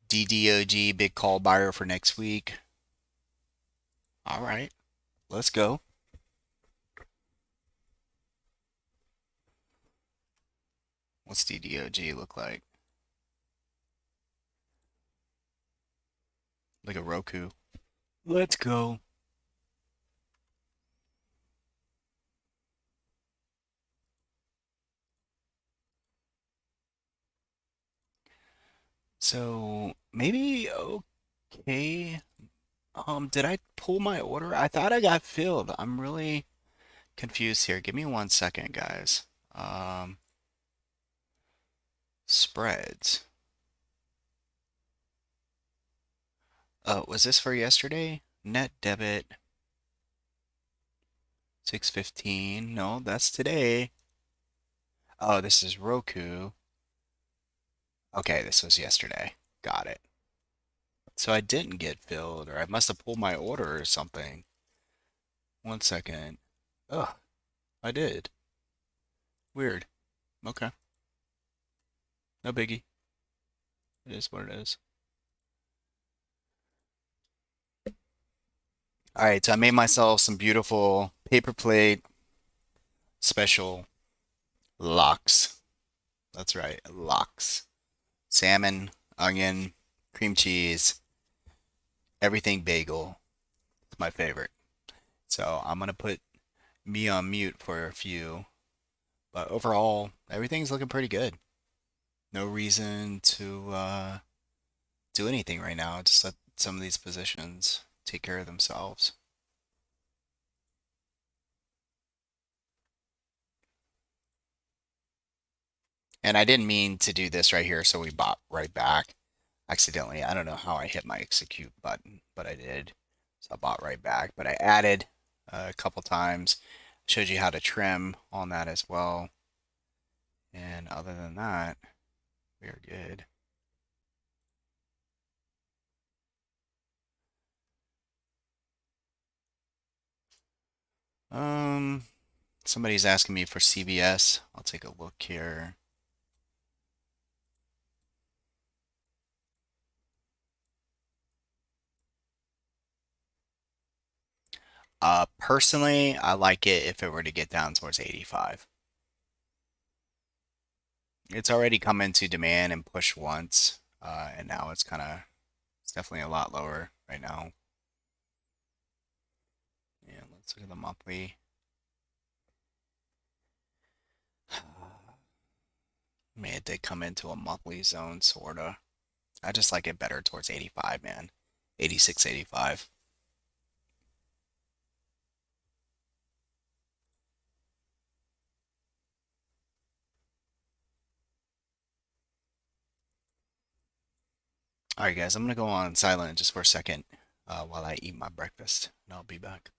[SPEAKER 1] DDOG, big call buyer for next week. All right, let's go. What's DDOG look like? Like a Roku. Let's go. So maybe okay. Did I pull my order? I thought I got filled. I'm really confused here. Give me 1 second, guys. Um, Spreads. Oh, was this for yesterday? Net debit 615. No, that's today. Oh, this is Roku. Okay, this was yesterday. Got it. So I didn't get filled, or I must have pulled my order or something. 1 second. Oh, I did. Weird. Okay. No biggie. It is what it is. All right, so I made myself some beautiful paper plate special lox. That's right, lox. Salmon, onion, cream cheese, everything bagel. It's my favorite. So I'm gonna put me on mute for a few, but overall, everything's looking pretty good. No reason to do anything right now. Just let some of these positions take care of themselves. And I didn't mean to do this right here, so we bought right back accidentally. I don't know how I hit my execute button, but I did. So I bought right back. But I added a couple times. Showed you how to trim on that as well. And other than that, we are good. Um, Somebody's asking me for CVS. I'll take a look here. Personally, I like it if it were to get down towards 85. It's already come into demand and pushed once, and now it's definitely a lot lower right now. Yeah, let's look at the monthly. I mean, it did come into a monthly zone, sorta. I just like it better towards 85, man. 86, 85. All right, guys, I'm gonna go on silent just for a second while I eat my breakfast, and I'll be back.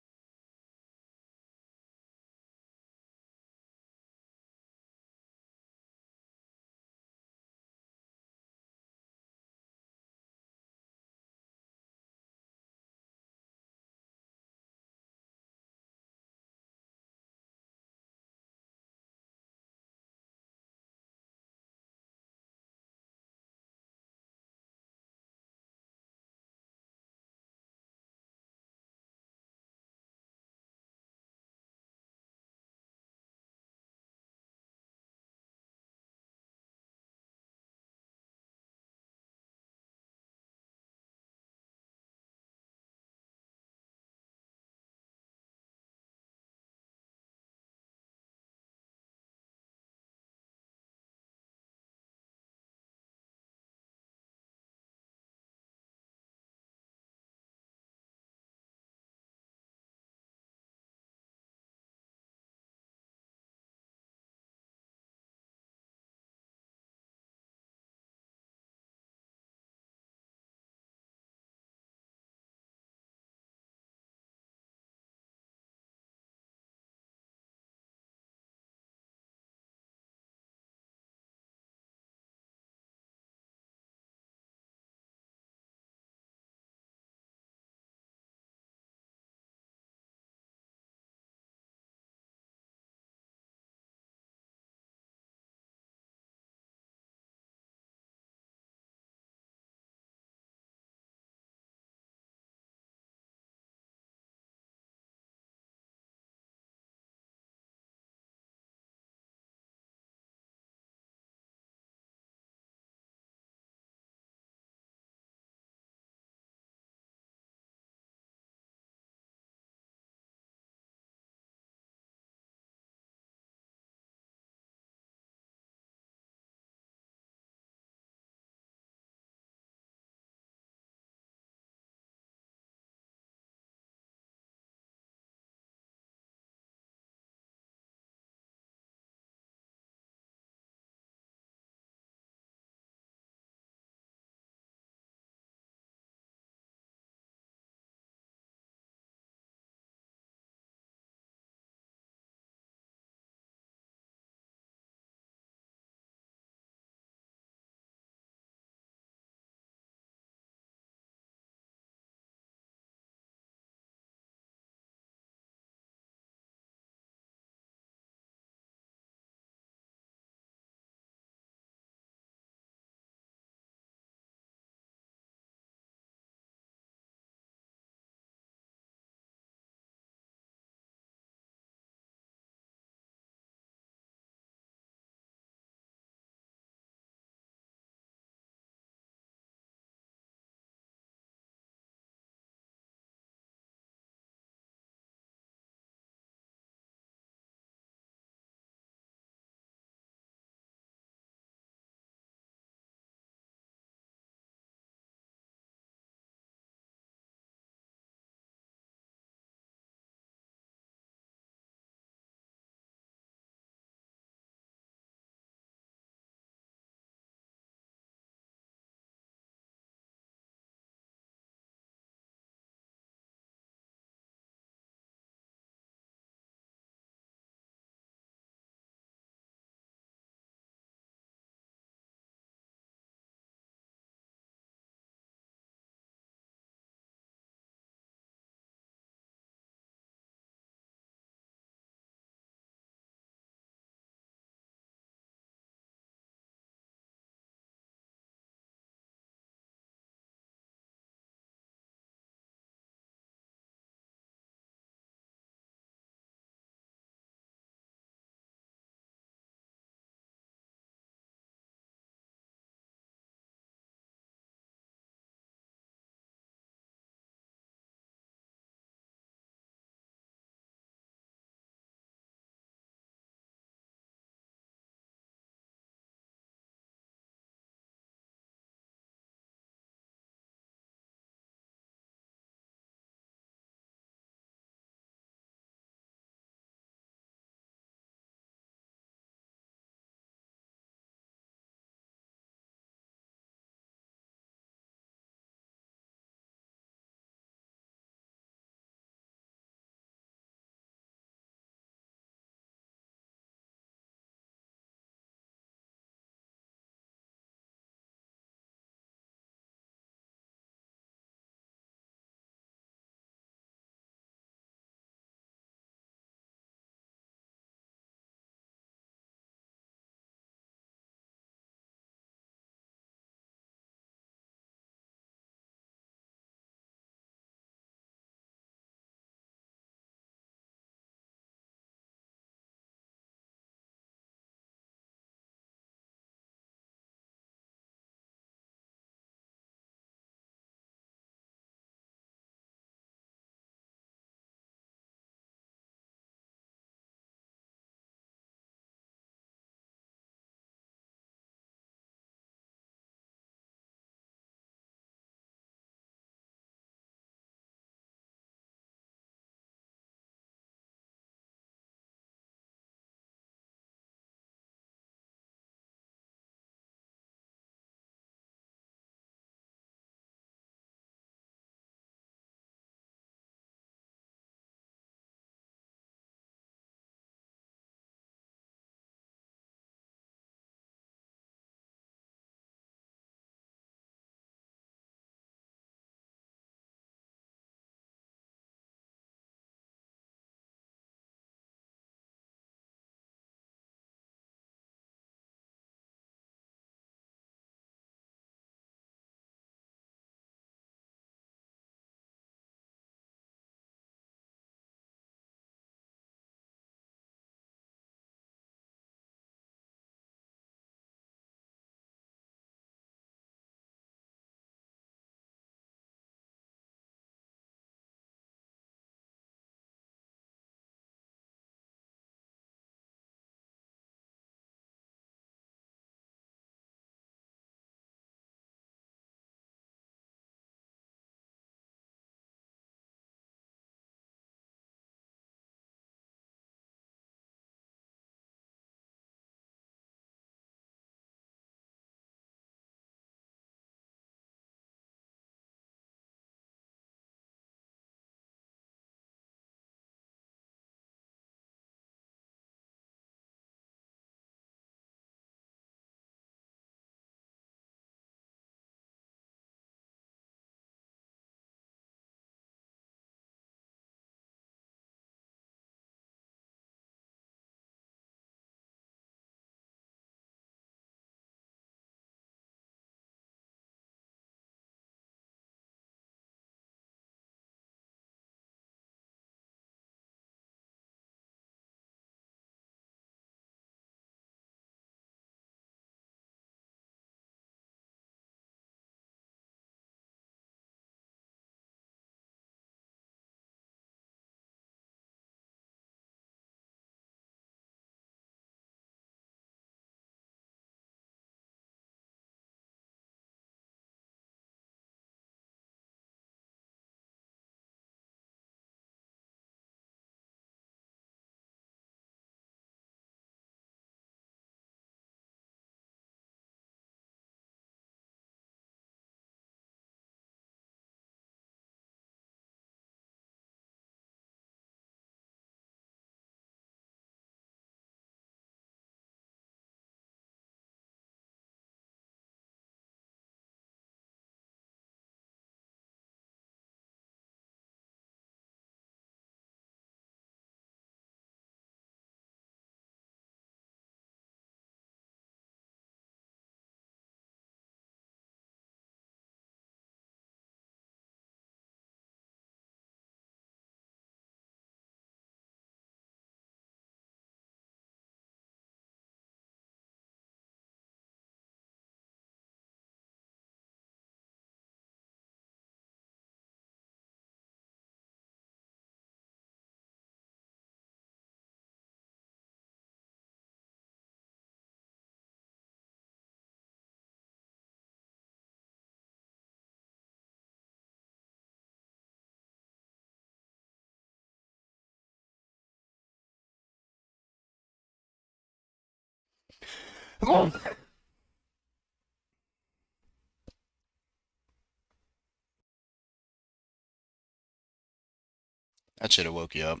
[SPEAKER 1] That should have woke you up.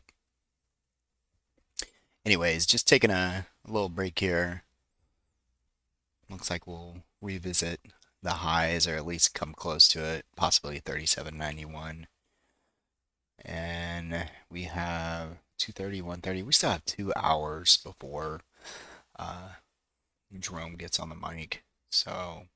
[SPEAKER 1] Anyways, just taking a little break here. Looks like we'll revisit the highs or at least come close to it, possibly 37.91. And we have 2:30, 1:30. We still have 2 hours before Jerome gets on the mic. So